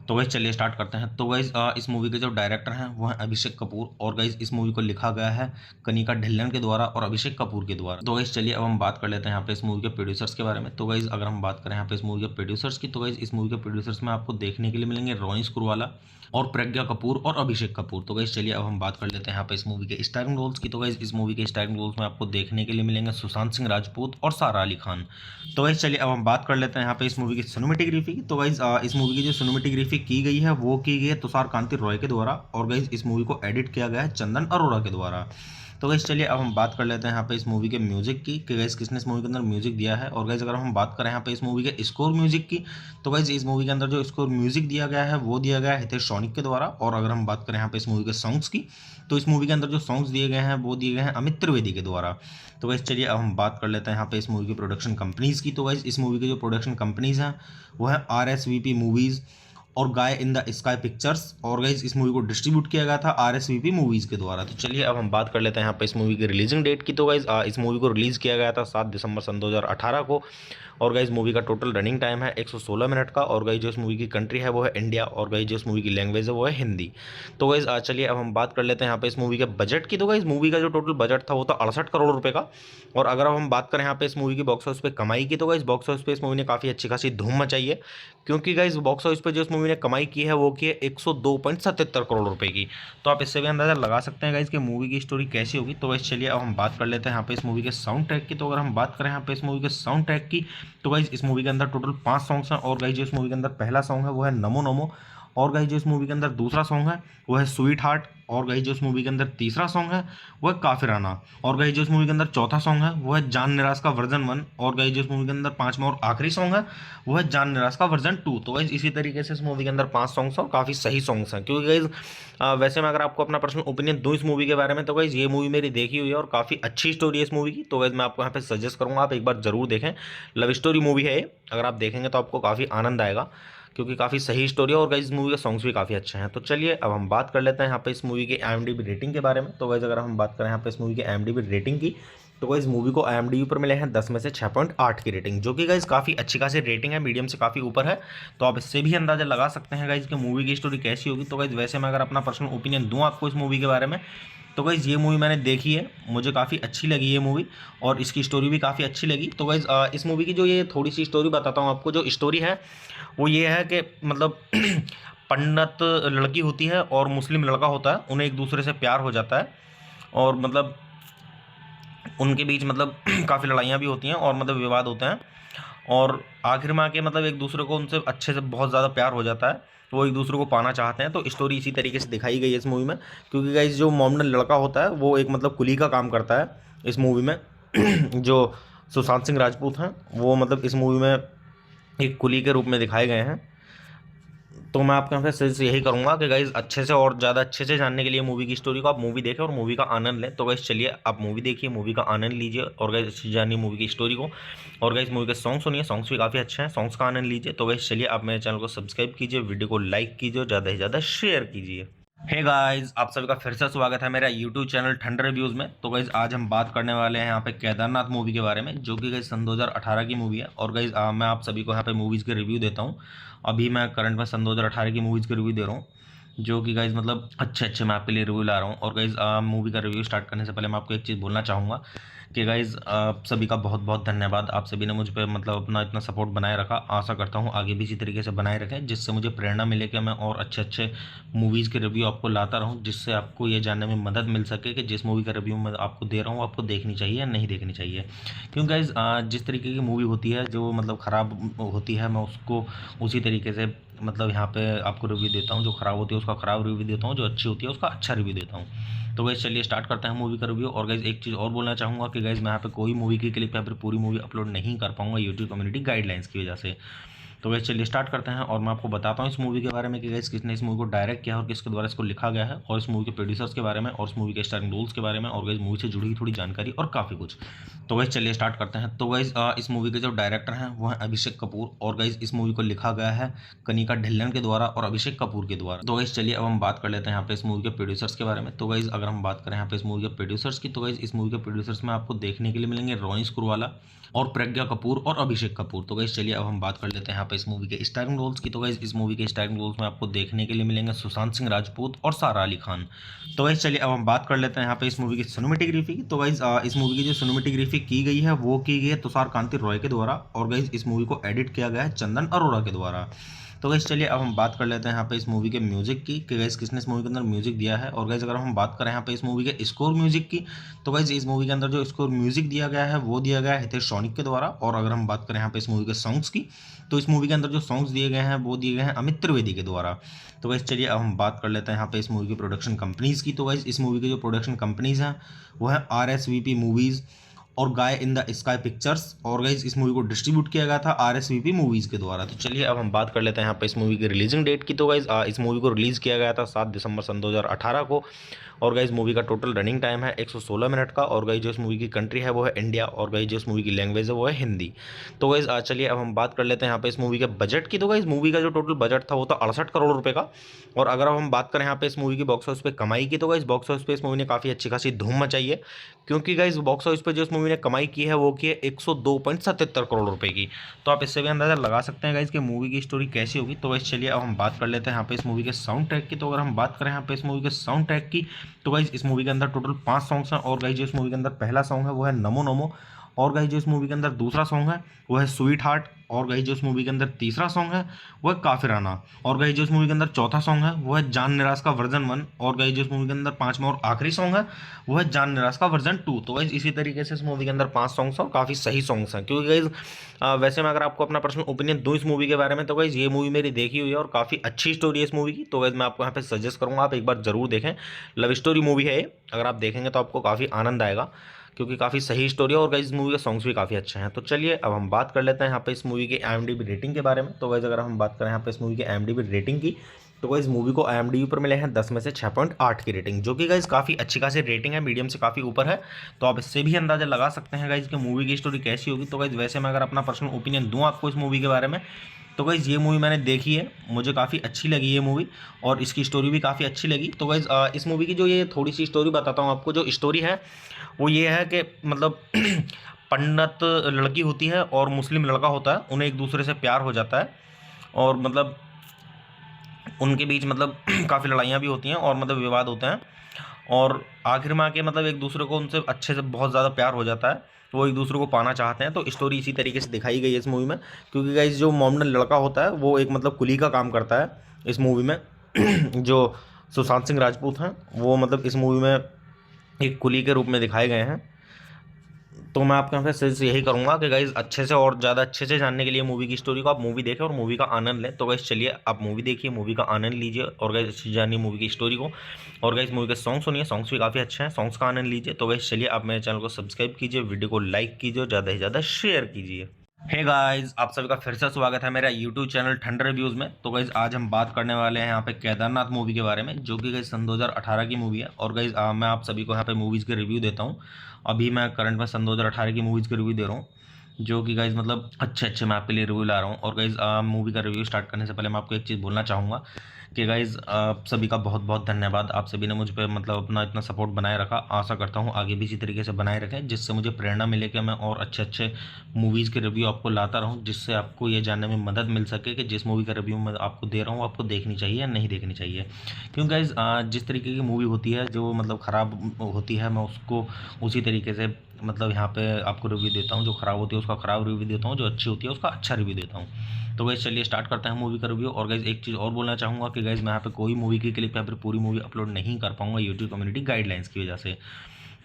तो गाइस चलिए स्टार्ट करते हैं। तो गाइस इस मूवी के जो डायरेक्टर हैं वो हैं अभिषेक कपूर, और गाइस इस मूवी को लिखा गया है कनिका ढिल्लन के द्वारा और अभिषेक कपूर के द्वारा। तो गाइस चलिए अब हम बात कर लेते हैं यहाँ पे इस मूवी के प्रोड्यूसर्स के बारे में। तो गाइस अगर हम बात करें यहाँ पे इस मूवी के प्रोड्यूसर्स की, तो गाइस इस मूवी के प्रोड्यूसर्स में आपको देखने के लिए मिलेंगे रोनी स्क्रूवाला और प्रज्ञा कपूर और अभिषेक कपूर। तो गाइस चलिए अब हम बात कर लेते हैं यहाँ पे इस मूवी के स्टारिंग रोल्स की। तो गाइस इस मूवी के स्टारिंग रोल्स में आपको देखने के लिए मिलेंगे सुशांत सिंह राजपूत और सारा अली खान। तो गाइस चलिए अब हम बात कर लेते हैं यहाँ पे इस मूवी की सिनेमेटोग्राफी की। तो गाइस इस मूवी की जो सिनेमेटोग्राफी की गई है वो की गई है तुषार कांति रॉय के द्वारा, और गाइस इस मूवी को एडिट किया गया है चंदन अरोड़ा के द्वारा। तो गाइस चलिए अब हम बात कर लेते हैं यहाँ पे इस मूवी के म्यूजिक की कि गाइस किसने इस मूवी के अंदर म्यूजिक दिया है। और गाइस अगर हम बात करें यहाँ पे इस मूवी के स्कोर म्यूजिक की, तो गाइस इस मूवी के अंदर जो स्कोर म्यूजिक दिया गया है वो दिया गया है हितेश सोनिक के द्वारा। और अगर हम बात करें यहाँ पे इस मूवी के सॉन्ग्स की, तो इस मूवी के अंदर जो सॉन्ग्स दिए गए हैं वो दिए गए हैं अमित त्रिवेदी के द्वारा। तो गाइस चलिए अब हम बात कर लेते हैं यहाँ पे इस मूवी की प्रोडक्शन कंपनीज की। तो गाइस इस मूवी की जो प्रोडक्शन कंपनीज हैं वो है RSVP मूवीज़ और गाय इन द स्काई पिक्चर्स, और गाइस इस मूवी को डिस्ट्रीब्यूट किया गया था RSVP मूवीज़ के द्वारा। तो चलिए अब हम बात कर लेते हैं यहाँ पे इस मूवी की रिलीजिंग डेट की। तो गाइस इस मूवी को रिलीज़ किया गया था 7 दिसंबर सन 2018 को, और गाइस मूवी का टोटल रनिंग टाइम है 116 मिनट का। और गाइस जो इस मूवी की कंट्री है वो है इंडिया, और गाइस जो इस मूवी की लैंग्वेज है वो है हिंदी। तो गाइस चलिए अब हम बात कर लेते हैं यहाँ पे इस मूवी के बजट की। तो गाइस मूवी का जो टोटल बजट था वो था 68 करोड़ रुपए का। और अगर अब हम बात करें यहाँ पे इस मूवी की बॉक्स ऑफिस पे कमाई की, तो गाइस बॉक्स ऑफिस पे इस मूवी ने काफ़ी अच्छी खासी धूम मचाई है, क्योंकि गाइस बॉक्स ऑफिस पे जो इस मूवी ने कमाई की है वो की है 102.77 करोड़ रुपए की। तो आप इससे भी अंदाजा लगा सकते हैं गाइस कि मूवी की स्टोरी कैसी होगी। तो गाइस चलिए अब हम बात कर लेते हैं यहाँ पे इस मूवी के साउंड ट्रैक की। तो अगर हम बात करें यहाँ पे इस मूवी के साउंड ट्रैक की, तो गाइस इस मूवी के अंदर टोटल 5 सॉन्ग्स हैं। और गाइस जो इस मूवी के अंदर पहला सॉन्ग है वो है नमो नमो, और गाइस जो इस मूवी के अंदर दूसरा सॉन्ग है वो है स्वीट हार्ट, और गाइस जो इस मूवी के अंदर तीसरा सॉन्ग है वो है काफिराना, और गाइस जो इस मूवी के अंदर चौथा सॉन्ग है वो है जान निराश का वर्जन 1, और गाइस जो इस मूवी के अंदर पांचवा और आखिरी सॉन्ग है वो है जान निराश का वर्जन 2। तो गाइस इसी तरीके से इस मूवी के अंदर 5 सॉन्ग्स हैं और काफ़ी सही सॉन्ग्स हैं, क्योंकि गाइस वैसे मैं अगर आपको अपना पर्सनल ओपिनियन दूँ इस मूवी के बारे में, तो गाइस ये मूवी मेरी देखी हुई है और काफ़ी अच्छी स्टोरी है इस मूवी की। तो गाइस मैं आपको यहाँ पे सजेस्ट करूँगा आप एक बार जरूर देखें। लव स्टोरी मूवी है ये, अगर आप देखेंगे तो आपको काफ़ी आनंद आएगा, क्योंकि काफ़ी सही स्टोरी है, और गाइस इस मूवी के सॉन्ग्स भी काफ़ी अच्छे हैं। तो चलिए अब हम बात कर लेते हैं यहाँ पे इस मूवी की IMDb रेटिंग के बारे में। तो गाइस अगर हम बात करें यहाँ पे इस मूवी की IMDb रेटिंग की, तो गाइस मूवी को IMDb पर मिले हैं 10 में से 6.8 की रेटिंग, जो कि गाइस काफ़ी अच्छी खासी रेटिंग है, मीडियम से काफ़ी ऊपर है। तो आप इससे भी अंदाजा लगा सकते हैं गाइस कि मूवी की स्टोरी कैसी होगी। तो गाइस वैसे मैं अगर अपना पर्सनल ओपिनियन दूँ आपको इस मूवी के बारे में, तो गाइस ये मूवी मैंने देखी है, मुझे काफ़ी अच्छी लगी ये मूवी, और इसकी स्टोरी भी काफ़ी अच्छी लगी। तो गाइस इस मूवी की जो ये थोड़ी सी स्टोरी बताता हूँ आपको। जो स्टोरी है वो ये है कि मतलब पंडित लड़की होती है और मुस्लिम लड़का होता है, उन्हें एक दूसरे से प्यार हो जाता है, और मतलब उनके बीच मतलब काफ़ी लड़ाइयाँ भी होती हैं और मतलब विवाद होते हैं, और आखिर में आके मतलब एक दूसरे को उनसे अच्छे से बहुत ज़्यादा प्यार हो जाता है, वो एक दूसरे को पाना चाहते हैं। तो स्टोरी इसी तरीके से दिखाई गई है इस मूवी में, क्योंकि गाइस जो मोमडन लड़का होता है वो एक मतलब कुली का काम करता है इस मूवी में। जो सुशांत सिंह राजपूत हैं वो मतलब इस मूवी में एक कुली के रूप में दिखाए गए हैं। तो मैं आपके यहाँ से यही करूँगा कि गाइज अच्छे से और ज़्यादा अच्छे से जानने के लिए मूवी की स्टोरी को आप मूवी देखें और मूवी का आनंद लें। तो गाइज चलिए आप मूवी देखिए, मूवी का आनंद लीजिए, और गाइज अच्छी जानिए मूवी की स्टोरी को, और गाइज मूवी के सॉन्ग सुनिए, सॉन्ग्स भी काफ़ी अच्छे हैं, सॉन्ग्स का आनंद लीजिए। तो गाइज चलिए आप मेरे चैनल को सब्सक्राइब कीजिए, वीडियो को लाइक कीजिए और ज़्यादा से ज़्यादा शेयर कीजिए। हे गाइस, आप सभी का फिर से स्वागत है मेरा यूट्यूब चैनल ठंडर रिव्यूज़ में। तो गाइस आज हम बात करने वाले हैं यहाँ पे केदारनाथ मूवी के बारे में, जो कि गाइस सन 2018 की मूवी है। और गाइस मैं आप सभी को यहाँ पे मूवीज़ के रिव्यू देता हूँ। अभी मैं करंट में सन 2018 की मूवीज़ के रिव्यू दे रहा हूँ, जो कि गाइस मतलब अच्छे मैं आपके लिए रिव्यू ला रहा हूँ। और गाइस मूवी का रिव्यू स्टार्ट करने से पहले मैं आपको एक चीज़ बोलना चाहूँगा कि गाइस आप सभी का बहुत बहुत धन्यवाद। आप सभी ने मुझ पर मतलब अपना इतना सपोर्ट बनाए रखा। आशा करता हूँ आगे भी इसी तरीके से बनाए रखें, जिससे मुझे प्रेरणा मिले कि मैं और अच्छे मूवीज़ के रिव्यू आपको लाता रहूँ, जिससे आपको ये जानने में मदद मिल सके कि जिस मूवी का रिव्यू मैं आपको दे रहा हूँ आपको देखनी चाहिए या नहीं देखनी चाहिए। क्योंकि गाइस जिस तरीके की मूवी होती है जो मतलब ख़राब होती है, मैं उसको उसी तरीके से मतलब यहाँ पे आपको रिव्यू देता हूँ। जो ख़राब होती है उसका ख़राब रिव्यू देता हूँ, जो अच्छी होती है उसका अच्छा रिव्यू देता हूँ। तो गाइस चलिए स्टार्ट करते हैं मूवी का रिव्यू। और गाइस एक चीज़ और बोलना चाहूँगा कि गाइस मैं यहाँ पे कोई मूवी की क्लिप या फिर पूरी मूवी अपलोड नहीं कर पाऊँगा यूट्यूब कम्युनिटी गाइडलाइंस की वजह से। तो गाइस चलिए स्टार्ट करते हैं और मैं आपको बताता हूँ इस मूवी के बारे में कि गाइस किसने इस मूवी को डायरेक्ट किया और किसके द्वारा इसको लिखा गया है, और इस मूवी के प्रोड्यूसर्स के बारे में और इस मूवी के स्टारिंग रोल्स के बारे में, और गाइस मूवी से जुड़ी हुई थोड़ी जानकारी और काफ़ी कुछ। तो गाइस चलिए स्टार्ट करते हैं। तो गाइस इस मूवी के जो डायरेक्टर हैं वो हैं अभिषेक कपूर, और गाइस इस मूवी को लिखा गया है कनिका ढिल्लन के द्वारा और अभिषेक कपूर के द्वारा। तो गाइस चलिए अब हम बात कर लेते हैं यहाँ पे इस मूवी के प्रोड्यूसर्स के बारे में। तो गाइस अगर हम बात करें यहाँ पे इस मूवी के प्रोड्यूसर्स की, तो गाइस इस मूवी के प्रोड्यूसर्स में आपको देखने के लिए मिलेंगे रोनी स्क्रूवाला और प्रज्ञा कपूर और अभिषेक कपूर। तो गाइस चलिए अब हम बात कर लेते हैं यहाँ पे इस मूवी के स्टारिंग रोल्स की। तो गाइस इस मूवी के स्टारिंग रोल्स में आपको देखने के लिए मिलेंगे सुशांत सिंह राजपूत और सारा अली खान। तो गाइस चलिए अब हम बात कर लेते हैं यहाँ पे इस मूवी की सिनेमेटोग्राफी की। तो गाइस इस मूवी की जो सिनेमेटोग्राफी की गई है वो की गई है तुषार कांति रॉय के द्वारा, और गाइस इस मूवी को एडिट किया गया है चंदन अरोड़ा के द्वारा। तो गाइस चलिए अब हम बात कर लेते हैं यहाँ पे इस मूवी के म्यूजिक की कि गाइस किसने इस मूवी के अंदर म्यूजिक दिया है। और गाइस अगर हम बात करें यहाँ पे इस मूवी के स्कोर म्यूजिक की, तो गाइस इस मूवी के अंदर जो स्कोर म्यूजिक दिया गया है वो दिया गया है हितेश सोनिक के द्वारा। और अगर हम बात करें यहाँ पे इस मूवी के सॉन्ग्स की, तो इस मूवी के अंदर जो सॉन्ग्स दिए गए हैं वो दिए गए हैं अमित त्रिवेदी के द्वारा। तो गाइस चलिए अब हम बात कर लेते हैं यहाँ पे इस मूवी की प्रोडक्शन कंपनीज की। तो गाइस इस मूवी की जो प्रोडक्शन कंपनीज हैं वो है RSVP मूवीज़ और गाय इन द स्काई पिक्चर्स, और गाइस इस मूवी को डिस्ट्रीब्यूट किया गया था RSVP मूवीज़ के द्वारा। तो चलिए अब हम बात कर लेते हैं यहाँ पे इस मूवी की रिलीजिंग डेट की। तो गाइस इस मूवी को रिलीज़ किया गया था 7 दिसंबर सन 2018 को, और गाइस मूवी का टोटल रनिंग टाइम है 116 मिनट का। और गाइस जो इस मूवी की कंट्री है वो है इंडिया, और गाइस जो इस मूवी की लैंग्वेज है वो है हिंदी। तो गाइस चलिए अब हम बात कर लेते हैं यहाँ पे इस मूवी के बजट की। तो गाइस मूवी का जो टोटल बजट था वो था 68 करोड़ रुपए का। और अगर अब हम बात करें यहाँ पे इस मूवी की बॉक्स ऑफिस पे कमाई की, तो गाइस बॉक्स ऑफिस पे इस मूवी ने काफ़ी अच्छी खासी धूम मचाई है, क्योंकि गाइस बॉक्स ऑफिस पे जो इस मूवी ने कमाई की है वो की है 102.77 करोड़ रुपए की। तो आप इससे भी अंदाजा लगा सकते हैं गाइस कि मूवी की स्टोरी कैसी होगी। तो गाइस चलिए अब हम बात कर लेते हैं यहाँ पे इस मूवी के साउंड ट्रैक की। तो अगर हम बात करें यहाँ पे इस मूवी के साउंड ट्रैक की, तो गाइस इस मूवी के अंदर टोटल 5 सॉन्ग्स हैं। और गाइस जो इस मूवी के अंदर पहला सॉन्ग है वो है नमो नमो, और गाइस जो इस मूवी के अंदर दूसरा सॉन्ग है वो है स्वीट हार्ट, और गाइस जो इस मूवी के अंदर तीसरा सॉन्ग है वो है काफिराना, और गाइस जो इस मूवी के अंदर चौथा सॉन्ग है वो है जान निराश का वर्जन 1, और गाइस जो इस मूवी के अंदर पांचवा और आखिरी सॉन्ग है वो है जान निराश का वर्जन 2। तो गाइस इसी तरीके से इस मूवी के अंदर 5 सॉन्ग्स हैं और काफ़ी सही सॉन्ग्स हैं, क्योंकि गाइस वैसे मैं अगर आपको अपना पर्सनल ओपिनियन दूँ इस मूवी के बारे में, तो गाइस ये मूवी मेरी देखी हुई है और काफ़ी अच्छी स्टोरी है इस मूवी की। तो गाइस मैं आपको यहाँ पे सजेस्ट करूँगा आप एक बार जरूर देखें। लव स्टोरी मूवी है ये, अगर आप देखेंगे तो आपको काफ़ी आनंद आएगा, क्योंकि काफ़ी सही स्टोरी है, और गाइस इस मूवी के सॉन्ग्स भी काफ़ी अच्छे हैं। तो चलिए अब हम बात कर लेते हैं यहाँ पे इस मूवी की IMDb रेटिंग के बारे में। तो गाइस अगर हम बात करें यहाँ पे इस मूवी की IMDb रेटिंग की, तो गाइस मूवी को IMDb पर मिले हैं 10 में से 6.8 की रेटिंग, जो कि गाइस काफ़ी अच्छी खासी रेटिंग है, मीडियम से काफ़ी ऊपर है। तो आप इससे भी अंदाजा लगा सकते हैं गाइस कि मूवी की स्टोरी कैसी होगी। तो गाइस वैसे मैं अगर अपना पर्सनल ओपिनियन दूँ आपको इस मूवी के बारे में, तो गाइस ये मूवी मैंने देखी है, मुझे काफ़ी अच्छी लगी ये मूवी, और इसकी स्टोरी भी काफ़ी अच्छी लगी। तो गाइस इस मूवी की जो ये थोड़ी सी स्टोरी बताता हूँ आपको। जो स्टोरी है वो ये है कि मतलब पंडित लड़की होती है और मुस्लिम लड़का होता है, उन्हें एक दूसरे से प्यार हो जाता है, और मतलब उनके बीच मतलब काफ़ी लड़ाइयाँ भी होती हैं और मतलब विवाद होते हैं, और आखिर में आके मतलब एक दूसरे को उनसे अच्छे से बहुत ज़्यादा प्यार हो जाता है, तो वो एक दूसरे को पाना चाहते हैं। तो स्टोरी इसी तरीके से दिखाई गई है इस मूवी में, क्योंकि गाइस जो मोमडन लड़का होता है वो एक मतलब कुली का काम करता है इस मूवी में। जो सुशांत सिंह राजपूत हैं वो मतलब इस मूवी में एक कुली के रूप में दिखाए गए हैं। तो मैं आपके यहाँ पे सजेस्ट यही करूँगा कि गाइज अच्छे से और ज़्यादा अच्छे से जानने के लिए मूवी की स्टोरी को आप मूवी देखें और मूवी का आनंद लें। तो गाइज चलिए आप मूवी देखिए, मूवी का आनंद लीजिए, और गाइज अच्छी जानिए मूवी की स्टोरी को, और गाइज मूवी के सॉन्ग सुनिए, सॉन्ग्स भी काफ़ी अच्छे हैं, सॉन्ग्स का आनंद लीजिए। तो गाइज चलिए आप मेरे चैनल को सब्सक्राइब कीजिए, वीडियो को लाइक कीजिए और ज़्यादा से ज़्यादा शेयर कीजिए। हे गाइस, आप सभी का फिर से स्वागत है मेरा यूट्यूब चैनल ठंडर रिव्यूज़ में। तो गाइस आज हम बात करने वाले हैं यहाँ पे केदारनाथ मूवी के बारे में, जो कि गाइस सन 2018 की मूवी है। और गाइस मैं आप सभी को यहाँ पे मूवीज़ के रिव्यू देता हूँ। अभी मैं करंट में सन 2018 की मूवीज़ के रिव्यू दे रहा हूँ, जो कि गाइस मतलब अच्छे मैं आपके लिए रिव्यू ला रहा हूँ। और गाइस मूवी का रिव्यू स्टार्ट करने से पहले मैं आपको एक चीज़ बोलना चाहूँगा कि गाइस आप सभी का बहुत बहुत धन्यवाद। आप सभी ने मुझ पर मतलब अपना इतना सपोर्ट बनाए रखा। आशा करता हूँ आगे भी इसी तरीके से बनाए रखें, जिससे मुझे प्रेरणा मिले कि मैं और अच्छे मूवीज़ के रिव्यू आपको लाता रहूँ, जिससे आपको ये जानने में मदद मिल सके कि जिस मूवी का रिव्यू मैं आपको दे रहा हूँ आपको देखनी चाहिए या नहीं देखनी चाहिए। क्योंकि गाइस जिस तरीके की मूवी होती है जो मतलब ख़राब होती है, मैं उसको उसी तरीके से मतलब यहाँ पे आपको रिव्यू देता हूँ। जो ख़राब होती है उसका ख़राब रिव्यू देता हूँ, जो अच्छी होती है उसका अच्छा रिव्यू देता हूँ। तो गाइस चलिए स्टार्ट करते हैं मूवी का रिव्यू। और गाइस एक चीज़ और बोलना चाहूँगा कि गाइस मैं यहाँ पे कोई मूवी की क्लिप या फिर पूरी मूवी अपलोड नहीं कर पाऊँगा यूट्यूब कम्युनिटी गाइडलाइंस की वजह से।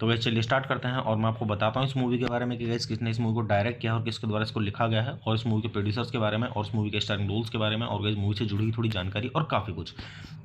तो गाइस चलिए स्टार्ट करते हैं और मैं आपको बताता हूँ इस मूवी के बारे में कि गाइस किसने इस मूवी को डायरेक्ट किया और किसके द्वारा इसको लिखा गया है, और इस मूवी के प्रोड्यूसर्स के बारे में, और इस मूवी के स्टारिंग रोल्स के बारे में, और गाइस मूवी से जुड़ी हुई थोड़ी जानकारी और काफ़ी कुछ।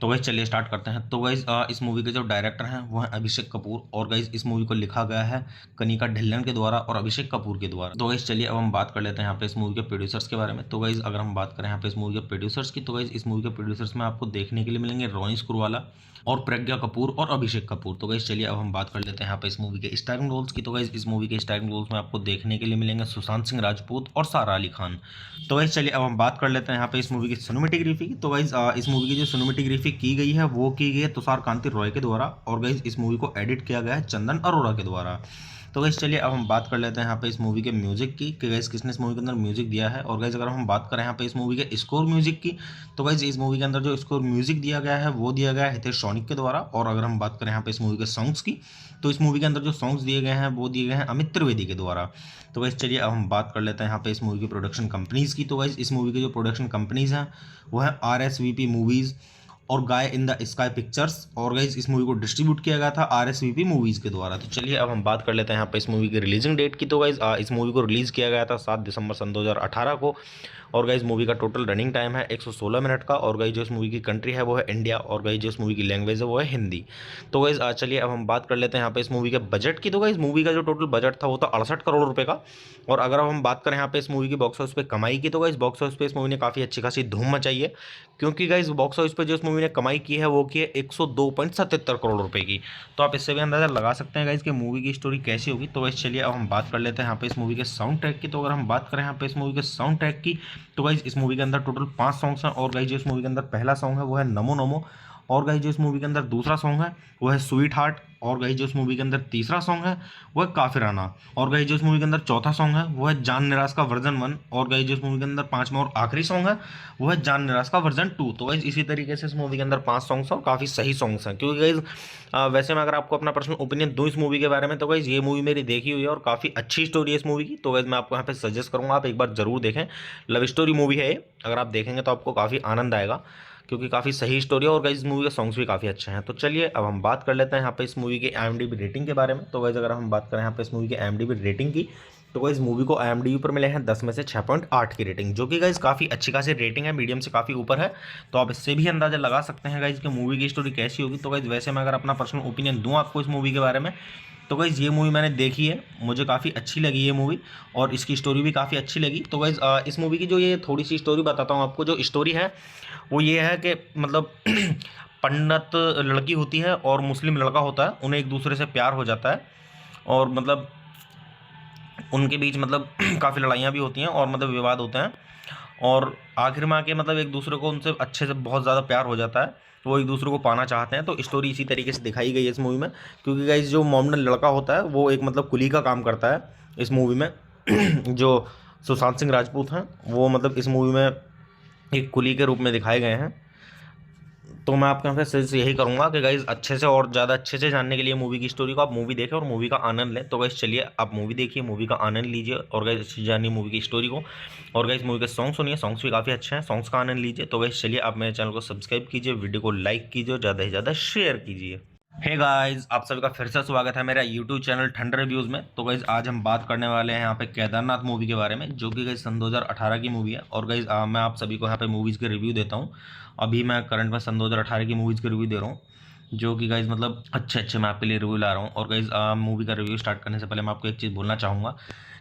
तो गाइस चलिए स्टार्ट करते हैं। तो गाइस इस मूवी के जो डायरेक्टर हैं वो हैं अभिषेक कपूर, और गाइस इस मूवी को लिखा गया है कनिका ढिल्लन के द्वारा और अभिषेक कपूर के द्वारा। तो गाइस चलिए अब हम बात कर लेते हैं यहाँ पे इस मूवी के प्रोड्यूसर्स के बारे में। तो गाइस अगर हम बात करें यहाँ पे इस मूवी के प्रोड्यूसर्स की, तो गाइस इस मूवी के प्रोड्यूसर्स में आपको देखने के लिए मिलेंगे रोनी स्क्रूवाला और प्रज्ञा कपूर और अभिषेक कपूर। तो गाइस चलिए अब हम बात कर लेते हैं यहाँ पे इस मूवी के स्टारिंग रोल्स की। तो गाइस इस मूवी के स्टारिंग रोल्स में आपको देखने के लिए मिलेंगे सुशांत सिंह राजपूत और सारा अली खान। तो गाइस चलिए अब हम बात कर लेते हैं यहाँ पे इस मूवी की सिनेमेटोग्राफी की। तो गाइस इस मूवी की जो सिनेमेटोग्राफी की गई है वो की गई है तुषार कांति रॉय के द्वारा, और गाइस इस मूवी को एडिट किया गया है चंदन अरोड़ा के द्वारा। तो गाइस चलिए अब हम बात कर लेते हैं यहाँ पे इस मूवी के म्यूजिक की कि गाइस किसने इस मूवी के अंदर म्यूजिक दिया है। और गाइस अगर हम बात करें यहाँ पे इस मूवी के स्कोर म्यूजिक की, तो गाइस इस मूवी के अंदर जो स्कोर म्यूजिक दिया गया है वो दिया गया है हितेश सोनिक के द्वारा। और अगर हम बात करें यहाँ पे इस मूवी के सॉन्ग्स की, तो इस मूवी के अंदर जो सॉन्ग्स दिए गए हैं वो दिए गए हैं अमित त्रिवेदी के द्वारा। तो गाइस चलिए अब हम बात कर लेते हैं यहाँ पे इस मूवी की प्रोडक्शन कंपनीज की। तो गाइस इस मूवी की जो प्रोडक्शन कंपनीज हैं वो है RSVP मूवीज़ और गाय इन द स्काई पिक्चर्स, और गाइस इस मूवी को डिस्ट्रीब्यूट किया गया था RSVP मूवीज़ के द्वारा। तो चलिए अब हम बात कर लेते हैं यहाँ पे इस मूवी की रिलीजिंग डेट की। तो गाइस इस मूवी को रिलीज़ किया गया था 7 दिसंबर सन 2018 को, और गाइस मूवी का टोटल रनिंग टाइम है 116 मिनट का। और गाइस जो इस मूवी की कंट्री है वो है इंडिया, और गाइस जो इस मूवी की लैंग्वेज है वो है हिंदी। तो गाइस चलिए अब हम बात कर लेते हैं यहाँ पे इस मूवी के बजट की। तो गाइस मूवी का जो टोटल बजट था वो था 68 करोड़ रुपए का। और अगर अब हम बात करें यहाँ पे इस मूवी की बॉक्स ऑफिस पे कमाई की, तो गाइस बॉक्स ऑफिस पे इस मूवी ने काफ़ी अच्छी खासी धूम मचाई है, क्योंकि गाइस बॉक्स ऑफिस पे जो इस मूवी ने कमाई की है वो की है 102.77 करोड़ रुपए की। तो आप इससे भी अंदाजा लगा सकते हैं गाइस कि मूवी की स्टोरी कैसी होगी। तो गाइस चलिए अब हम बात कर लेते हैं यहाँ पे इस मूवी के साउंड ट्रैक की। तो अगर हम बात करें यहाँ पे इस मूवी के साउंड ट्रैक की, तो गाइस इस मूवी के अंदर टोटल 5 सॉन्ग्स हैं। और गाइस जो इस मूवी के अंदर पहला सॉन्ग है वो है नमो नमो, और गाइस जो इस मूवी के अंदर दूसरा सॉन्ग है वो है स्वीट हार्ट, और गाइस जो इस मूवी के अंदर तीसरा सॉन्ग है वो है काफिराना, और गाइस जो इस मूवी के अंदर चौथा सॉन्ग है वो है जान निराश का वर्जन 1, और गाइस जो इस मूवी के अंदर पांचवा और आखिरी सॉन्ग है वो है जान निराश का वर्जन 2। तो गाइस इसी तरीके से इस मूवी के अंदर 5 सॉन्ग्स हैं और काफ़ी सही सॉन्ग्स हैं, क्योंकि गाइस वैसे मैं अगर आपको अपना पर्सनल ओपिनियन दूँ इस मूवी के बारे में, तो गाइस ये मूवी मेरी देखी हुई है और काफ़ी अच्छी स्टोरी है इस मूवी की। तो गाइस मैं आपको यहाँ पे सजेस्ट करूँगा आप एक बार जरूर देखें। लव स्टोरी मूवी है ये, अगर आप देखेंगे तो आपको काफ़ी आनंद आएगा, क्योंकि काफ़ी सही स्टोरी है, और गाइस इस मूवी के सॉन्ग्स भी काफ़ी अच्छे हैं। तो चलिए अब हम बात कर लेते हैं यहाँ पे इस मूवी के IMDb रेटिंग के बारे में। तो गाइस अगर हम बात करें यहाँ पे इस मूवी के IMDb रेटिंग की, तो गाइस मूवी को IMDb पर मिले हैं 10 में से 6.8 की रेटिंग, जो कि गाइस काफ़ी अच्छी खासी रेटिंग है, मीडियम से काफ़ी ऊपर है। तो आप इससे भी अंदाजा लगा सकते हैं गाइस कि मूवी की स्टोरी कैसी होगी। तो गाइस वैसे मैं अगर अपना पर्सनल ओपिनियन दूँ आपको इस मूवी के बारे में, तो गाइस ये मूवी मैंने देखी है, मुझे काफ़ी अच्छी लगी ये मूवी, और इसकी स्टोरी भी काफ़ी अच्छी लगी। तो गाइस इस मूवी की जो ये थोड़ी सी स्टोरी बताता हूँ आपको। जो स्टोरी है वो ये है कि मतलब पंडित लड़की होती है और मुस्लिम लड़का होता है, उन्हें एक दूसरे से प्यार हो जाता है, और मतलब उनके बीच मतलब काफ़ी लड़ाइयाँ भी होती हैं और मतलब विवाद होते हैं, और आखिर में आके मतलब एक दूसरे को उनसे अच्छे से बहुत ज़्यादा प्यार हो जाता है, तो वो एक दूसरे को पाना चाहते हैं। तो स्टोरी इसी तरीके से दिखाई गई है इस मूवी में, क्योंकि गाइस जो मोमडन लड़का होता है वो एक मतलब कुली का काम करता है इस मूवी में। जो सुशांत सिंह राजपूत हैं वो मतलब इस मूवी में एक कुली के रूप में दिखाए गए हैं। तो मैं आपके यहाँ पे सजेस्ट यही करूँगा कि गाइज अच्छे से और ज़्यादा अच्छे से जानने के लिए मूवी की स्टोरी को आप मूवी देखें और मूवी का आनंद लें। तो गाइज चलिए आप मूवी देखिए, मूवी का आनंद लीजिए, और गाइज अच्छी जानिए मूवी की स्टोरी को, और गाइज मूवी के सॉन्ग सुनिए, सॉन्ग्स भी काफ़ी अच्छे हैं, सॉन्ग्स का आनंद लीजिए। तो गाइज चलिए आप मेरे चैनल को सब्सक्राइब कीजिए, वीडियो को लाइक कीजिए और ज़्यादा से ज़्यादा शेयर कीजिए। हे गाइस, आप सभी का फिर से स्वागत है मेरा यूट्यूब चैनल ठंडर रिव्यूज़ में। तो गाइस आज हम बात करने वाले हैं यहाँ पे केदारनाथ मूवी के बारे में, जो कि गाइस सन 2018 की मूवी है। और गाइस मैं आप सभी को यहाँ पे मूवीज़ के रिव्यू देता हूँ। अभी मैं करंट में सन 2018 की मूवीज़ के रिव्यू दे रहा हूँ, जो कि गाइस मतलब अच्छे मैं आपके लिए रिव्यू ला रहा हूँ। और गाइस मूवी का रिव्यू स्टार्ट करने से पहले मैं आपको एक चीज़ बोलना चाहूँगा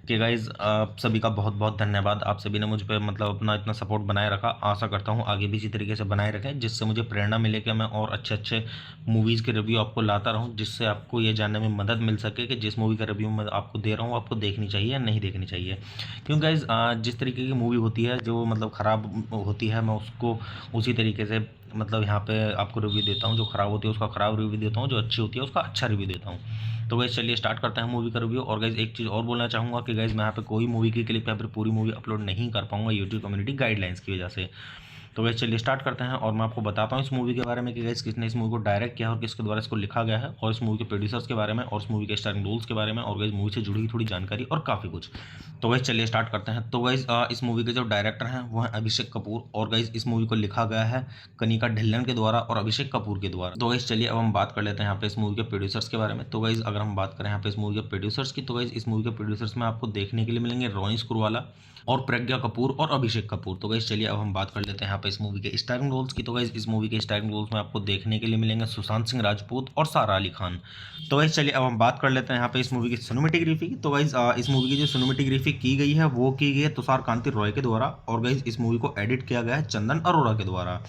कि गाइस आप सभी का बहुत बहुत धन्यवाद। आप सभी ने मुझ पर मतलब अपना इतना सपोर्ट बनाए रखा। आशा करता हूँ आगे भी इसी तरीके से बनाए रखें, जिससे मुझे प्रेरणा मिले कि मैं और अच्छे मूवीज़ के रिव्यू आपको लाता रहूँ, जिससे आपको ये जानने में मदद मिल सके कि जिस मूवी का रिव्यू मैं आपको दे रहा हूँ आपको देखनी चाहिए या नहीं देखनी चाहिए। क्योंकि गाइस जिस तरीके की मूवी होती है जो मतलब ख़राब होती है, मैं उसको उसी तरीके से मतलब यहाँ पे आपको रिव्यू देता हूँ। जो ख़राब होती है उसका ख़राब रिव्यू देता हूँ, जो अच्छी होती है उसका अच्छा रिव्यू देता हूँ। तो गाइस चलिए स्टार्ट करते हैं मूवी का रिव्यू। और गाइस एक चीज़ और बोलना चाहूँगा कि गाइस मैं यहाँ पे कोई मूवी की क्लिप या फिर पूरी मूवी अपलोड नहीं कर पाऊँगा यूट्यूब कम्युनिटी गाइडलाइंस की वजह से। तो गाइस चलिए स्टार्ट करते हैं और मैं आपको बताता हूँ इस मूवी के बारे में कि गाइस किसने इस मूवी को डायरेक्ट किया और किसके द्वारा इसको लिखा गया है, और इस मूवी के प्रोड्यूसर्स के बारे में, और इस मूवी के स्टारिंग रोल्स के बारे में, और गाइस मूवी से जुड़ी हुई थोड़ी जानकारी और काफ़ी कुछ। तो गाइस चलिए स्टार्ट करते हैं। तो गाइस इस मूवी के जो डायरेक्टर हैं वो हैं अभिषेक कपूर, और गाइस इस मूवी को लिखा गया है कनिका ढिल्लन के द्वारा और अभिषेक कपूर के द्वारा। तो गाइस चलिए अब हम बात कर लेते हैं यहाँ पे इस मूवी के प्रोड्यूसर्स के बारे में। तो गाइस अगर हम बात करें यहाँ पे इस मूवी के प्रोड्यूसर्स की, तो गाइस इस मूवी के प्रोड्यूसर्स में आपको देखने के लिए मिलेंगे रोनी स्क्रूवाला और प्रज्ञा कपूर और अभिषेक कपूर। तो गाइस चलिए अब हम बात कर लेते हैं यहाँ पे इस मूवी के स्टारिंग रोल्स की। तो गाइस इस मूवी के स्टारिंग रोल्स में आपको देखने के लिए मिलेंगे सुशांत सिंह राजपूत और सारा अली खान। तो गाइस चलिए अब हम बात कर लेते हैं यहाँ पे इस मूवी की सिनेमेटोग्राफी की। तो गाइस इस मूवी की जो सिनेमेटोग्राफी की गई है वो की गई है तुषार कांति रॉय के द्वारा, और गाइस इस मूवी को एडिट किया गया है चंदन अरोड़ा के द्वारा।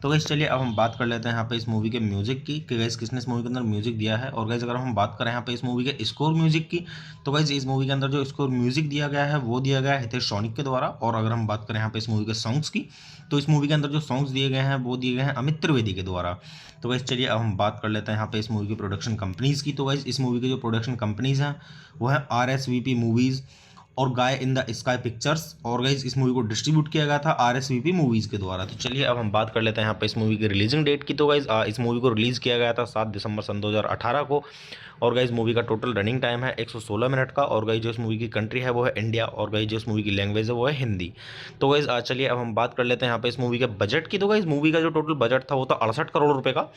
तो गाइस चलिए अब हम बात कर लेते हैं यहाँ पे इस मूवी के म्यूजिक की कि गाइस किसने इस मूवी के अंदर म्यूजिक दिया है। और गाइस अगर हम बात करें यहाँ पे इस मूवी के स्कोर म्यूजिक की, तो गाइस इस मूवी के अंदर जो स्कोर म्यूजिक दिया गया है वो दिया गया है हितेश सोनिक के द्वारा। और अगर हम बात करें यहाँ पे इस मूवी के सॉन्ग्स की, तो इस मूवी के अंदर जो सॉन्ग्स दिए गए हैं वो दिए गए हैं अमित त्रिवेदी के द्वारा। तो गाइस चलिए अब हम बात कर लेते हैं यहाँ पे इस मूवी की प्रोडक्शन कंपनीज़ की। तो गाइस इस मूवी की जो प्रोडक्शन कंपनीज़ हैं वो है RSVP मूवीज़ और गाय इन द स्काई पिक्चर्स, और गाइस इस मूवी को डिस्ट्रीब्यूट किया गया था RSVP मूवीज़ के द्वारा। तो चलिए अब हम बात कर लेते हैं यहाँ पे इस मूवी की रिलीजिंग डेट की। तो गाइस इस मूवी को रिलीज़ किया गया था 7 दिसंबर सन 2018 को, और गाइस मूवी का टोटल रनिंग टाइम है 116 मिनट का। और गाइस जो इस मूवी की कंट्री है वो है इंडिया, और गाइस जो इस मूवी की लैंग्वेज है वो है हिंदी। तो गाइस चलिए अब हम बात कर लेते हैं यहाँ पे इस मूवी के बजट की। तो गाइस मूवी का जो टोटल बजट था वो था 68 करोड़ रुपए का।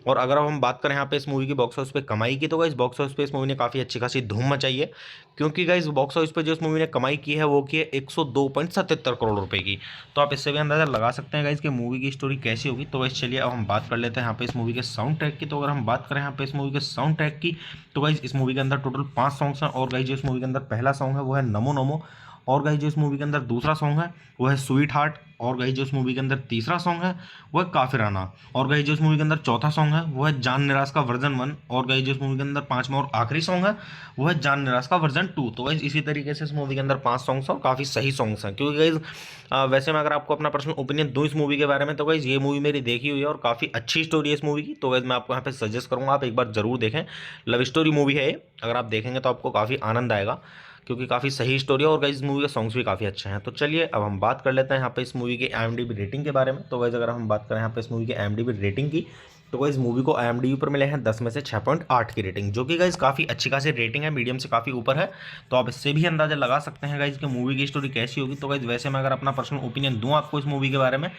और अगर अब हम बात करें यहाँ पे इस मूवी की बॉक्स ऑफिस पे कमाई की, तो गाइस बॉक्स ऑफिस पे इस मूवी ने काफ़ी अच्छी खासी धूम मचाई है, क्योंकि गाइस बॉक्स ऑफिस पे जो इस मूवी ने कमाई की है वो की है 102.77 करोड़ रुपए की। तो आप इससे भी अंदाजा लगा सकते हैं गाइस कि मूवी की स्टोरी कैसी होगी। तो गाइस चलिए अब हम बात कर लेते हैं यहाँ पे इस मूवी के साउंड ट्रैक की। तो अगर हम बात करें यहाँ पे इस मूवी के साउंड ट्रैक की, तो गाइस इस मूवी के अंदर टोटल 5 सॉन्ग्स हैं। और गाइस जो इस मूवी के अंदर पहला सॉन्ग है वो है नमो नमो, और गाइस जो इस मूवी के अंदर दूसरा सॉन्ग है वो है स्वीट हार्ट, और गाइस जो इस मूवी के अंदर तीसरा सॉन्ग है वो है काफिराना, और गाइस जो इस मूवी के अंदर चौथा सॉन्ग है वो है जान निराश का वर्जन 1, और गाइस जो इस मूवी के अंदर पांचवा और आखिरी सॉन्ग है वो है जान निराश का वर्जन 2। तो गाइस इसी तरीके से इस मूवी के अंदर 5 सॉन्ग्स हैं और काफ़ी सही सॉन्ग्स हैं, क्योंकि गाइस वैसे मैं अगर आपको अपना पर्सनल ओपिनियन दूँ इस मूवी के बारे में, तो गाइस ये मूवी मेरी देखी हुई है और काफ़ी अच्छी स्टोरी है इस मूवी की। तो गाइस मैं आपको यहाँ पे सजेस्ट करूँगा आप एक बार जरूर देखें। लव स्टोरी मूवी है ये, अगर आप देखेंगे तो आपको काफ़ी आनंद आएगा, क्योंकि काफ़ी सही स्टोरी है, और गाइस मूवी के सॉन्ग्स भी काफ़ी अच्छे हैं। तो चलिए अब हम बात कर लेते हैं यहाँ पे इस मूवी की IMDb रेटिंग के बारे में। तो गाइस अगर हम बात करें यहाँ पे इस मूवी की IMDb रेटिंग की, तो गाइस मूवी को IMDb पर मिले हैं 10 में से 6.8 की रेटिंग, जो कि गाइस काफ़ी अच्छी खासी रेटिंग है, मीडियम से काफ़ी ऊपर है। तो आप इससे भी अंदाजा लगा सकते हैं गाइस कि मूवी की स्टोरी कैसी होगी। तो गाइस वैसे मैं अगर अपना पर्सनल ओपिनियन दूँ आपको इस मूवी के बारे में,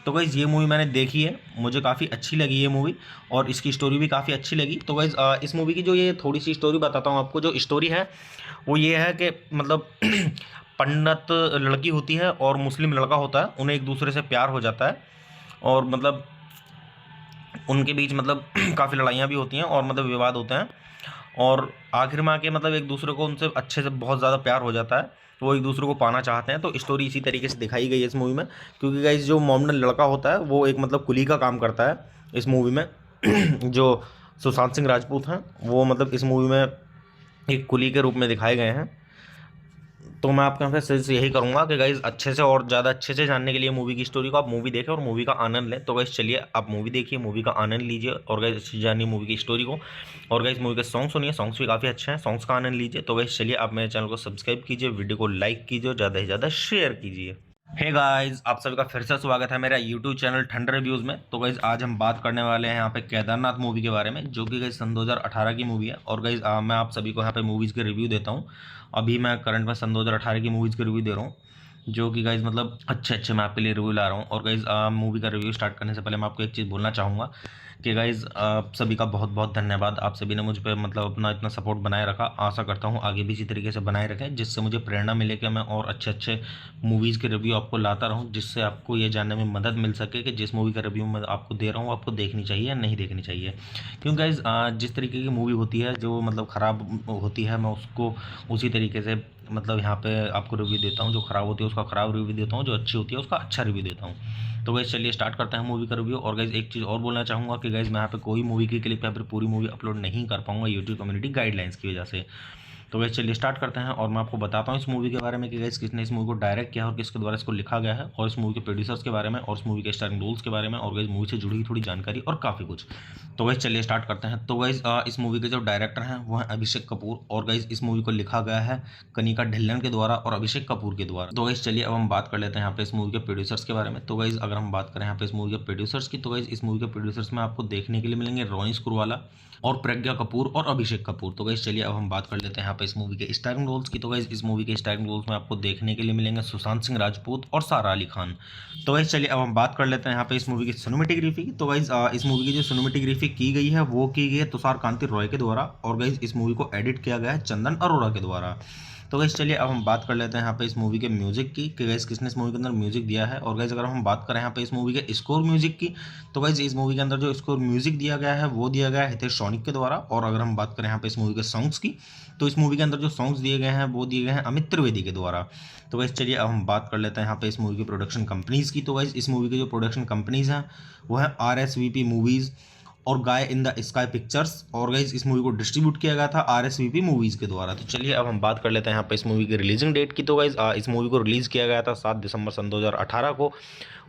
तो गाइज़ ये मूवी मैंने देखी है, मुझे काफ़ी अच्छी लगी ये मूवी, और इसकी स्टोरी भी काफ़ी अच्छी लगी। तो गाइज़ इस मूवी की जो ये थोड़ी सी स्टोरी बताता हूँ आपको। जो स्टोरी है वो ये है कि मतलब पंडित लड़की होती है और मुस्लिम लड़का होता है, उन्हें एक दूसरे से प्यार हो जाता है, और मतलब उनके बीच मतलब काफ़ी लड़ाइयाँ भी होती हैं और मतलब विवाद होते हैं, और आखिर में आके मतलब एक दूसरे को उनसे अच्छे से बहुत ज़्यादा प्यार हो जाता है, तो वो एक दूसरे को पाना चाहते हैं। तो स्टोरी इसी तरीके से दिखाई गई है इस मूवी में, क्योंकि गाइस जो मोमडन लड़का होता है वो एक मतलब कुली का काम करता है इस मूवी में। जो सुशांत सिंह राजपूत हैं वो मतलब इस मूवी में एक कुली के रूप में दिखाए गए हैं। तो मैं आपके यहाँ पे सजेस्ट यही करूँगा कि गाइज़ अच्छे से और ज़्यादा अच्छे से जानने के लिए मूवी की स्टोरी को आप मूवी देखें और मूवी का आनंद लें। तो गाइज़ चलिए आप मूवी देखिए, मूवी का आनंद लीजिए, और गाइज़ अच्छी जानिए मूवी की स्टोरी को, और गाइज़ मूवी के सॉन्ग सुनिए, सॉन्ग्स भी काफ़ी अच्छे हैं, सॉन्ग्स का आनंद लीजिए। तो गाइज़ चलिए आप मेरे चैनल को सब्सक्राइब कीजिए, वीडियो को लाइक कीजिए, ज़्यादा से ज़्यादा शेयर कीजिए। हे गाइस, आप सभी का फिर से स्वागत है मेरा यूट्यूब चैनल ठंडर रिव्यूज़ में। तो गाइस आज हम बात करने वाले हैं यहाँ पे केदारनाथ मूवी के बारे में, जो कि गाइस सन 2018 की मूवी है। और गाइस मैं आप सभी को यहाँ पे मूवीज़ के रिव्यू देता हूँ। अभी मैं करंट में सन 2018 की मूवीज़ के रिव्यू दे रहा हूँ, जो कि गाइस मतलब अच्छे मैं आपके लिए रिव्यू ला रहा हूँ। और गाइस मूवी का रिव्यू स्टार्ट करने से पहले मैं आपको एक चीज़ बोलना चाहूँगा कि गाइज़ आप सभी का बहुत बहुत धन्यवाद। आप सभी ने मुझ पे मतलब अपना इतना सपोर्ट बनाए रखा। आशा करता हूँ आगे भी इसी तरीके से बनाए रखें, जिससे मुझे प्रेरणा मिले कि मैं और अच्छे मूवीज़ के रिव्यू आपको लाता रहूँ, जिससे आपको ये जानने में मदद मिल सके कि जिस मूवी का रिव्यू मैं आपको दे रहा हूँ आपको देखनी चाहिए या नहीं देखनी चाहिए। क्योंकि गाइज़ जिस तरीके की मूवी होती है जो मतलब ख़राब होती है, मैं उसको उसी तरीके से मतलब यहाँ पे आपको रिव्यू देता हूँ। जो ख़राब होती है उसका ख़राब रिव्यू देता हूँ, जो अच्छी होती है उसका अच्छा रिव्यू देता हूँ। तो गाइस चलिए स्टार्ट करते हैं मूवी का रिव्यू। और गाइस एक चीज़ और बोलना चाहूँगा कि गाइस मैं यहाँ पे कोई मूवी की क्लिप या फिर पूरी मूवी अपलोड नहीं कर पाऊँगा यूट्यूब कम्युनिटी गाइडलाइंस की वजह से। तो गाइस चलिए स्टार्ट करते हैं और मैं आपको बताता हूँ इस मूवी के बारे में कि गाइस किसने इस मूवी को डायरेक्ट किया है और किसके द्वारा इसको लिखा गया है, और इस मूवी के प्रोड्यूसर्स के बारे में, और इस मूवी के स्टारिंग रोल्स के बारे में, और गाइस मूवी से जुड़ी हुई थोड़ी जानकारी और काफ़ी कुछ। तो गाइस चलिए स्टार्ट करते हैं। तो गाइस इस मूवी के जो डायरेक्टर हैं वो हैं अभिषेक कपूर, और गाइस इस मूवी को लिखा गया है कनिका ढिल्लन के द्वारा और अभिषेक कपूर के द्वारा। तो गाइस चलिए अब हम बात कर लेते हैं यहाँ पे इस मूवी के प्रोड्यूसर्स के बारे में। तो गाइस अगर हम बात करें यहाँ पे इस मूवी के प्रोड्यूसर्स की, तो गाइस इस मूवी के प्रोड्यूसर्स में आपको देखने के लिए मिलेंगे रोनी स्क्रूवाला और प्रज्ञा कपूर और अभिषेक कपूर। तो गाइस चलिए अब हम बात कर लेते हैं यहाँ पे इस मूवी के स्टारिंग रोल्स की। तो गाइस इस मूवी के स्टारिंग रोल्स में आपको देखने के लिए मिलेंगे सुशांत सिंह राजपूत और सारा अली खान। तो गाइस चलिए अब हम बात कर लेते हैं यहाँ पे इस मूवी की सिनेमेटोग्राफी की। तो गाइस इस मूवी की जो सिनेमेटोग्राफी की गई है वो की गई है तुषार कांति रॉय के द्वारा, और गाइस इस मूवी को एडिट किया गया है चंदन अरोड़ा के द्वारा। तो गाइस चलिए अब हम बात कर लेते हैं यहाँ पे इस मूवी के म्यूजिक की कि गाइस किसने इस मूवी के अंदर म्यूजिक दिया है। और गाइस अगर हम बात करें यहाँ पे इस मूवी के स्कोर म्यूजिक की, तो गाइस इस मूवी के अंदर जो स्कोर म्यूजिक दिया गया है वो दिया गया है हितेश सोनिक के द्वारा। और अगर हम बात करें यहाँ पे इस मूवी के सॉन्ग्स की, तो इस मूवी के अंदर जो सॉन्ग्स दिए गए हैं वो दिए गए हैं अमित त्रिवेदी के द्वारा। तो गाइस चलिए अब हम बात कर लेते हैं यहाँ पे इस मूवी की प्रोडक्शन कंपनीज़ की। तो गाइस इस मूवी की जो प्रोडक्शन कंपनीज़ हैं वो है RSVP मूवीज़ और गाय इन द स्काई पिक्चर्स, और गाइस इस मूवी को डिस्ट्रीब्यूट किया गया था RSVP मूवीज़ के द्वारा। तो चलिए अब हम बात कर लेते हैं यहाँ पे इस मूवी की रिलीजिंग डेट की। तो गाइस इस मूवी को रिलीज़ किया गया था 7 दिसंबर सन 2018 को,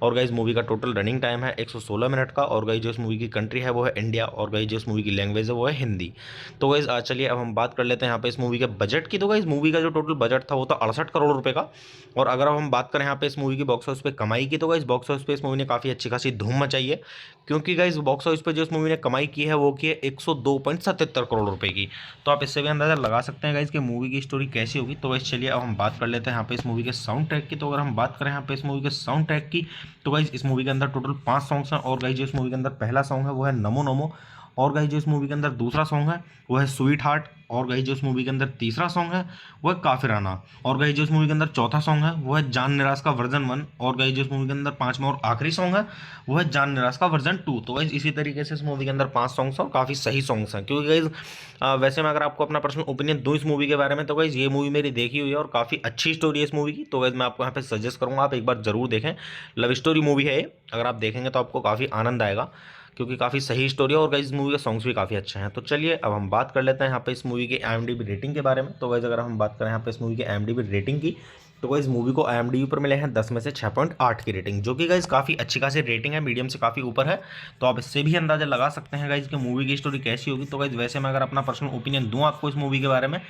और गाइस मूवी का टोटल रनिंग टाइम है 116 मिनट का। और गाइस जो इस मूवी की कंट्री है वो है इंडिया, और गाइस जो इस मूवी की लैंग्वेज है वो है हिंदी। तो गाइस चलिए अब हम बात कर लेते हैं यहाँ पे इस मूवी के बजट की। तो गाइस मूवी का जो टोटल बजट था वो था 68 करोड़ रुपए का। और अगर अब हम बात करें यहाँ पे इस मूवी की बॉक्स ऑफिस पे कमाई की, तो गाइस बॉक्स ऑफिस पे इस मूवी ने काफ़ी अच्छी खासी धूम मचाई है, क्योंकि गाइस बॉक्स ऑफिस पे जो इस मूवी ने कमाई की है वो की है 102.77 करोड़ रुपए की। तो आप इससे भी अंदाजा लगा सकते हैं गाइस कि मूवी की स्टोरी कैसी होगी। तो गाइस चलिए अब हम बात कर लेते हैं यहाँ पे इस मूवी के साउंड ट्रैक की। तो अगर हम बात करें यहाँ पे इस मूवी के साउंड ट्रैक की, तो गाइस इस मूवी के अंदर टोटल 5 सॉन्ग्स हैं। और गाइस जो इस मूवी के अंदर पहला सॉन्ग है वो है नमो नमो, और गाइस जो इस मूवी के अंदर दूसरा सॉन्ग है वो है स्वीट हार्ट, और गाइस जो इस मूवी के अंदर तीसरा सॉन्ग है वो है काफिराना, और गाइस जो इस मूवी के अंदर चौथा सॉन्ग है वो है जान निराश का वर्जन 1, और गाइस जो इस मूवी के अंदर पांचवा और आखिरी सॉन्ग है वो है जान निराश का वर्जन 2। तो गाइस इसी तरीके से इस मूवी के अंदर 5 सॉन्ग्स हैं और काफ़ी सही सॉन्ग्स हैं, क्योंकि गाइस वैसे मैं अगर आपको अपना पर्सनल ओपिनियन दूँ इस मूवी के बारे में, तो गाइस ये मूवी मेरी देखी हुई है और काफ़ी अच्छी स्टोरी है इस मूवी की। तो गाइस मैं आपको यहाँ पे सजेस्ट करूँगा आप एक बार जरूर देखें। लव स्टोरी मूवी है ये, अगर आप देखेंगे तो आपको काफ़ी आनंद आएगा, क्योंकि काफ़ी सही स्टोरी है, और गाइस इस मूवी के सॉन्ग्स भी काफ़ी अच्छे हैं। तो चलिए अब हम बात कर लेते हैं यहाँ पे इस मूवी की IMDb रेटिंग के बारे में। तो गाइस अगर हम बात करें यहाँ पे इस मूवी की IMDb रेटिंग की, तो गाइस मूवी को IMDb पर मिले हैं 10 में से 6.8 की रेटिंग, जो कि गाइस काफ़ी अच्छी खासी रेटिंग है, मीडियम से काफ़ी ऊपर है। तो आप इससे भी अंदाजा लगा सकते हैं गाइस कि मूवी की स्टोरी कैसी होगी। तो गाइस वैसे मैं अगर अपना पर्सनल ओपिनियन दूँ आपको इस मूवी के बारे में,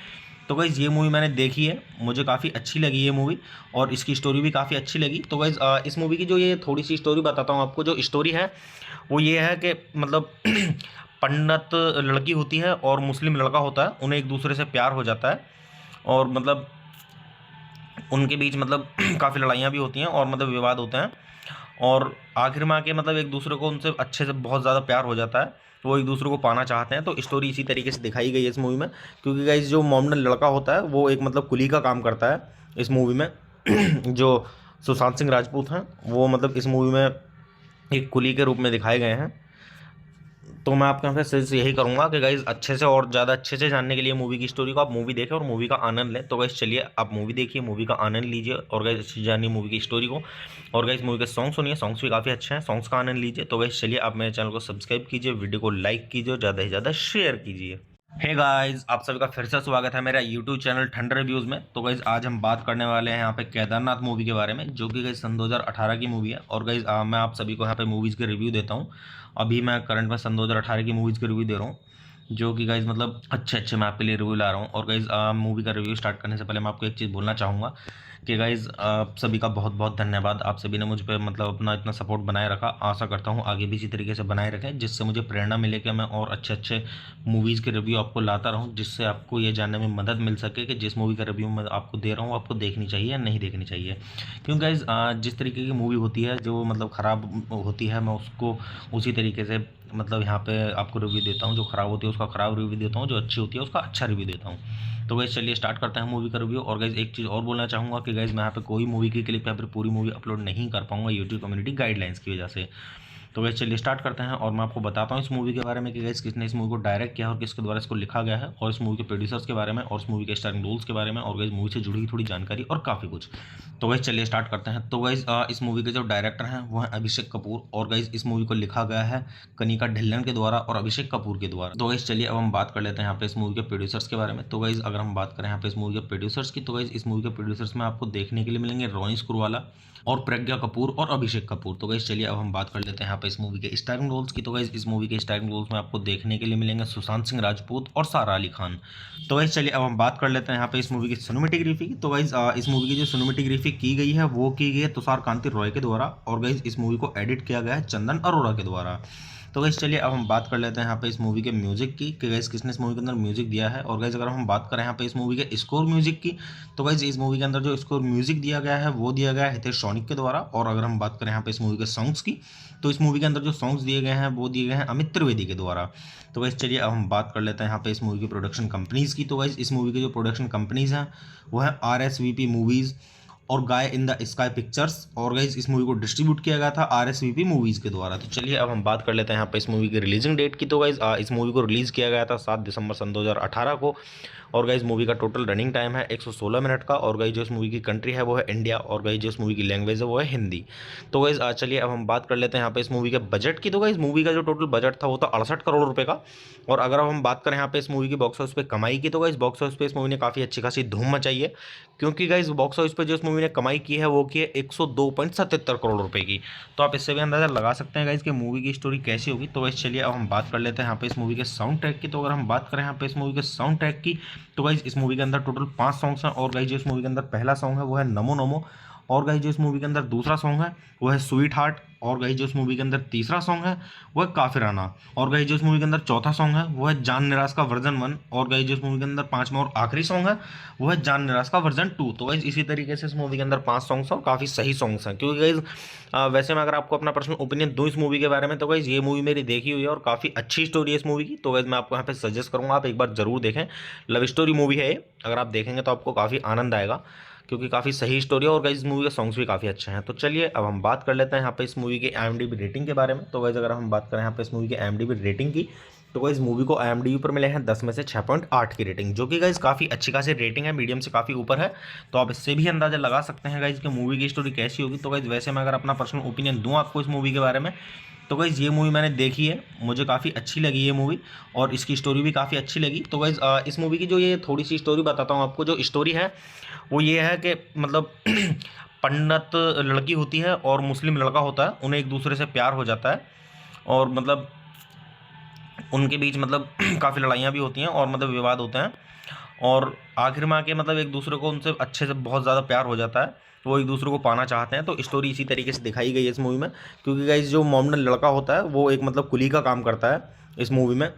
तो गाइस ये मूवी मैंने देखी है, मुझे काफ़ी अच्छी लगी ये मूवी, और इसकी स्टोरी भी काफ़ी अच्छी लगी। तो गाइस इस मूवी की जो ये थोड़ी सी स्टोरी बताता हूँ आपको। जो स्टोरी है वो ये है कि मतलब पंडित लड़की होती है और मुस्लिम लड़का होता है, उन्हें एक दूसरे से प्यार हो जाता है, और मतलब उनके बीच मतलब काफ़ी लड़ाइयाँ भी होती हैं और मतलब विवाद होते हैं, और आखिर में आके मतलब एक दूसरे को उनसे अच्छे से बहुत ज़्यादा प्यार हो जाता है, तो वो एक दूसरे को पाना चाहते हैं। तो स्टोरी इसी तरीके से दिखाई गई है इस मूवी में, क्योंकि गाइस जो मोमडन लड़का होता है वो एक मतलब कुली का काम करता है इस मूवी में। जो सुशांत सिंह राजपूत हैं वो मतलब इस मूवी में एक कुली के रूप में दिखाए गए हैं। तो मैं आपके यहाँ पे सजेस्ट यही करूँगा कि गाइज अच्छे से और ज़्यादा अच्छे से जानने के लिए मूवी की स्टोरी को आप मूवी देखें और मूवी का आनंद लें। तो गाइज चलिए आप मूवी देखिए, मूवी का आनंद लीजिए, और गाइज अच्छे से जानिए मूवी की स्टोरी को, और गाइज मूवी के सॉन्ग सुनिए, सॉन्ग्स भी काफ़ी अच्छे हैं, सॉन्ग्स का आनंद लीजिए। तो गाइज चलिए आप मेरे चैनल को सब्सक्राइब कीजिए, वीडियो को लाइक कीजिए और ज़्यादा से ज़्यादा शेयर कीजिए। हे गाइस, आप सभी का फिर से स्वागत है मेरा यूट्यूब चैनल ठंडर रिव्यूज़ में। तो गाइस आज हम बात करने वाले हैं यहाँ पे केदारनाथ मूवी के बारे में, जो कि गाइस सन 2018 की मूवी है। और गाइस मैं आप सभी को यहाँ पे मूवीज़ के रिव्यू देता हूँ। अभी मैं करंट में सन 2018 की मूवीज़ के रिव्यू दे रहा हूँ, जो कि गाइस मतलब अच्छे मैं आपके लिए रिव्यू ला रहा हूँ। और गाइस मूवी का रिव्यू स्टार्ट करने से पहले मैं आपको एक चीज़ बोलना चाहूँगा कि गाइस आप सभी का बहुत बहुत धन्यवाद। आप सभी ने मुझ पर मतलब अपना इतना सपोर्ट बनाए रखा। आशा करता हूँ आगे भी इसी तरीके से बनाए रखें, जिससे मुझे प्रेरणा मिले कि मैं और अच्छे मूवीज़ के रिव्यू आपको लाता रहूँ, जिससे आपको ये जानने में मदद मिल सके कि जिस मूवी का रिव्यू मैं आपको दे रहा हूँ आपको देखनी चाहिए या नहीं देखनी चाहिए। क्योंकि गाइस जिस तरीके की मूवी होती है जो मतलब ख़राब होती है, मैं उसको उसी तरीके से मतलब यहाँ पे आपको रिव्यू देता हूँ। जो ख़राब होती है उसका ख़राब रिव्यू देता हूँ, जो अच्छी होती है उसका अच्छा रिव्यू देता हूँ। तो गाइस चलिए स्टार्ट करते हैं मूवी का रिव्यू। और गाइस एक चीज़ और बोलना चाहूँगा कि गाइस मैं यहाँ पे कोई मूवी की क्लिप या फिर पूरी मूवी अपलोड नहीं कर पाऊँगा यूट्यूब कम्युनिटी गाइडलाइंस की वजह से। तो गाइस चलिए स्टार्ट करते हैं और मैं आपको बताता हूँ इस मूवी के बारे में कि गाइस किसने इस मूवी को डायरेक्ट किया और किसके द्वारा इसको लिखा गया है, और इस मूवी के प्रोड्यूसर्स के बारे में और इस मूवी के स्टारिंग रोल्स के बारे में, और गाइस मूवी से जुड़ी हुई थोड़ी जानकारी और काफ़ी कुछ। तो गाइस चलिए स्टार्ट करते हैं। तो गाइस इस मूवी के जो डायरेक्टर हैं वो हैं अभिषेक कपूर, और गाइस इस मूवी को लिखा गया है कनिका ढिल्लन के द्वारा और अभिषेक कपूर के द्वारा। तो गाइस चलिए अब हम बात कर लेते हैं यहाँ पे इस मूवी के प्रोड्यूसर्स के बारे में। तो गाइस अगर हम बात करें यहाँ पे इस मूवी के प्रोड्यूसर्स की, तो गाइस इस मूवी के प्रोड्यूसर्स में आपको देखने के लिए मिलेंगे रोनी स्क्रूवाला और प्रज्ञा कपूर और अभिषेक कपूर। तो गाइस चलिए अब हम बात कर लेते हैं यहाँ पे इस मूवी के स्टारिंग रोल्स की। तो गाइस इस मूवी के स्टारिंग रोल्स में आपको देखने के लिए मिलेंगे सुशांत सिंह राजपूत और सारा अली खान। तो गाइस चलिए अब हम बात कर लेते हैं यहाँ पे इस मूवी की सिनेमेटोग्राफी की। तो गाइस इस मूवी की जो सिनेमेटोग्राफी की गई है वो की गई है तुषार कांति रॉय के द्वारा, और गाइस इस मूवी को एडिट किया गया है चंदन अरोड़ा के द्वारा। तो गाइस चलिए अब हम बात कर लेते हैं यहाँ पे इस मूवी के म्यूजिक की कि गाइस किसने इस मूवी के अंदर म्यूजिक दिया है। और गाइस अगर हम बात करें यहाँ पे इस मूवी के स्कोर म्यूजिक की, तो गाइस इस मूवी के अंदर जो स्कोर म्यूजिक दिया गया है वो दिया गया है हितेश सोनिक के द्वारा। और अगर हम बात करें यहाँ पे इस मूवी के सॉन्ग्स की, तो इस मूवी के अंदर जो सॉन्ग्स दिए गए हैं वो दिए गए हैं अमित त्रिवेदी के द्वारा। तो गाइस चलिए अब हम बात कर लेते हैं यहाँ पे इस मूवी की प्रोडक्शन कंपनीज की। तो गाइस इस मूवी की जो प्रोडक्शन कंपनीज हैं वो है RSVP मूवीज़ और गाय इन द स्काई पिक्चर्स, और गाइस इस मूवी को डिस्ट्रीब्यूट किया गया था RSVP मूवीज़ के द्वारा। तो चलिए अब हम बात कर लेते हैं यहाँ पे इस मूवी की रिलीजिंग डेट की। तो गाइस इस मूवी को रिलीज़ किया गया था 7 दिसंबर सन 2018 को, और गाइस मूवी का टोटल रनिंग टाइम है 116 मिनट का। और गाइस जो इस मूवी की कंट्री है वो है इंडिया, और गाइस जो इस मूवी की लैंग्वेज है वो है हिंदी। तो गाइस चलिए अब हम बात कर लेते हैं यहाँ पे इस मूवी के बजट की। तो गाइस मूवी का जो टोटल बजट था वो था 68 करोड़ रुपए का। और अगर अब हम बात करें यहाँ पे इस मूवी की बॉक्स ऑफिस पे कमाई की, तो गाइस बॉक्स ऑफिस पे इस मूवी ने काफ़ी अच्छी खासी धूम मचाई है, क्योंकि गाइस बॉक्स ऑफिस पे जो इस मूवी ने कमाई की है वो की है 102.77 करोड़ रुपए की। तो आप इससे भी अंदाजा लगा सकते हैं गाइस कि मूवी की स्टोरी कैसी होगी। तो गाइस चलिए अब हम बात कर लेते हैं यहाँ पे इस मूवी के साउंड ट्रैक की। तो अगर हम बात करें यहाँ पे इस मूवी के साउंड ट्रैक की, तो गाइस इस मूवी के अंदर टोटल 5 सॉन्ग्स हैं। और गाइस जो इस मूवी के अंदर पहला सॉन्ग है वो है नमो नमो, और गाइस जो इस मूवी के अंदर दूसरा सॉन्ग है वो है स्वीट हार्ट, और गाइस जो इस मूवी के अंदर तीसरा सॉन्ग है वो है काफिराना, और गाइस जो इस मूवी के अंदर चौथा सॉन्ग है वो है जान निराश का वर्जन 1, और गाइस जो इस मूवी के अंदर पांचवा और आखिरी सॉन्ग है वो है जान निराश का वर्जन 2। तो गाइस इसी तरीके से इस मूवी के अंदर 5 सॉन्ग्स हैं और काफ़ी सही सॉन्ग्स हैं, क्योंकि गाइस वैसे मैं अगर आपको अपना पर्सनल ओपिनियन दूँ इस मूवी के बारे में, तो गाइस ये मूवी मेरी देखी हुई है और काफ़ी अच्छी स्टोरी है इस मूवी की। तो गाइस मैं आपको यहाँ पे सजेस्ट करूँगा आप एक बार जरूर देखें। लव स्टोरी मूवी है ये, अगर आप देखेंगे तो आपको काफ़ी आनंद आएगा, क्योंकि काफ़ी सही स्टोरी है, और गाइस इस मूवी के सॉन्ग्स भी काफ़ी अच्छे हैं। तो चलिए अब हम बात कर लेते हैं यहाँ पे इस मूवी के IMDb रेटिंग के बारे में। तो गाइस अगर हम बात करें यहाँ पे इस मूवी के IMDb रेटिंग की, तो गाइस मूवी को IMDb पर मिले हैं 10 में से 6.8 की रेटिंग, जो कि गाइस काफ़ी अच्छी खासी रेटिंग है, मीडियम से काफ़ी ऊपर है। तो आप इससे भी अंदाजा लगा सकते हैं गाइस कि मूवी की स्टोरी कैसी होगी। तो गाइस वैसे मैं अगर अपना पर्सनल ओपिनियन दूँ आपको इस मूवी के बारे में, तो गाइस ये मूवी मैंने देखी है, मुझे काफ़ी अच्छी लगी ये मूवी, और इसकी स्टोरी भी काफ़ी अच्छी लगी। तो गाइस इस मूवी की जो ये थोड़ी सी स्टोरी बताता हूँ आपको। जो स्टोरी है वो ये है कि मतलब पंडित लड़की होती है और मुस्लिम लड़का होता है, उन्हें एक दूसरे से प्यार हो जाता है, और मतलब उनके बीच मतलब काफ़ी लड़ाइयाँ भी होती हैं और मतलब विवाद होते हैं, और आखिर में आके मतलब एक दूसरे को उनसे अच्छे से बहुत ज़्यादा प्यार हो जाता है, वो एक दूसरे को पाना चाहते हैं। तो स्टोरी इसी तरीके से दिखाई गई है इस मूवी में, क्योंकि गाइस जो मोमडन लड़का होता है वो एक मतलब कुली का काम करता है इस मूवी में।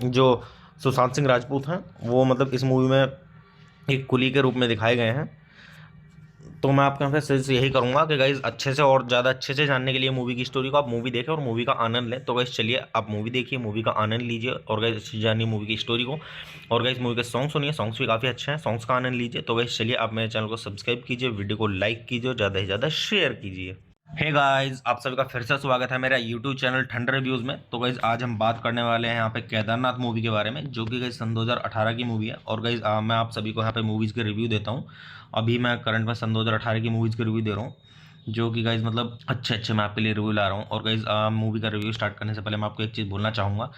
जो सुशांत सिंह राजपूत हैं वो मतलब इस मूवी में एक कुली के रूप में दिखाए गए हैं। तो मैं आपके यहाँ पे सजेस्ट यही करूँगा कि गाइज अच्छे से और ज़्यादा अच्छे से जानने के लिए मूवी की स्टोरी को आप मूवी देखें और मूवी का आनंद लें। तो गाइज चलिए आप मूवी देखिए, मूवी का आनंद लीजिए, और गाइज अच्छी जानिए मूवी की स्टोरी को, और गाइज मूवी के सॉन्ग सुनिए, सॉन्ग्स भी काफ़ी अच्छे हैं, सॉन्ग्स का आनंद लीजिए। तो गाइज चलिए आप मेरे चैनल को सब्सक्राइब कीजिए, वीडियो को लाइक कीजिए और ज़्यादा से ज़्यादा शेयर कीजिए। हे गाइस, आप सभी का फिर से स्वागत है मेरा यूट्यूब चैनल ठंडर रिव्यूज़ में। तो गाइस आज हम बात करने वाले हैं यहाँ पे केदारनाथ मूवी के बारे में, जो कि गाइस सन 2018 की मूवी है। और गाइस मैं आप सभी को यहाँ पे मूवीज़ के रिव्यू देता हूँ। अभी मैं करंट में सन 2018 की मूवीज़ के रिव्यू दे रहा हूँ, जो कि गाइस मतलब अच्छे मैं आपके लिए रिव्यू ला रहा हूँ। और गाइस मूवी का रिव्यू स्टार्ट करने से पहले मैं आपको एक चीज़ बोलना चाहूँगा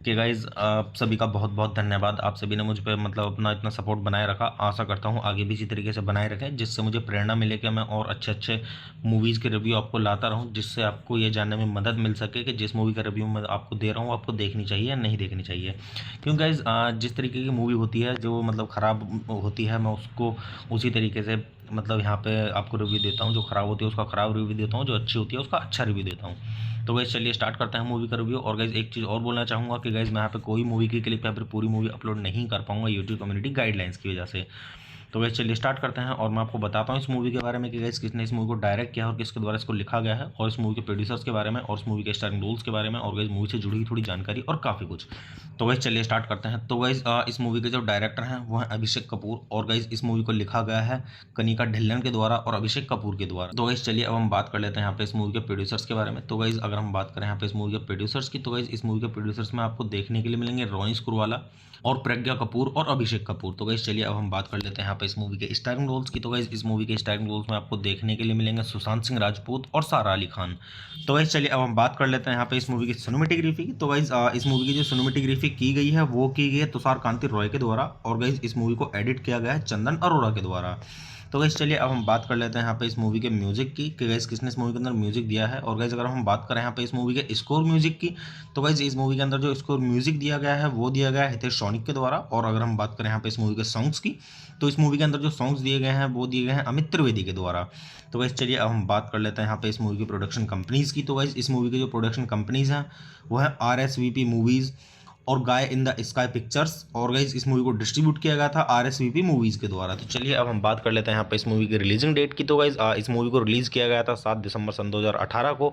कि गाइस आप सभी का बहुत बहुत धन्यवाद। आप सभी ने मुझ पर मतलब अपना इतना सपोर्ट बनाए रखा, आशा करता हूँ आगे भी इसी तरीके से बनाए रखें, जिससे मुझे प्रेरणा मिले कि मैं और अच्छे मूवीज़ के रिव्यू आपको लाता रहूँ, जिससे आपको ये जानने में मदद मिल सके कि जिस मूवी का रिव्यू मैं आपको दे रहा हूँ आपको देखनी चाहिए या नहीं देखनी चाहिए। क्योंकि गाइस जिस तरीके की मूवी होती है जो मतलब ख़राब होती है, मैं उसको उसी तरीके से मतलब यहाँ पे आपको रिव्यू देता हूँ। जो ख़राब होती है उसका ख़राब रिव्यू देता हूँ, जो अच्छी होती है उसका अच्छा रिव्यू देता हूँ। तो गाइस चलिए स्टार्ट करते हैं मूवी का रिव्यू। और गाइस एक चीज़ और बोलना चाहूँगा कि गाइस मैं यहाँ पे कोई मूवी की क्लिप या फिर पूरी मूवी अपलोड नहीं कर पाऊँगा यूट्यूब कम्युनिटी गाइडलाइंस की वजह से। तो गाइस चलिए स्टार्ट करते हैं और मैं आपको बताता हूँ इस मूवी के बारे में कि गाइस किसने इस मूवी को डायरेक्ट किया और किसके द्वारा इसको लिखा गया है, और इस मूवी के प्रोड्यूसर्स के बारे में, और इस मूवी के स्टारिंग रोल्स के बारे में, और गाइस मूवी से जुड़ी हुई थोड़ी जानकारी और काफ़ी कुछ। तो गाइस चलिए स्टार्ट करते हैं। तो गाइस इस मूवी के जो डायरेक्टर हैं वो हैं अभिषेक कपूर, और गाइस इस मूवी को लिखा गया है कनिका ढिल्लन के द्वारा और अभिषेक कपूर के द्वारा। तो गाइस चलिए अब हम बात कर लेते हैं यहाँ पे इस मूवी के प्रोड्यूसर्स के बारे में। तो गाइस अगर हम बात करें यहाँ पे इस मूवी के प्रोड्यूसर्स की, तो गाइस इस मूवी के प्रोड्यूसर्स में आपको देखने के लिए मिलेंगे रोनी स्क्रूवाला और प्रज्ञा कपूर और अभिषेक कपूर। तो गाइस चलिए अब हम बात कर लेते हैं यहाँ पे इस मूवी के स्टारिंग रोल्स की। तो गाइस इस मूवी के स्टारिंग रोल्स में आपको देखने के लिए मिलेंगे सुशांत सिंह राजपूत और सारा अली खान। तो गाइस चलिए अब हम बात कर लेते हैं यहाँ पे इस मूवी की सिनेमेटोग्राफी की। तो गाइस इस मूवी की जो सिनेमेटोग्राफी की गई है वो की गई है तुषार कांति रॉय के द्वारा, और गाइस इस मूवी को एडिट किया गया है चंदन अरोड़ा के द्वारा। तो गाइस चलिए अब हम बात कर लेते हैं यहाँ पे इस मूवी के म्यूजिक की कि गाइस किसने इस मूवी के अंदर म्यूजिक दिया है। और गाइस अगर हम बात करें यहाँ पे इस मूवी के स्कोर म्यूजिक की, तो गाइस इस मूवी के अंदर जो स्कोर म्यूजिक दिया गया है वो दिया गया है हितेश सोनिक के द्वारा। और अगर हम बात करें यहाँ पे इस मूवी के सॉन्ग्स की, तो इस मूवी के अंदर जो सॉन्ग्स दिए गए हैं वो दिए गए हैं अमित त्रिवेदी के द्वारा। तो गाइस चलिए अब हम बात कर लेते हैं यहाँ पे इस मूवी की प्रोडक्शन कंपनीज की। तो गाइस इस मूवी की जो प्रोडक्शन कंपनीज हैं वो है RSVP मूवीज़ और गाय इन द स्काई पिक्चर्स, और गाइस इस मूवी को डिस्ट्रीब्यूट किया गया था RSVP मूवीज़ के द्वारा। तो चलिए अब हम बात कर लेते हैं यहाँ पे इस मूवी की रिलीजिंग डेट की। तो गाइस इस मूवी को रिलीज़ किया गया था 7 दिसंबर सन 2018 को,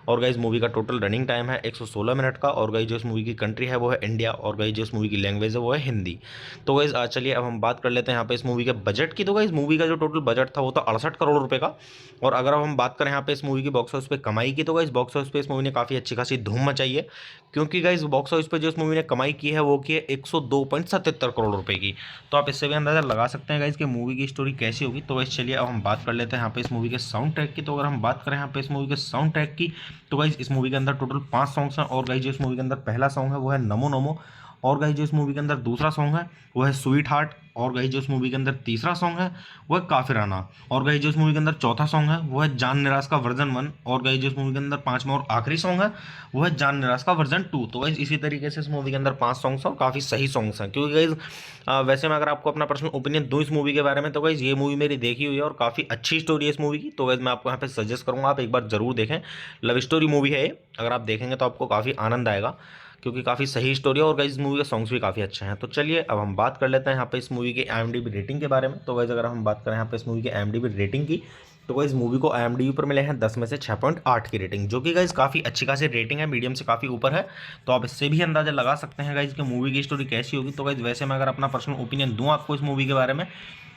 और गाइस मूवी का टोटल रनिंग टाइम है 116 मिनट का। और गाइस जो इस मूवी की कंट्री है वो है इंडिया, और गाइस जो इस मूवी की लैंग्वेज है वो है हिंदी। तो गाइस चलिए अब हम बात कर लेते हैं यहाँ पे इस मूवी के बजट की। तो गाइस मूवी का जो टोटल बजट था वो था 68 करोड़ रुपए का। और अगर अब हम बात करें यहाँ पे इस मूवी की बॉक्स ऑफिस पे कमाई की, तो गाइस बॉक्स ऑफिस पे इस मूवी ने काफ़ी अच्छी खासी धूम मचाई है, क्योंकि गाइस बॉक्स ऑफिस पे जो इस मूवी ने कमाई की है वो की है 102.77 करोड़ रुपए की। तो आप इससे भी अंदाजा लगा सकते हैं गाइस कि मूवी की स्टोरी कैसी होगी। तो गाइस चलिए अब हम बात कर लेते हैं यहाँ पे इस मूवी के साउंड ट्रैक की। तो अगर हम बात करें यहाँ पे इस मूवी के साउंड ट्रैक की, तो गाइस इस मूवी के अंदर टोटल 5 सॉन्ग्स हैं। और गाइस जो इस मूवी के अंदर पहला सॉन्ग है वो है नमो नमो, और गाइस जो इस मूवी के अंदर दूसरा सॉन्ग है वो है स्वीट हार्ट, और गाइस जो इस मूवी के अंदर तीसरा सॉन्ग है वो है काफिराना, और गाइस जो इस मूवी के अंदर चौथा सॉन्ग है वो है जान निराश का वर्जन 1, और गाइस जो इस मूवी के अंदर पांचवा और आखिरी सॉन्ग है वो है जान निराश का वर्जन 2। तो गाइस इसी तरीके से इस मूवी के अंदर 5 सॉन्ग्स हैं और काफ़ी सही सॉन्ग्स हैं, क्योंकि गाइस वैसे मैं अगर आपको अपना पर्सनल ओपिनियन दूँ इस मूवी के बारे में, तो गाइस ये मूवी मेरी देखी हुई है और काफ़ी अच्छी स्टोरी है इस मूवी की। तो गाइस मैं आपको यहाँ पे सजेस्ट करूँगा आप एक बार जरूर देखें। लव स्टोरी मूवी है ये, अगर आप देखेंगे तो आपको काफ़ी आनंद आएगा, क्योंकि काफ़ी सही स्टोरी है, और गाइस इस मूवी के सॉन्ग्स भी काफ़ी अच्छे हैं। तो चलिए अब हम बात कर लेते हैं यहाँ पे इस मूवी के IMDb रेटिंग के बारे में। तो गाइस अगर हम बात करें यहाँ पे इस मूवी के IMDb रेटिंग की, तो गाइस मूवी को IMDb पर मिले हैं 10 में से 6.8 की रेटिंग, जो कि गाइस काफ़ी अच्छी खासी रेटिंग है, मीडियम से काफ़ी ऊपर है। तो आप इससे भी अंदाजा लगा सकते हैं गाइस कि मूवी की स्टोरी कैसी होगी। तो गाइस वैसे मैं अगर अपना पर्सनल ओपिनियन दूँ आपको इस मूवी के बारे में,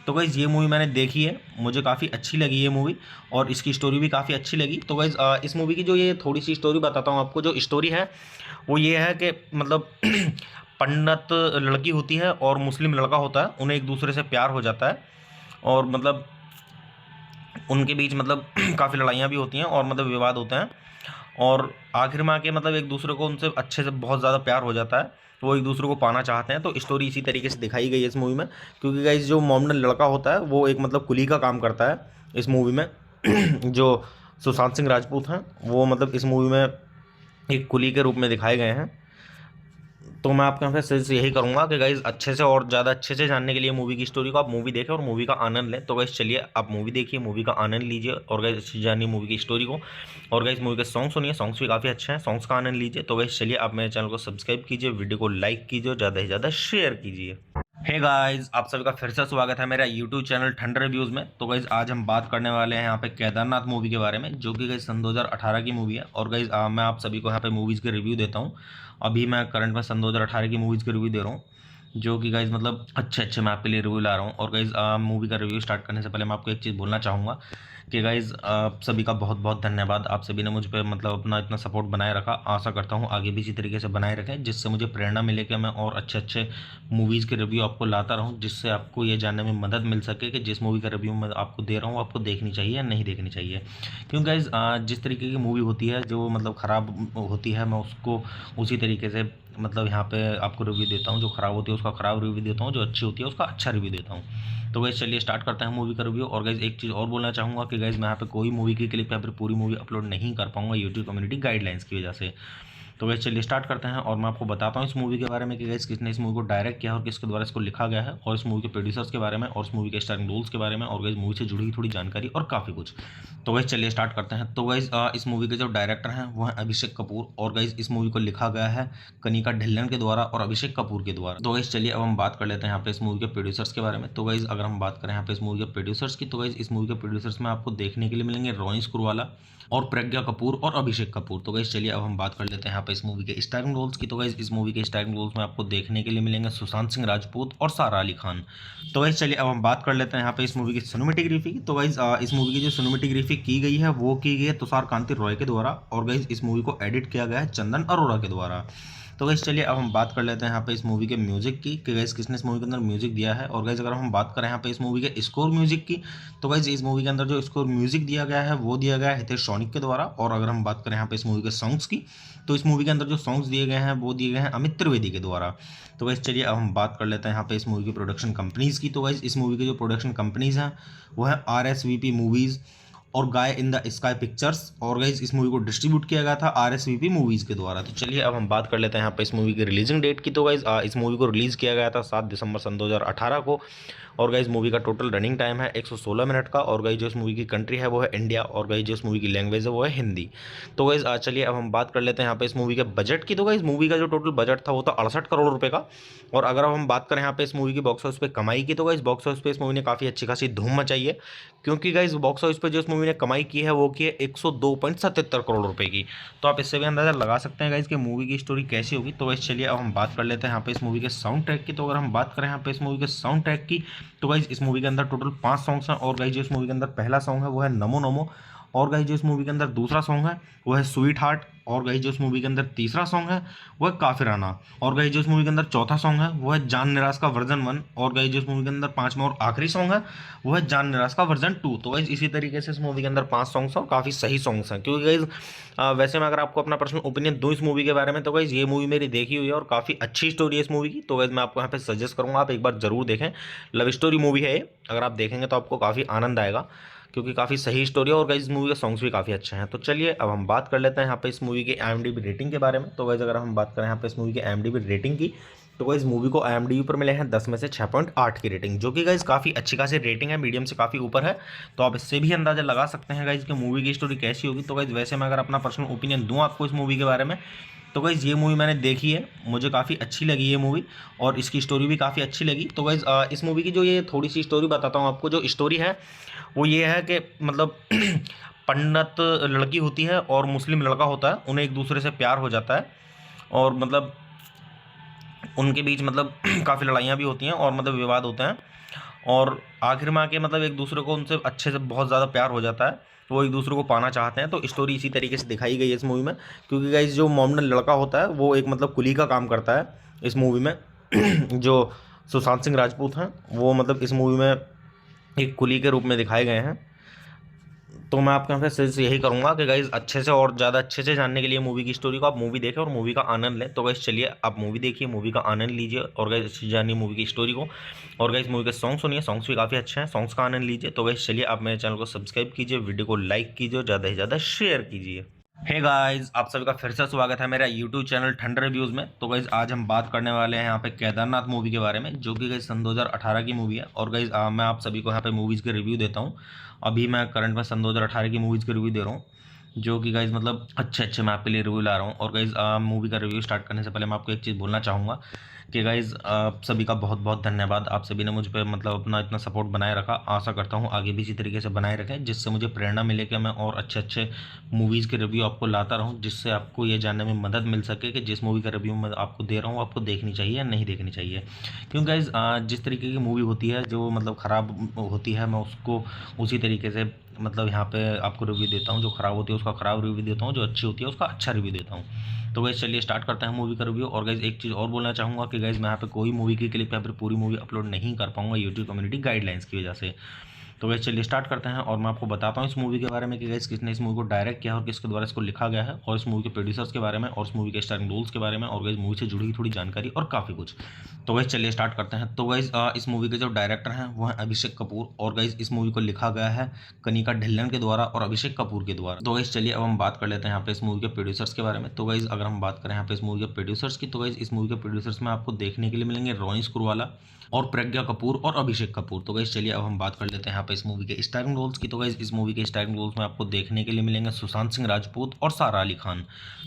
तो गाइस ये मूवी मैंने देखी है, मुझे काफ़ी अच्छी लगी ये मूवी, और इसकी स्टोरी भी काफ़ी अच्छी लगी। तो गाइस इस मूवी की जो ये थोड़ी सी स्टोरी बताता हूँ आपको। जो स्टोरी है वो ये है कि मतलब पंडित लड़की होती है और मुस्लिम लड़का होता है, उन्हें एक दूसरे से प्यार हो जाता है, और मतलब उनके बीच मतलब काफ़ी लड़ाइयाँ भी होती हैं और मतलब विवाद होते हैं, और आखिर में आके मतलब एक दूसरे को उनसे अच्छे से बहुत ज़्यादा प्यार हो जाता है, वो एक दूसरे को पाना चाहते हैं। तो स्टोरी इसी तरीके से दिखाई गई है इस मूवी में, क्योंकि गाइस जो मोमडन लड़का होता है वो एक मतलब कुली का काम करता है इस मूवी में। जो सुशांत सिंह राजपूत हैं वो मतलब इस मूवी में एक कुली के रूप में दिखाए गए हैं। तो मैं आपके यहाँ पे सजेस्ट यही करूँगा कि गाइज अच्छे से और ज़्यादा अच्छे से जानने के लिए मूवी की स्टोरी को आप मूवी देखें और मूवी का आनंद लें। तो गाइज चलिए आप मूवी देखिए, मूवी का आनंद लीजिए, और गाइज अच्छी जानिए मूवी की स्टोरी को, और गाइज मूवी के सॉन्ग सुनिए, सॉन्ग्स भी काफ़ी अच्छे हैं, सॉन्ग्स का आनंद लीजिए। तो गाइज चलिए आप मेरे चैनल को सब्सक्राइब कीजिए, वीडियो को लाइक कीजिए और ज़्यादा से ज़्यादा शेयर कीजिए। हे गाइस, आप सभी का फिर से स्वागत है मेरा यूट्यूब चैनल ठंडर रिव्यूज़ में। तो गाइस आज हम बात करने वाले हैं यहाँ पे केदारनाथ मूवी के बारे में, जो कि गाइस सन 2018 की मूवी है। और गाइस मैं आप सभी को यहाँ पे मूवीज़ के रिव्यू देता हूँ। अभी मैं करंट में सन 2018 की मूवीज़ के रिव्यू दे रहा हूँ, जो कि गाइस मतलब अच्छे मैं आपके लिए रिव्यू ला रहा हूँ। और गाइस मूवी का रिव्यू स्टार्ट करने से पहले मैं आपको एक चीज़ बोलना चाहूँगा कि गाइज़ आप सभी का बहुत बहुत धन्यवाद। आप सभी ने मुझ पे मतलब अपना इतना सपोर्ट बनाए रखा। आशा करता हूँ आगे भी इसी तरीके से बनाए रखें, जिससे मुझे प्रेरणा मिले कि मैं और अच्छे मूवीज़ के रिव्यू आपको लाता रहूँ, जिससे आपको ये जानने में मदद मिल सके कि जिस मूवी का रिव्यू मैं आपको दे रहा हूँ आपको देखनी चाहिए या नहीं देखनी चाहिए। क्योंकि गाइज़ जिस तरीके की मूवी होती है जो मतलब ख़राब होती है, मैं उसको उसी तरीके से मतलब यहाँ पे आपको रिव्यू देता हूँ। जो ख़राब होती है उसका ख़राब रिव्यू देता हूँ, जो अच्छी होती है उसका अच्छा रिव्यू देता हूँ। तो गाइस चलिए स्टार्ट करते हैं मूवी का रिव्यू। और गाइस एक चीज़ और बोलना चाहूँगा कि गाइस मैं यहाँ पे कोई मूवी की क्लिप या फिर पूरी मूवी अपलोड नहीं कर पाऊँगा यूट्यूब कम्युनिटी गाइडलाइंस की वजह से। तो गाइस चलिए स्टार्ट करते हैं और मैं आपको बताता हूँ इस मूवी के बारे में कि गाइस किसने इस मूवी को डायरेक्ट किया है और किसके द्वारा इसको लिखा गया है, और इस मूवी के प्रोड्यूसर्स के बारे में, और इस मूवी के स्टारिंग रोल्स के बारे में, और गाइस मूवी से जुड़ी हुई थोड़ी जानकारी और काफ़ी कुछ। तो गाइस चलिए स्टार्ट करते हैं। तो गाइस इस मूवी के जो डायरेक्टर हैं वो हैं अभिषेक कपूर, और गाइस इस मूवी को लिखा गया है कनिका ढिल्लन के द्वारा और अभिषेक कपूर के द्वारा। तो गाइस चलिए अब हम बात कर लेते हैं यहाँ पे इस मूवी के प्रोड्यूसर्स के बारे में। तो गाइस अगर हम बात करें यहाँ पे इस मूवी के प्रोड्यूसर्स की, तो गाइस इस मूवी के प्रोड्यूसर्स में आपको देखने के लिए मिलेंगे रोनी स्क्रूवाला और प्रज्ञा कपूर और अभिषेक कपूर। तो गाइस चलिए अब हम बात कर लेते हैं यहाँ पे इस मूवी के स्टारिंग रोल्स की। तो गाइस इस मूवी के स्टारिंग रोल्स में आपको देखने के लिए मिलेंगे सुशांत सिंह राजपूत और सारा अली खान। तो गाइस चलिए अब हम बात कर लेते हैं यहाँ पे इस मूवी की सिनेमेटोग्राफी की। तो गाइस इस मूवी की जो सिनेमेटोग्राफी की गई है वो की गई है तुषार कांति रॉय के द्वारा, और गाइस इस मूवी को एडिट किया गया है चंदन अरोड़ा के द्वारा। तो गाइस चलिए अब हम बात कर लेते हैं यहाँ पे इस मूवी के म्यूजिक की कि गाइस किसने इस मूवी के अंदर म्यूजिक दिया है। और गाइस अगर हम बात करें यहाँ पे इस मूवी के स्कोर म्यूजिक की, तो गाइस इस मूवी के अंदर जो स्कोर म्यूजिक दिया गया है वो दिया गया है हितेश सोनिक के द्वारा। और अगर हम बात करें यहाँ पे इस मूवी के सॉन्ग्स की, तो इस मूवी के अंदर जो सॉन्ग्स दिए गए हैं वो दिए गए हैं अमित त्रिवेदी के द्वारा। तो गाइस चलिए अब हम बात कर लेते हैं यहाँ पे इस मूवी की प्रोडक्शन कंपनीज़ की। तो गाइस इस मूवी की जो प्रोडक्शन कंपनीज़ हैं वो है RSVP मूवीज़ और गाय इन द स्काई पिक्चर्स, और गाइस इस मूवी को डिस्ट्रीब्यूट किया गया था RSVP मूवीज़ के द्वारा। तो चलिए अब हम बात कर लेते हैं यहाँ पे इस मूवी की रिलीजिंग डेट की। तो गाइस इस मूवी को रिलीज़ किया गया था 7 दिसंबर सन 2018 को, और गाइस मूवी का टोटल रनिंग टाइम है 116 मिनट का। और गाइस जो इस मूवी की कंट्री है वो है इंडिया, और गाइस जो इस मूवी की लैंग्वेज है वो है हिंदी। तो गाइस चलिए अब हम बात कर लेते हैं यहाँ पे इस मूवी के बजट की। तो गाइस मूवी का जो टोटल बजट था वो था 68 करोड़ रुपए का। और अगर अब हम बात करें यहाँ पे इस मूवी की बॉक्स ऑफिस पे कमाई की, तो गाइस बॉक्स ऑफिस पे इस मूवी ने काफ़ी अच्छी खासी धूम मचाई है, क्योंकि गाइस बॉक्स ऑफिस पे जो इस मूवी ने कमाई की है वो की है 102.77 करोड़ रुपए की। तो आप इससे भी अंदाजा लगा सकते हैं गाइस कि मूवी की स्टोरी कैसी होगी। तो गाइस चलिए अब हम बात कर लेते हैं यहाँ पे इस मूवी के साउंड ट्रैक की। तो अगर हम बात करें यहाँ पे इस मूवी के साउंड ट्रैक की, तो गाइस इस मूवी के अंदर टोटल 5 सॉन्ग्स हैं। और गाइस जो इस मूवी के अंदर पहला सॉन्ग है वो है नमो नमो, और गाइस जो इस मूवी के अंदर दूसरा सॉन्ग है वो है स्वीट हार्ट, और गाइस जो इस मूवी के अंदर तीसरा सॉन्ग है वो है काफिराना, और गाइस जो इस मूवी के अंदर चौथा सॉन्ग है वो है जान निराश का वर्जन 1, और गाइस जो इस मूवी के अंदर पांचवा और आखिरी सॉन्ग है वो है जान निराश का वर्जन 2। तो गाइस इसी तरीके से इस मूवी के अंदर 5 सॉन्ग्स हैं और काफ़ी सही सॉन्ग्स हैं, क्योंकि गाइस वैसे मैं अगर आपको अपना पर्सनल ओपिनियन दूँ इस मूवी के बारे में, तो गाइस ये मूवी मेरी देखी हुई है और काफ़ी अच्छी स्टोरी है इस मूवी की। तो गाइस मैं आपको यहाँ पे सजेस्ट करूँगा आप एक बार जरूर देखें। लव स्टोरी मूवी है ये, अगर आप देखेंगे तो आपको काफ़ी आनंद आएगा, क्योंकि काफ़ी सही स्टोरी है, और गाइस इस मूवी के सॉन्ग्स भी काफ़ी अच्छे हैं। तो चलिए अब हम बात कर लेते हैं यहाँ पे इस मूवी की IMDb रेटिंग के बारे में। तो गाइस अगर हम बात करें यहाँ पे इस मूवी की IMDb रेटिंग की, तो गाइस मूवी को IMDb पर मिले हैं 10 में से 6.8 की रेटिंग, जो कि गाइस काफ़ी अच्छी खासी रेटिंग है, मीडियम से काफ़ी ऊपर है। तो आप इससे भी अंदाजा लगा सकते हैं गाइस कि मूवी की स्टोरी कैसी होगी। तो गाइस वैसे मैं अगर अपना पर्सनल ओपिनियन दूँ आपको इस मूवी के बारे में, तो गाइस ये मूवी मैंने देखी है, मुझे काफ़ी अच्छी लगी ये मूवी, और इसकी स्टोरी भी काफ़ी अच्छी लगी। तो गाइस इस मूवी की जो ये थोड़ी सी स्टोरी बताता हूँ आपको। जो स्टोरी है वो ये है कि मतलब पंडित लड़की होती है और मुस्लिम लड़का होता है, उन्हें एक दूसरे से प्यार हो जाता है, और मतलब उनके बीच मतलब काफ़ी लड़ाइयाँ भी होती हैं और मतलब विवाद होते हैं, और आखिर में आके मतलब एक दूसरे को उनसे अच्छे से बहुत ज़्यादा प्यार हो जाता है, वो एक दूसरे को पाना चाहते हैं। तो स्टोरी इसी तरीके से दिखाई गई है इस मूवी में, क्योंकि गाइस जो मोमडन लड़का होता है वो एक मतलब कुली का काम करता है इस मूवी में। जो सुशांत सिंह राजपूत हैं वो मतलब इस मूवी में एक कुली के रूप में दिखाए गए हैं। तो मैं आपके यहाँ पे सजेस्ट यही करूँगा कि गाइज अच्छे से और ज़्यादा अच्छे से जानने के लिए मूवी की स्टोरी को आप मूवी देखें और मूवी का आनंद लें। तो गाइज चलिए आप मूवी देखिए, मूवी का आनंद लीजिए, और गाइज अच्छे से जानिए मूवी की स्टोरी को, और गाइज मूवी के सॉन्ग सुनिए, सॉन्ग्स भी काफ़ी अच्छे हैं, सॉन्ग्स का आनंद लीजिए। तो गाइज चलिए आप मेरे चैनल को सब्सक्राइब कीजिए, वीडियो को लाइक कीजिए, ज़्यादा से ज़्यादा शेयर कीजिए। हे गाइस, आप सभी का फिर से स्वागत है मेरा यूट्यूब चैनल ठंडर रिव्यूज़ में। तो गाइस आज हम बात करने वाले हैं यहाँ पे केदारनाथ मूवी के बारे में, जो कि गाइस सन 2018 की मूवी है। और गाइस मैं आप सभी को यहाँ पे मूवीज़ के रिव्यू देता हूँ। अभी मैं करंट में सन 2018 की मूवीज़ के रिव्यू दे रहा हूँ, जो कि गाइस मतलब अच्छे मैं आपके लिए रिव्यू ला रहा हूँ। और गाइस मूवी का रिव्यू स्टार्ट करने से पहले मैं आपको एक चीज़ बोलना चाहूँगा कि गाइस आप सभी का बहुत बहुत धन्यवाद। आप सभी ने मुझ पर मतलब अपना इतना सपोर्ट बनाए रखा, आशा करता हूँ आगे भी इसी तरीके से बनाए रखें, जिससे मुझे प्रेरणा मिले कि मैं और अच्छे मूवीज़ के रिव्यू आपको लाता रहूँ, जिससे आपको ये जानने में मदद मिल सके कि जिस मूवी का रिव्यू मैं आपको दे रहा हूँ आपको देखनी चाहिए या नहीं देखनी चाहिए। क्योंकि गाइस जिस तरीके की मूवी होती है जो मतलब ख़राब होती है, मैं उसको उसी तरीके से मतलब यहाँ पे आपको रिव्यू देता हूँ। जो ख़राब होती है उसका ख़राब रिव्यू देता हूँ, जो अच्छी होती है उसका अच्छा रिव्यू देता हूँ। तो गाइस चलिए स्टार्ट करते हैं मूवी का रिव्यू। और गाइस एक चीज़ और बोलना चाहूँगा कि गाइस मैं यहाँ पे कोई मूवी की क्लिप या फिर पूरी मूवी अपलोड नहीं कर पाऊँगा यूट्यूब कम्युनिटी गाइडलाइंस की वजह से। तो गाइस चलिए स्टार्ट करते हैं और मैं आपको बताता हूँ इस मूवी के बारे में कि गाइस किसने इस मूवी को डायरेक्ट किया और किसके द्वारा इसको लिखा गया है, और इस मूवी के प्रोड्यूसर्स के बारे में और इस मूवी के स्टारिंग रोल्स के बारे में, और गाइस मूवी से जुड़ी हुई थोड़ी जानकारी और काफ़ी कुछ। तो गाइस चलिए स्टार्ट करते हैं। तो गाइस इस मूवी के जो डायरेक्टर हैं वो हैं अभिषेक कपूर, और गाइस इस मूवी को लिखा गया है कनिका ढिल्लन के द्वारा और अभिषेक कपूर के द्वारा। तो गाइस चलिए अब हम बात कर लेते हैं यहाँ पे इस मूवी के प्रोड्यूसर्स के बारे में। तो गाइस अगर हम बात करें यहाँ पे इस मूवी के प्रोड्यूसर्स की, तो गाइस इस मूवी के प्रोड्यूसर्स में आपको देखने के लिए मिलेंगे रोनी स्क्रूवाला और प्रज्ञा कपूर और अभिषेक कपूर। तो गाइस चलिए अब हम बात कर लेते हैं यहाँ पे इस मूवी के स्टारिंग रोल्स की। तो गाइस इस मूवी के स्टारिंग रोल्स में आपको देखने के लिए मिलेंगे सुशांत सिंह राजपूत और सारा अली खान।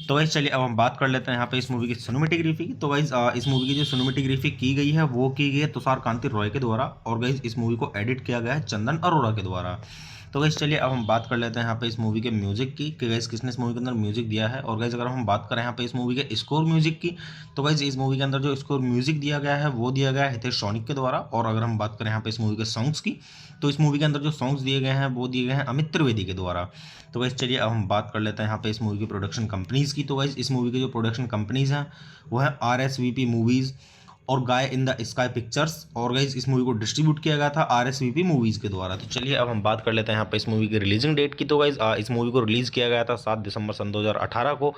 तो गाइस चलिए अब हम बात कर लेते हैं यहाँ पे इस मूवी की सिनेमेटोग्राफी की। तो गाइस इस मूवी की जो सिनेमेटोग्राफी की गई है वो की गई है तुषार कांति रॉय के द्वारा, और गाइस इस मूवी को एडिट किया गया है चंदन अरोड़ा के द्वारा। तो गाइस चलिए अब हम बात कर लेते हैं यहाँ पे इस मूवी के म्यूजिक की कि गाइस किसने इस मूवी के अंदर म्यूजिक दिया है। और गाइस अगर हम बात करें यहाँ पे इस मूवी के स्कोर म्यूजिक की, तो गाइस इस मूवी के अंदर जो स्कोर म्यूजिक दिया गया है वो दिया गया है हितेश सोनिक के द्वारा। और अगर हम बात करें यहाँ पे इस मूवी के सॉन्ग्स की, तो इस मूवी के अंदर जो सॉन्ग्स दिए गए हैं वो दिए गए हैं अमित त्रिवेदी के द्वारा। तो गाइस चलिए अब हम बात कर लेते हैं यहाँ पे इस मूवी की प्रोडक्शन कंपनीज की। तो गाइस इस मूवी की जो प्रोडक्शन कंपनीज हैं वो है RSVP मूवीज़ और गाय इन द स्काई पिक्चर्स, और गाइस इस मूवी को डिस्ट्रीब्यूट किया गया था RSVP मूवीज़ के द्वारा। तो चलिए अब हम बात कर लेते हैं यहाँ पे इस मूवी की रिलीजिंग डेट की। तो गाइस इस मूवी को रिलीज़ किया गया था 7 दिसंबर सन 2018 को,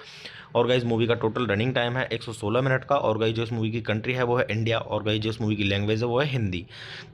और गाइस मूवी का टोटल रनिंग टाइम है 116 मिनट का। और गाइस जो इस मूवी की कंट्री है वो है इंडिया, और गाइस जो इस मूवी की लैंग्वेज है वो है हिंदी।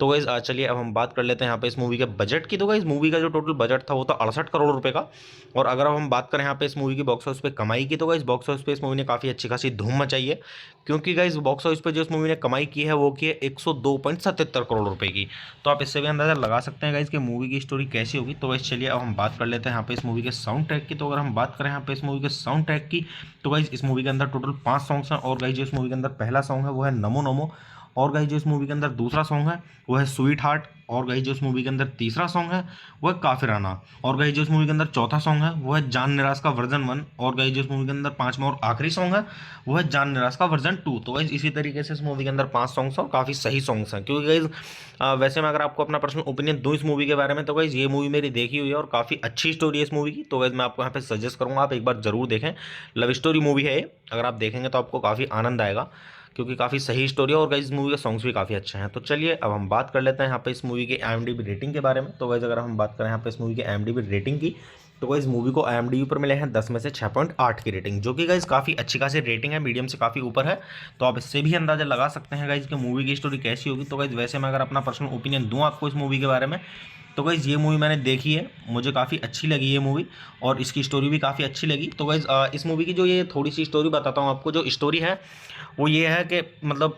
तो गाइस चलिए अब हम बात कर लेते हैं यहाँ पे इस मूवी के बजट की। तो गाइस मूवी का जो टोटल बजट था वो था 68 करोड़ रुपए का। और अगर अब हम बात करें यहाँ पे इस मूवी की बॉक्स ऑफिस पे कमाई की, तो गाइस बॉक्स ऑफिस पे इस मूवी ने काफ़ी अच्छी खासी धूम मचाई है, क्योंकि गाइस बॉक्स ऑफिस पे जो इस मूवी ने कमाई की है वो की है 102.77 करोड़ रुपए की। तो आप इससे भी अंदाजा लगा सकते हैं गाइस कि मूवी की स्टोरी कैसी होगी। तो गाइस चलिए अब हम बात कर लेते हैं यहाँ पे इस मूवी के साउंड ट्रैक की। तो अगर हम बात करें यहाँ पे इस मूवी के साउंड ट्रैक की, तो गाइस इस मूवी के अंदर टोटल 5 सॉन्ग्स हैं। और गाइस जो इस मूवी के अंदर पहला सॉन्ग है वो है नमो नमो, और गाइस जो इस मूवी के अंदर दूसरा सॉन्ग है वो है स्वीट हार्ट, और गाइस जो इस मूवी के अंदर तीसरा सॉन्ग है वो है काफिराना, और गाइस जो इस मूवी के अंदर चौथा सॉन्ग है वो है जान निराश का वर्जन 1, और गाइस जो इस मूवी के अंदर पांचवा और आखिरी सॉन्ग है वो है जान निराश का वर्जन 2। तो गाइस इसी तरीके से इस मूवी के अंदर 5 सॉन्ग्स हैं और काफ़ी सही सॉन्ग्स हैं, क्योंकि गाइस वैसे मैं अगर आपको अपना पर्सनल ओपिनियन दूँ इस मूवी के बारे में, तो गाइस ये मूवी मेरी देखी हुई है और काफ़ी अच्छी स्टोरी है इस मूवी की। तो गाइस मैं आपको यहाँ पे सजेस्ट करूँगा आप एक बार जरूर देखें। लव स्टोरी मूवी है ये, अगर आप देखेंगे तो आपको काफ़ी आनंद आएगा, क्योंकि काफ़ी सही स्टोरी है, और गाइस इस मूवी के सॉन्ग्स भी काफ़ी अच्छे हैं। तो चलिए अब हम बात कर लेते हैं यहाँ पे इस मूवी के IMDb रेटिंग के बारे में। तो गाइस अगर हम बात करें यहाँ पे इस मूवी के IMDb रेटिंग की, तो गाइस मूवी को IMDb पर मिले हैं 10 में से 6.8 की रेटिंग, जो कि गाइस काफ़ी अच्छी खासी रेटिंग है, मीडियम से काफ़ी ऊपर है। तो आप इससे भी अंदाजा लगा सकते हैं गाइस कि मूवी की स्टोरी कैसी होगी। तो गाइस वैसे मैं अगर अपना पर्सनल ओपिनियन दूँ आपको इस मूवी के बारे में, तो गाइस ये मूवी मैंने देखी है, मुझे काफ़ी अच्छी लगी ये मूवी, और इसकी स्टोरी भी काफ़ी अच्छी लगी। तो गाइस इस मूवी की जो ये थोड़ी सी स्टोरी बताता हूँ आपको। जो स्टोरी है वो ये है कि मतलब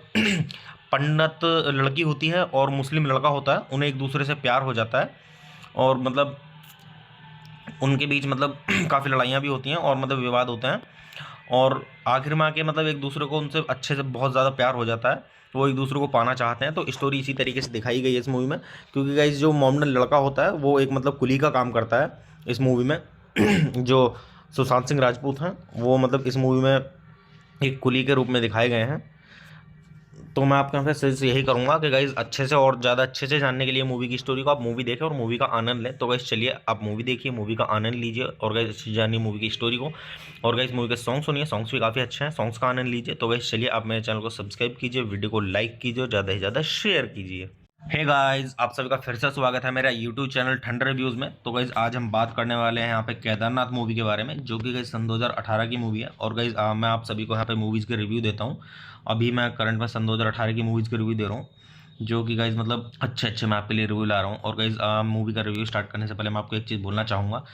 पंडित लड़की होती है और मुस्लिम लड़का होता है, उन्हें एक दूसरे से प्यार हो जाता है, और मतलब उनके बीच मतलब काफ़ी लड़ाइयाँ भी होती हैं और मतलब विवाद होते हैं, और आखिर में आके मतलब एक दूसरे को उनसे अच्छे से बहुत ज़्यादा प्यार हो जाता है, वो एक दूसरे को पाना चाहते हैं। तो स्टोरी इसी तरीके से दिखाई गई है इस मूवी में, क्योंकि गाइस जो मोमडन लड़का होता है वो एक मतलब कुली का काम करता है इस मूवी में। जो सुशांत सिंह राजपूत हैं वो मतलब इस मूवी में एक कुली के रूप में दिखाए गए हैं। तो मैं आपके यहाँ पे सजेस्ट यही करूँगा कि गाइज अच्छे से और ज़्यादा अच्छे से जानने के लिए मूवी की स्टोरी को आप मूवी देखें और मूवी का आनंद लें। तो गाइज चलिए आप मूवी देखिए, मूवी का आनंद लीजिए, और गाइज अच्छी जानिए मूवी की स्टोरी को, और गाइज मूवी के सॉन्ग सुनिए, सॉन्ग्स भी काफ़ी अच्छे हैं, सॉन्ग्स का आनंद लीजिए। तो गाइज चलिए आप मेरे चैनल को सब्सक्राइब कीजिए, वीडियो को लाइक कीजिए और ज़्यादा से ज़्यादा शेयर कीजिए। हे गाइस, आप सभी का फिर से स्वागत है मेरा यूट्यूब चैनल ठंडर रिव्यूज़ में। तो गाइस आज हम बात करने वाले हैं यहाँ पे केदारनाथ मूवी के बारे में, जो कि गाइस सन 2018 की मूवी है। और गाइस मैं आप सभी को यहाँ पे मूवीज़ के रिव्यू देता हूँ। अभी मैं करंट में सन 2018 की मूवीज़ के रिव्यू दे रहा हूँ, जो कि गाइस मतलब अच्छे मैं आपके लिए रिव्यू ला रहा हूँ। और गाइस मूवी का रिव्यू स्टार्ट करने से पहले मैं आपको एक चीज़ बोलना चाहूँगा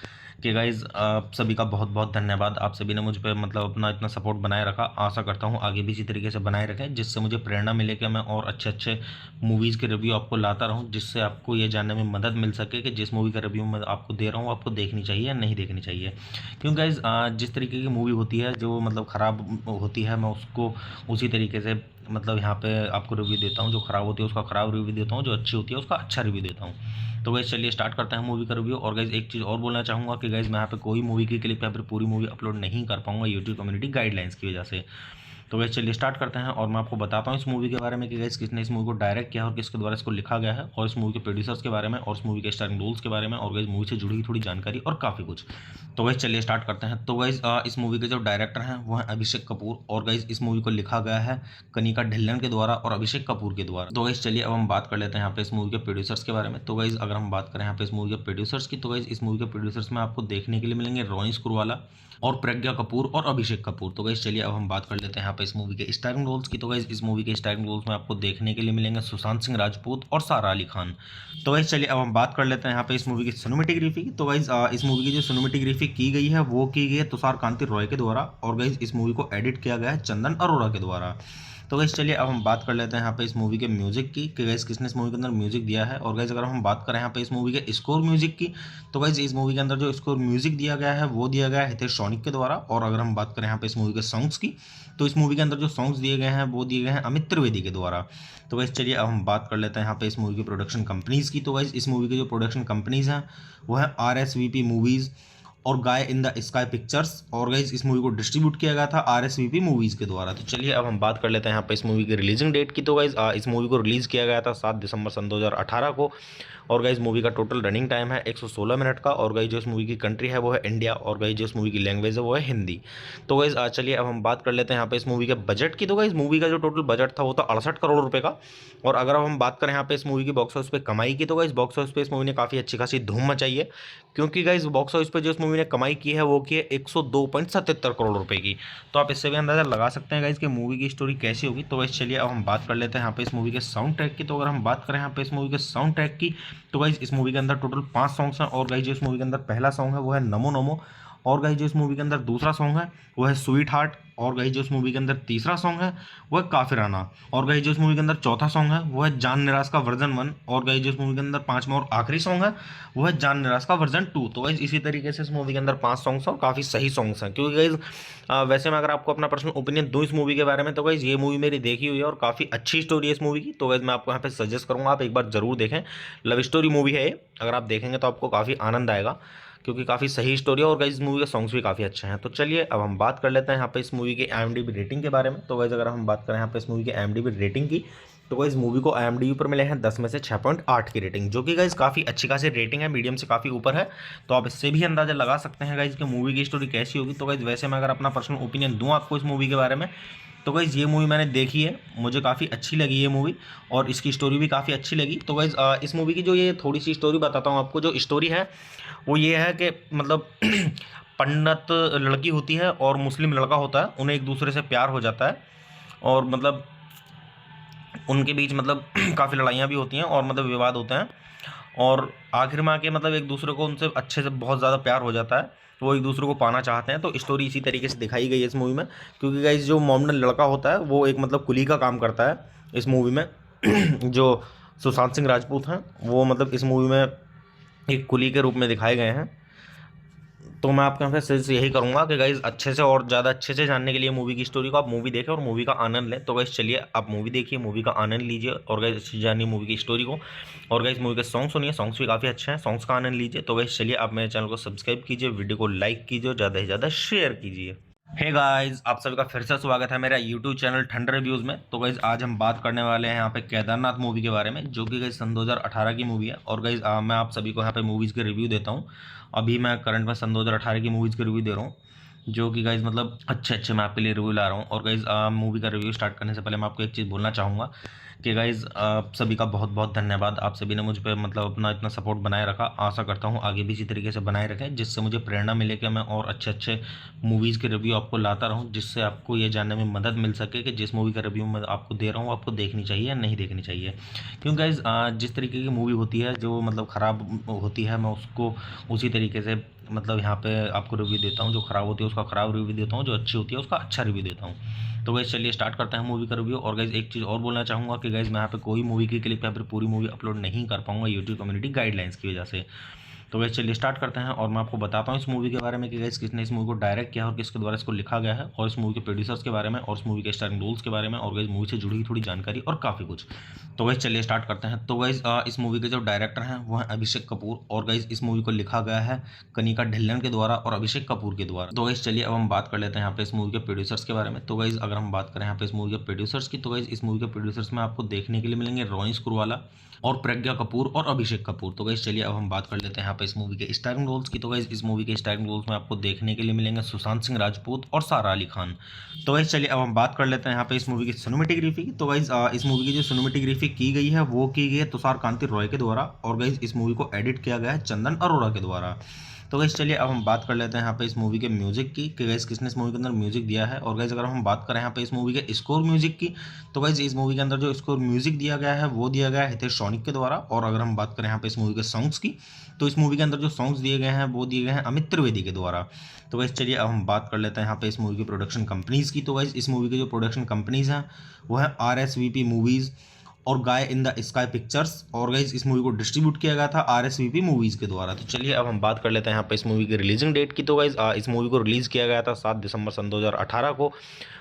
कि गाइस आप सभी का बहुत बहुत धन्यवाद। आप सभी ने मुझ पर मतलब अपना इतना सपोर्ट बनाए रखा, आशा करता हूँ आगे भी इसी तरीके से बनाए रखें, जिससे मुझे प्रेरणा मिले कि मैं और अच्छे मूवीज़ के रिव्यू आपको लाता रहूँ, जिससे आपको ये जानने में मदद मिल सके कि जिस मूवी का रिव्यू मैं आपको दे रहा हूँ आपको देखनी चाहिए या नहीं देखनी चाहिए। क्योंकि गाइस जिस तरीके की मूवी होती है जो मतलब ख़राब होती है, मैं उसको उसी तरीके से मतलब यहाँ पे आपको रिव्यू देता हूँ। जो ख़राब होती है उसका ख़राब रिव्यू देता हूँ, जो अच्छी होती है उसका अच्छा रिव्यू देता हूँ। तो गाइस चलिए स्टार्ट करते हैं मूवी का रिव्यू। और गाइस एक चीज़ और बोलना चाहूँगा कि गाइस मैं यहाँ पे कोई मूवी की क्लिप या फिर पूरी मूवी अपलोड नहीं कर पाऊँगा यूट्यूब कम्युनिटी गाइडलाइंस की वजह से। तो गाइस चलिए स्टार्ट करते हैं और मैं आपको बताता हूँ इस मूवी के बारे में कि गाइस किसने इस मूवी को डायरेक्ट किया और किसके द्वारा इसको लिखा गया है, और इस मूवी के प्रोड्यूसर्स के बारे में, और इस मूवी के स्टारिंग रोल्स के बारे में, और गाइस मूवी से जुड़ी हुई थोड़ी जानकारी और काफ़ी कुछ। तो गाइस चलिए स्टार्ट करते हैं। तो गाइस इस मूवी के जो डायरेक्टर हैं वो हैं अभिषेक कपूर, और गाइस इस मूवी को लिखा गया है कनिका ढिल्लन के द्वारा और अभिषेक कपूर के द्वारा। तो गाइस चलिए अब हम बात कर लेते हैं यहाँ पे इस मूवी के प्रोड्यूसर्स के बारे में। तो गाइस अगर हम बात करें यहाँ पे इस मूवी के प्रोड्यूसर्स की, तो गाइस इस मूवी के प्रोड्यूसर्स में आपको देखने के लिए मिलेंगे रोनी स्क्रूवाला और प्रज्ञा कपूर और अभिषेक कपूर। तो गाइस चलिए अब हम बात कर लेते हैं यहाँ पे इस मूवी के स्टारिंग रोल्स की। तो गाइस इस मूवी के स्टारिंग रोल्स में आपको देखने के लिए मिलेंगे सुशांत सिंह राजपूत और सारा अली खान। तो गाइस चलिए अब हम बात कर लेते हैं यहाँ पे इस मूवी की सिनेमेटोग्राफी की। तो गाइस इस मूवी की जो सिनेमेटोग्राफी की गई है वो की गई है तुषार कांति रॉय के द्वारा, और गाइस इस मूवी को एडिट किया गया है चंदन अरोड़ा के द्वारा। तो गाइस चलिए अब हम बात कर लेते हैं यहाँ पे इस मूवी के म्यूजिक की कि गाइस किसने इस मूवी के अंदर म्यूजिक दिया है। और गाइस अगर हम बात करें यहाँ पे इस मूवी के स्कोर म्यूजिक की, तो गाइस इस मूवी के अंदर जो स्कोर म्यूजिक दिया गया है वो दिया गया है हितेश सोनिक के द्वारा। और अगर हम बात करें यहाँ पे इस मूवी के सॉन्ग्स की, तो इस मूवी के अंदर जो सॉन्ग्स दिए गए हैं वो दिए गए हैं अमित त्रिवेदी के द्वारा। तो गाइस चलिए अब हम बात कर लेते हैं यहाँ पे इस मूवी की प्रोडक्शन कंपनीज की। तो गाइस इस मूवी की जो प्रोडक्शन कंपनीज हैं वो है RSVP मूवीज़ और गाय इन द स्काई पिक्चर्स, और गाइस इस मूवी को डिस्ट्रीब्यूट किया गया था RSVP मूवीज़ के द्वारा। तो चलिए अब हम बात कर लेते हैं यहाँ पे इस मूवी की रिलीजिंग डेट की। तो गाइस इस मूवी को रिलीज़ किया गया था 7 दिसंबर सन 2018 को, और गाइस मूवी का टोटल रनिंग टाइम है 116 मिनट का। और गाइस जो इस मूवी की कंट्री है वो है इंडिया, और गाइस जो इस मूवी की लैंग्वेज है वो है हिंदी। तो गाइस चलिए अब हम बात कर लेते हैं यहाँ पे इस मूवी के बजट की। तो गाइस मूवी का जो टोटल बजट था वो था 68 करोड़ रुपए का। और अगर अब हम बात करें यहाँ पे इस मूवी की बॉक्स ऑफिस पे कमाई की, तो गाइस बॉक्स ऑफिस पे इस मूवी ने काफ़ी अच्छी खासी धूम मचाई है, क्योंकि गाइस बॉक्स ऑफिस पे जो इस मूवी ने कमाई की है वो की है 102.77 करोड़ रुपए की। तो आप इससे भी अंदाजा लगा सकते हैं गाइस कि मूवी की स्टोरी कैसी होगी। तो गाइस चलिए अब हम बात कर लेते हैं यहाँ पे इस मूवी के साउंड ट्रैक की। तो अगर हम बात करें यहाँ पे इस मूवी के साउंड ट्रैक की, तो गाइस इस मूवी के अंदर टोटल 5 सॉन्ग्स हैं। और गाइस जो इस मूवी के अंदर पहला सॉन्ग है वो है नमो नमो, और गाइस जो इस मूवी के अंदर दूसरा सॉन्ग है वो है स्वीट हार्ट, और गाइस जो इस मूवी के अंदर तीसरा सॉन्ग है वो है काफिराना, और गाइस जो इस मूवी के अंदर चौथा सॉन्ग है वो है जान निराश का वर्जन 1, और गाइस जो इस मूवी के अंदर पांचवा और आखिरी सॉन्ग है वो है जान निराश का वर्जन 2। तो गाइस इसी तरीके से इस मूवी के अंदर 5 सॉन्ग्स हैं और काफ़ी सही सॉन्ग्स हैं, क्योंकि गाइस वैसे मैं अगर आपको अपना पर्सनल ओपिनियन दूँ इस मूवी के बारे में, तो गाइस ये मूवी मेरी देखी हुई है और काफ़ी अच्छी स्टोरी है इस मूवी की। तो गाइस मैं आपको यहाँ पे सजेस्ट करूँगा आप एक बार जरूर देखें। लव स्टोरी मूवी है ये, अगर आप देखेंगे तो आपको काफ़ी आनंद आएगा, क्योंकि काफ़ी सही स्टोरी है, और गाइस इस मूवी के सॉन्ग्स भी काफ़ी अच्छे हैं। तो चलिए अब हम बात कर लेते हैं यहाँ पे इस मूवी की IMDb रेटिंग के बारे में। तो गाइस अगर हम बात करें यहाँ पे इस मूवी की IMDb रेटिंग की, तो गाइस मूवी को IMDb पर मिले हैं 10 में से 6.8 की रेटिंग, जो कि गाइस काफ़ी अच्छी खासी रेटिंग है, मीडियम से काफ़ी ऊपर है। तो आप इससे भी अंदाजा लगा सकते हैं गाइस कि मूवी की स्टोरी कैसी होगी। तो गाइस वैसे मैं अगर अपना पर्सनल ओपिनियन दूँ आपको इस मूवी के बारे में, तो गाइस ये मूवी मैंने देखी है, मुझे काफ़ी अच्छी लगी ये मूवी, और इसकी स्टोरी भी काफ़ी अच्छी लगी। तो गाइस इस मूवी की जो ये थोड़ी सी स्टोरी बताता हूँ आपको। जो स्टोरी है वो ये है कि मतलब पंडित लड़की होती है और मुस्लिम लड़का होता है, उन्हें एक दूसरे से प्यार हो जाता है, और मतलब उनके बीच मतलब काफ़ी लड़ाइयाँ भी होती हैं और मतलब विवाद होते हैं, और आखिर में आके मतलब एक दूसरे को उनसे अच्छे से बहुत ज़्यादा प्यार हो जाता है, वो एक दूसरे को पाना चाहते हैं। तो स्टोरी इसी तरीके से दिखाई गई है इस मूवी में, क्योंकि गाइस जो मोमडन लड़का होता है वो एक मतलब कुली का काम करता है इस मूवी में। जो सुशांत सिंह राजपूत हैं वो मतलब इस मूवी में एक कुली के रूप में दिखाए गए हैं। तो मैं आपके यहाँ पे सजेस्ट यही करूँगा कि गाइज अच्छे से और ज़्यादा अच्छे से जानने के लिए मूवी की स्टोरी को आप मूवी देखें और मूवी का आनंद लें। तो गाइज चलिए आप मूवी देखिए, मूवी का आनंद लीजिए, और गाइज अच्छी जानिए मूवी की स्टोरी को, और गाइज मूवी के सॉन्ग सुनिए, सॉन्ग्स भी काफ़ी अच्छे हैं, सॉन्ग्स का आनंद लीजिए। तो गाइज चलिए आप मेरे चैनल को सब्सक्राइब कीजिए, वीडियो को लाइक कीजिए, ज़्यादा से ज़्यादा शेयर कीजिए। हे गाइस, आप सभी का फिर से स्वागत है मेरा यूट्यूब चैनल ठंडर रिव्यूज़ में। तो गाइस आज हम बात करने वाले हैं यहाँ पे केदारनाथ मूवी के बारे में, जो कि गाइस सन 2018 की मूवी है। और गाइस मैं आप सभी को यहाँ पे मूवीज़ के रिव्यू देता हूँ। अभी मैं करंट में सन 2018 की मूवीज़ के रिव्यू दे रहा हूँ, जो कि गाइस मतलब अच्छे मैं आपके लिए रिव्यू ला रहा हूँ। और गाइस मूवी का रिव्यू स्टार्ट करने से पहले मैं आपको एक चीज़ बोलना चाहूँगा कि गाइस आप सभी का बहुत बहुत धन्यवाद। आप सभी ने मुझ पे मतलब अपना इतना सपोर्ट बनाए रखा। आशा करता हूँ आगे भी इसी तरीके से बनाए रखें, जिससे मुझे प्रेरणा मिले कि मैं और अच्छे मूवीज़ के रिव्यू आपको लाता रहूँ, जिससे आपको ये जानने में मदद मिल सके कि जिस मूवी का रिव्यू मैं आपको दे रहा हूँ आपको देखनी चाहिए या नहीं देखनी चाहिए। क्योंकि गाइस जिस तरीके की मूवी होती है जो मतलब ख़राब होती है, मैं उसको उसी तरीके से मतलब यहाँ पे आपको रिव्यू देता हूँ। जो ख़राब होती है उसका ख़राब रिव्यू देता हूँ, जो अच्छी होती है उसका अच्छा रिव्यू देता हूँ। तो गाइस चलिए स्टार्ट करते हैं मूवी का रिव्यू। और गाइस एक चीज़ और बोलना चाहूँगा कि गाइस मैं यहाँ पे कोई मूवी की क्लिप या फिर पूरी मूवी अपलोड नहीं कर पाऊँगा यूट्यूब कम्युनिटी गाइडलाइंस की वजह से। तो गाइस चलिए स्टार्ट करते हैं और मैं आपको बताता हूँ इस मूवी के बारे में कि गाइस किसने इस मूवी को डायरेक्ट किया और किसके द्वारा इसको लिखा गया है, और इस मूवी के प्रोड्यूसर्स के बारे में, और इस मूवी के स्टारिंग रोल्स के बारे में, और गाइस मूवी से जुड़ी हुई थोड़ी जानकारी और काफ़ी कुछ। तो गाइस चलिए स्टार्ट करते हैं। तो गाइस इस मूवी के जो डायरेक्टर हैं वो हैं अभिषेक कपूर, और गाइस इस मूवी को लिखा गया है कनिका ढिल्लन के द्वारा और अभिषेक कपूर के द्वारा। तो गाइस चलिए अब हम बात कर लेते हैं यहाँ पे इस मूवी के प्रोड्यूसर्स के बारे में। तो गाइस अगर हम बात करें यहाँ पे इस मूवी के प्रोड्यूसर्स की, तो गाइस इस मूवी के प्रोड्यूसर्स में आपको देखने के लिए मिलेंगे रोनी स्क्रूवाला और प्रज्ञा कपूर और अभिषेक कपूर। तो गाइस चलिए अब हम बात कर लेते हैं यहाँ पे इस मूवी के स्टारिंग रोल्स की। तो गाइस इस मूवी के स्टारिंग रोल्स में आपको देखने के लिए मिलेंगे सुशांत सिंह राजपूत और सारा अली खान। तो गाइस चलिए अब हम बात कर लेते हैं यहाँ पे इस मूवी की सिनेमेटोग्राफी की। तो गाइस इस मूवी की जो सिनेमेटोग्राफी की गई है वो की गई है तुषार कांति रॉय के द्वारा, और गाइस इस मूवी को एडिट किया गया है चंदन अरोड़ा के द्वारा। तो गाइस चलिए अब हम बात कर लेते हैं यहाँ पे इस मूवी के म्यूजिक की कि गाइस किसने इस मूवी के अंदर म्यूजिक दिया है। और गाइस अगर हम बात करें यहाँ पे इस मूवी के स्कोर म्यूजिक की, तो गाइस इस मूवी के अंदर जो स्कोर म्यूजिक दिया गया है वो दिया गया है हितेश सोनिक के द्वारा। और अगर हम बात करें यहाँ पे इस मूवी के सॉन्ग्स की, तो इस मूवी के अंदर जो सॉन्ग्स दिए गए हैं वो दिए गए हैं अमित त्रिवेदी के द्वारा। तो गाइस चलिए अब हम बात कर लेते हैं यहाँ पे इस मूवी की प्रोडक्शन कंपनीज की। तो गाइस इस मूवी की जो प्रोडक्शन कंपनीज हैं वो है RSVP मूवीज़ और गाय इन द स्काई पिक्चर्स, और गाइस इस मूवी को डिस्ट्रीब्यूट किया गया था RSVP मूवीज़ के द्वारा। तो चलिए अब हम बात कर लेते हैं यहाँ पे इस मूवी की रिलीजिंग डेट की। तो गाइस इस मूवी को रिलीज़ किया गया था 7 दिसंबर सन 2018 को,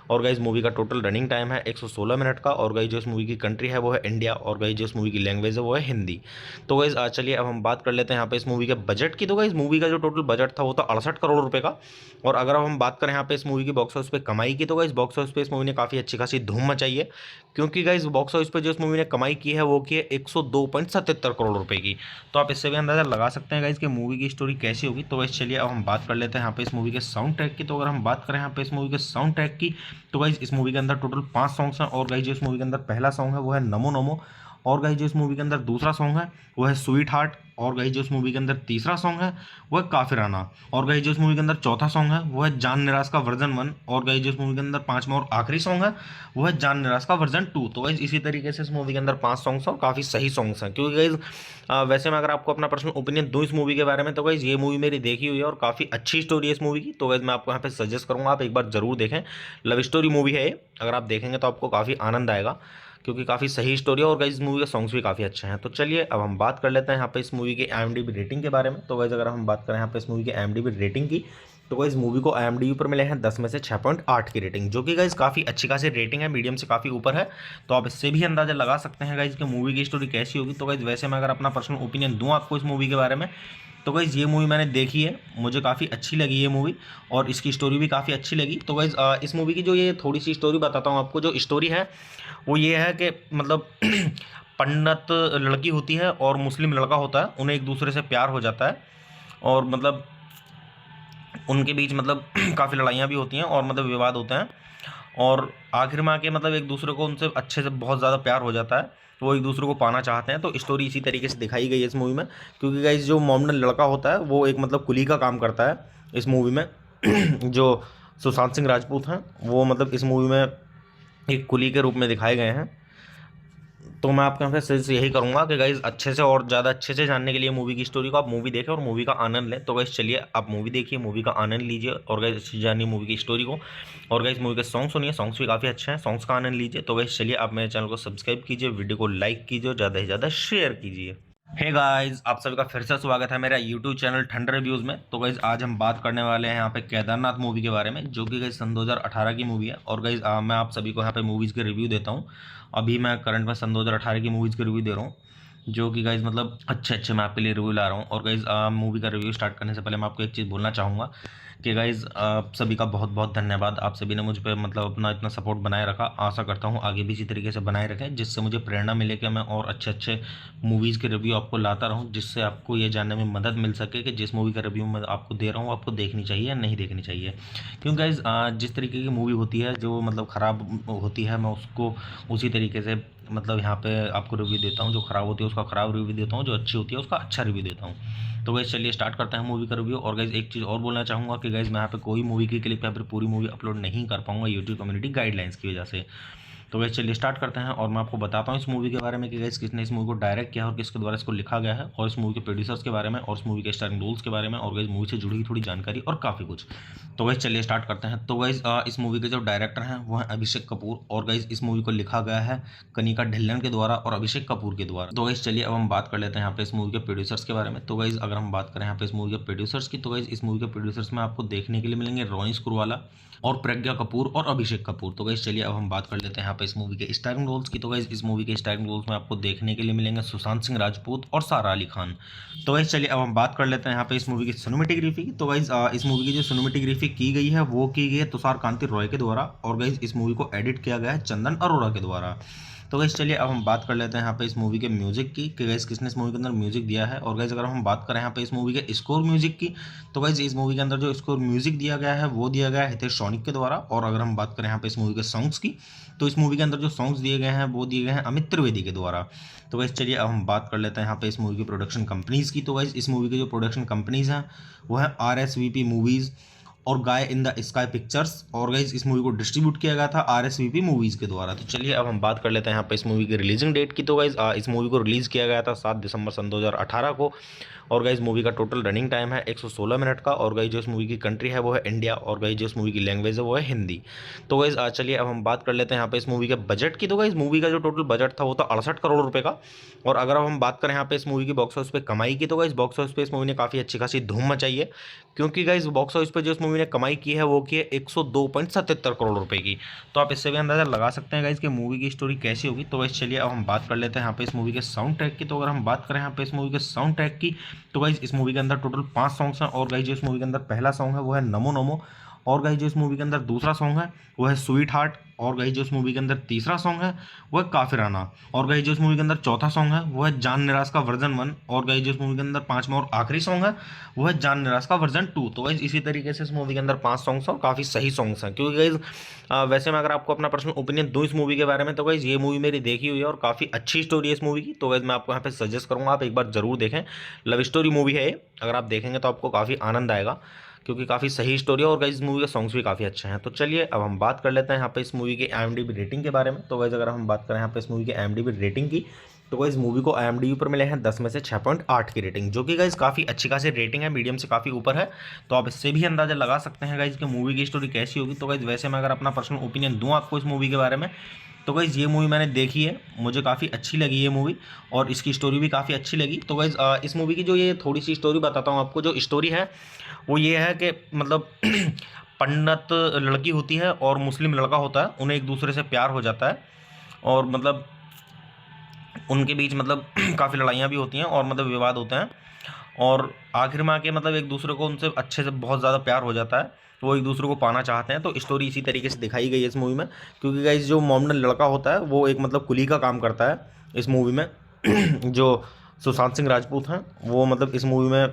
और गाइस मूवी का टोटल रनिंग टाइम है 116 मिनट का। और गाइस जो इस मूवी की कंट्री है वो है इंडिया, और गाइस जो इस मूवी की लैंग्वेज है वो है हिंदी। तो गाइस चलिए अब हम बात कर लेते हैं यहाँ पे इस मूवी के बजट की। तो गाइस मूवी का जो टोटल बजट था वो था 68 करोड़ रुपए का। और अगर अब हम बात करें यहाँ पे इस मूवी की बॉक्स ऑफिस पे कमाई की, तो गाइस बॉक्स ऑफिस पे इस मूवी ने काफ़ी अच्छी खासी धूम मचाई है, क्योंकि गाइस बॉक्स ऑफिस पे जो इस मूवी ने कमाई की है वो की है 102.77 करोड़ रुपए की। तो आप इससे भी अंदाजा लगा सकते हैं गाइस कि मूवी की स्टोरी कैसी होगी। तो गाइस चलिए अब हम बात कर लेते हैं यहाँ पे इस मूवी के साउंड ट्रैक की। तो अगर हम बात करें यहाँ पे इस मूवी के साउंड ट्रैक की, तो गाइस इस मूवी के अंदर टोटल 5 सॉन्ग्स हैं। और गाइस जो इस मूवी के अंदर पहला सॉन्ग है वो है नमो नमो, और गाइस जो इस मूवी के अंदर दूसरा सॉन्ग है वो है स्वीट हार्ट, और गाइस जो इस मूवी के अंदर तीसरा सॉन्ग है वो है काफिराना, और गाइस जो इस मूवी के अंदर चौथा सॉन्ग है वो है जान निराश का वर्जन 1, और गाइस जो इस मूवी के अंदर पांचवा और आखिरी सॉन्ग है वो है जान निराश का वर्जन 2। तो गाइस इसी तरीके से इस मूवी के अंदर 5 सॉन्ग्स हैं और काफ़ी सही सॉन्ग्स हैं, क्योंकि गाइस वैसे मैं अगर आपको अपना पर्सनल ओपिनियन दूं इस मूवी के बारे में, तो गाइस ये मूवी मेरी देखी हुई है और काफ़ी अच्छी स्टोरी है इस मूवी की। तो गाइस मैं आपको यहाँ पे सजेस्ट करूँगा आप एक बार जरूर देखें। लव स्टोरी मूवी है ये, अगर आप देखेंगे तो आपको काफ़ी आनंद आएगा, क्योंकि काफ़ी सही स्टोरी है, और गाइस इस मूवी के सॉन्ग्स भी काफ़ी अच्छे हैं। तो चलिए अब हम बात कर लेते हैं यहाँ पे इस मूवी के IMDb रेटिंग के बारे में। तो गाइस अगर हम बात करें यहाँ पे इस मूवी के IMDb रेटिंग की, तो गाइस मूवी को IMDb पर मिले हैं 10 में से 6.8 की रेटिंग, जो कि गाइस काफ़ी अच्छी खासी रेटिंग है, मीडियम से काफ़ी ऊपर है। तो आप इससे भी अंदाजा लगा सकते हैं गाइस कि मूवी की स्टोरी कैसी होगी। तो गाइस वैसे मैं अगर अपना पर्सनल ओपिनियन दूँ आपको इस मूवी के बारे में, तो गाइस ये मूवी मैंने देखी है, मुझे काफ़ी अच्छी लगी ये मूवी, और इसकी स्टोरी भी काफ़ी अच्छी लगी। तो गाइस इस मूवी की जो ये थोड़ी सी स्टोरी बताता हूँ आपको। जो स्टोरी है वो ये है कि मतलब पंडित लड़की होती है और मुस्लिम लड़का होता है, उन्हें एक दूसरे से प्यार हो जाता है, और मतलब उनके बीच मतलब काफ़ी लड़ाइयाँ भी होती हैं और मतलब विवाद होते हैं, और आखिर में आके मतलब एक दूसरे को उनसे अच्छे से बहुत ज़्यादा प्यार हो जाता है, वो एक दूसरे को पाना चाहते हैं। तो स्टोरी इसी तरीके से दिखाई गई है इस मूवी में, क्योंकि गाइस जो मोमडन लड़का होता है वो एक मतलब कुली का काम करता है इस मूवी में। जो सुशांत सिंह राजपूत हैं वो मतलब इस मूवी में एक कुली के रूप में दिखाए गए हैं। तो मैं आपके यहाँ पे सजेस्ट यही करूँगा कि गाइज अच्छे से और ज़्यादा अच्छे से जानने के लिए मूवी की स्टोरी को आप मूवी देखें और मूवी का आनंद लें। तो गाइज चलिए आप मूवी देखिए, मूवी का आनंद लीजिए, और गाइज अच्छे से जानिए मूवी की स्टोरी को, और गाइज मूवी के सॉन्ग सुनिए, सॉन्ग्स भी काफ़ी अच्छे हैं, सॉन्ग्स का आनंद लीजिए। तो गाइज चलिए आप मेरे चैनल को सब्सक्राइब कीजिए, वीडियो को लाइक कीजिए और ज़्यादा से ज़्यादा शेयर कीजिए। हे गाइस, आप सभी का फिर से स्वागत है मेरा यूट्यूब चैनल ठंडर रिव्यूज़ में। तो गाइस आज हम बात करने वाले हैं यहाँ पे केदारनाथ मूवी के बारे में, जो कि गाइस सन 2018 की मूवी है। और गाइस मैं आप सभी को यहाँ पे मूवीज़ के रिव्यू देता हूँ। अभी मैं करंट में सन 2018 की मूवीज़ के रिव्यू दे रहा हूँ, जो कि गाइस मतलब अच्छे मैं आपके लिए रिव्यू ला रहा हूँ। और गाइस मूवी का रिव्यू स्टार्ट करने से पहले मैं आपको एक चीज़ बोलना चाहूँगा कि गाइस आप सभी का बहुत बहुत धन्यवाद। आप सभी ने मुझ पे मतलब अपना इतना सपोर्ट बनाए रखा। आशा करता हूँ आगे भी इसी तरीके से बनाए रखें, जिससे मुझे प्रेरणा मिले कि मैं और अच्छे मूवीज़ के रिव्यू आपको लाता रहूँ, जिससे आपको ये जानने में मदद मिल सके कि जिस मूवी का रिव्यू मैं आपको दे रहा हूँ आपको देखनी चाहिए या नहीं देखनी चाहिए। क्योंकि गाइस जिस तरीके की मूवी होती है जो मतलब ख़राब होती है, मैं उसको उसी तरीके से मतलब यहाँ पे आपको रिव्यू देता हूँ। जो ख़राब होती है उसका ख़राब रिव्यू देता हूँ, जो अच्छी होती है उसका अच्छा रिव्यू देता हूँ। तो गाइस चलिए स्टार्ट करते हैं मूवी का रिव्यू। और गाइस एक चीज़ और बोलना चाहूँगा कि गाइस मैं यहाँ पे कोई मूवी की क्लिप या फिर पूरी मूवी अपलोड नहीं कर पाऊँगा यूट्यूब कम्युनिटी गाइडलाइंस की वजह से। तो गाइस चलिए स्टार्ट करते हैं और मैं आपको बताता हूँ इस मूवी के बारे में कि गाइस किसने इस मूवी को डायरेक्ट किया और किसके द्वारा इसको लिखा गया है, और इस मूवी के प्रोड्यूसर्स के बारे में, और इस मूवी के स्टारिंग रोल्स के बारे में, और गाइस मूवी से जुड़ी हुई थोड़ी जानकारी और काफ़ी कुछ। तो गाइस चलिए स्टार्ट करते हैं। तो गाइस इस मूवी के जो डायरेक्टर हैं वो हैं अभिषेक कपूर, और गाइस इस मूवी को लिखा गया है कनिका ढिल्लन के द्वारा और अभिषेक कपूर के द्वारा। तो गाइस चलिए अब हम बात कर लेते हैं यहाँ पे इस मूवी के प्रोड्यूसर्स के बारे में। तो गाइस अगर हम बात करें यहाँ पे इस मूवी के प्रोड्यूसर्स की, तो गाइस इस मूवी के प्रोड्यूसर्स में आपको देखने के लिए मिलेंगे रोनी स्क्रूवाला और प्रज्ञा कपूर और अभिषेक कपूर। तो गाइस चलिए अब हम बात कर लेते हैं यहाँ पे इस मूवी के स्टारिंग रोल्स की। तो गाइस इस मूवी के स्टारिंग रोल्स में आपको देखने के लिए मिलेंगे सुशांत सिंह राजपूत और सारा अली खान। तो गाइस चलिए अब हम बात कर लेते हैं यहाँ पे इस मूवी की सिनेमेटोग्राफी की। तो गाइस इस मूवी की जो सिनेमेटोग्राफी की गई है वो की गई है तुषार कांति रॉय के द्वारा, और गाइस इस मूवी को एडिट किया गया है चंदन अरोड़ा के द्वारा। तो गाइस चलिए अब हम बात कर लेते हैं यहाँ पे इस मूवी के म्यूजिक की कि गाइस किसने इस मूवी के अंदर म्यूजिक दिया है। और गाइस अगर हम बात करें यहाँ पे इस मूवी के स्कोर म्यूजिक की, तो गाइस इस मूवी के अंदर जो स्कोर म्यूजिक दिया गया है वो दिया गया है हितेश सोनिक के द्वारा। और अगर हम बात करें यहाँ पे इस मूवी के सॉन्ग्स की, तो इस मूवी के अंदर जो सॉन्ग्स दिए गए हैं वो दिए गए हैं अमित त्रिवेदी के द्वारा। तो गाइस चलिए अब हम बात कर लेते हैं यहाँ पे इस मूवी की प्रोडक्शन कंपनीज की। तो गाइस इस मूवी की जो प्रोडक्शन कंपनीज हैं वो है RSVP मूवीज़ और गाय इन द स्काई पिक्चर्स, और गाइस इस मूवी को डिस्ट्रीब्यूट किया गया था RSVP मूवीज़ के द्वारा। तो चलिए अब हम बात कर लेते हैं यहाँ पे इस मूवी की रिलीजिंग डेट की। तो गाइस इस मूवी को रिलीज़ किया गया था 7 दिसंबर सन 2018 को, और गाइस मूवी का टोटल रनिंग टाइम है 116 मिनट का। और गाइस जो इस मूवी की कंट्री है वो है इंडिया, और गाइस जो इस मूवी की लैंग्वेज है वो है हिंदी। तो गाइस चलिए अब हम बात कर लेते हैं यहाँ पे इस मूवी के बजट की। तो गाइस मूवी का जो टोटल बजट था वो था 68 करोड़ रुपए का। और अगर अब हम बात करें यहाँ पे इस मूवी की बॉक्स ऑफिस पे कमाई की, तो गाइस बॉक्स ऑफिस पे इस मूवी ने काफ़ी अच्छी खासी धूम मचाई है, क्योंकि गाइस बॉक्स ऑफिस पे जो इस मूवी ने कमाई की है वो की है 102.77 करोड़ रुपए की। तो आप इससे भी अंदाजा लगा सकते हैं गाइस कि मूवी की स्टोरी कैसी होगी। तो गाइस चलिए अब हम बात कर लेते हैं यहाँ पे इस मूवी के साउंड ट्रैक की। तो अगर हम बात करें यहाँ पे इस मूवी के साउंड ट्रैक की, तो गाइस इस मूवी के अंदर टोटल 5 सॉन्ग्स हैं। और गाइस जो इस मूवी के अंदर पहला सॉन्ग है वो है नमो नमो, और गाइस जो इस मूवी के अंदर दूसरा सॉन्ग है वो है स्वीट हार्ट, और गाइस जो इस मूवी के अंदर तीसरा सॉन्ग है वो है काफिराना, और गाइस जो इस मूवी के अंदर चौथा सॉन्ग है वो है जान निराश का वर्जन 1, और गाइस जो इस मूवी के अंदर पांचवा और आखिरी सॉन्ग है वो है जान निराश का वर्जन 2। तो गाइस इसी तरीके से इस मूवी के अंदर 5 सॉन्ग्स हैं और काफ़ी सही सॉन्ग्स हैं, क्योंकि गाइस वैसे मैं अगर आपको अपना पर्सनल ओपिनियन दूँ इस मूवी के बारे में, तो गाइस ये मूवी मेरी देखी हुई है और काफ़ी अच्छी स्टोरी है इस मूवी की। तो गाइस मैं आपको यहाँ पे सजेस्ट करूँगा आप एक बार जरूर देखें। लव स्टोरी मूवी है ये, अगर आप देखेंगे तो आपको काफ़ी आनंद आएगा, क्योंकि काफ़ी सही स्टोरी है, और गाइस इस मूवी के सॉन्ग्स भी काफ़ी अच्छे हैं। तो चलिए अब हम बात कर लेते हैं यहाँ पे इस मूवी की IMDb रेटिंग के बारे में। तो गाइस अगर हम बात करें यहाँ पे इस मूवी की IMDb रेटिंग की, तो गाइस मूवी को IMDb पर मिले हैं 10 में से 6.8 की रेटिंग, जो कि गाइस काफ़ी अच्छी खासी रेटिंग है, मीडियम से काफ़ी ऊपर है। तो आप इससे भी अंदाजा लगा सकते हैं गाइस कि मूवी की स्टोरी कैसी होगी। तो गाइस वैसे मैं अगर अपना पर्सनल ओपिनियन दूँ आपको इस मूवी के बारे में, तो गाइस ये मूवी मैंने देखी है, मुझे काफ़ी अच्छी लगी ये मूवी, और इसकी स्टोरी भी काफ़ी अच्छी लगी। तो गाइस इस मूवी की जो ये थोड़ी सी स्टोरी बताता हूँ आपको। जो स्टोरी है वो ये है कि मतलब पंडित लड़की होती है और मुस्लिम लड़का होता है, उन्हें एक दूसरे से प्यार हो जाता है, और मतलब उनके बीच मतलब काफ़ी लड़ाइयाँ भी होती हैं और मतलब विवाद होते हैं, और आखिर में आके मतलब एक दूसरे को उनसे अच्छे से बहुत ज़्यादा प्यार हो जाता है, वो एक दूसरे को पाना चाहते हैं। तो स्टोरी इसी तरीके से दिखाई गई है इस मूवी में, क्योंकि गाइस जो मोमडन लड़का होता है वो एक मतलब कुली का काम करता है इस मूवी में। जो सुशांत सिंह राजपूत हैं वो मतलब इस मूवी में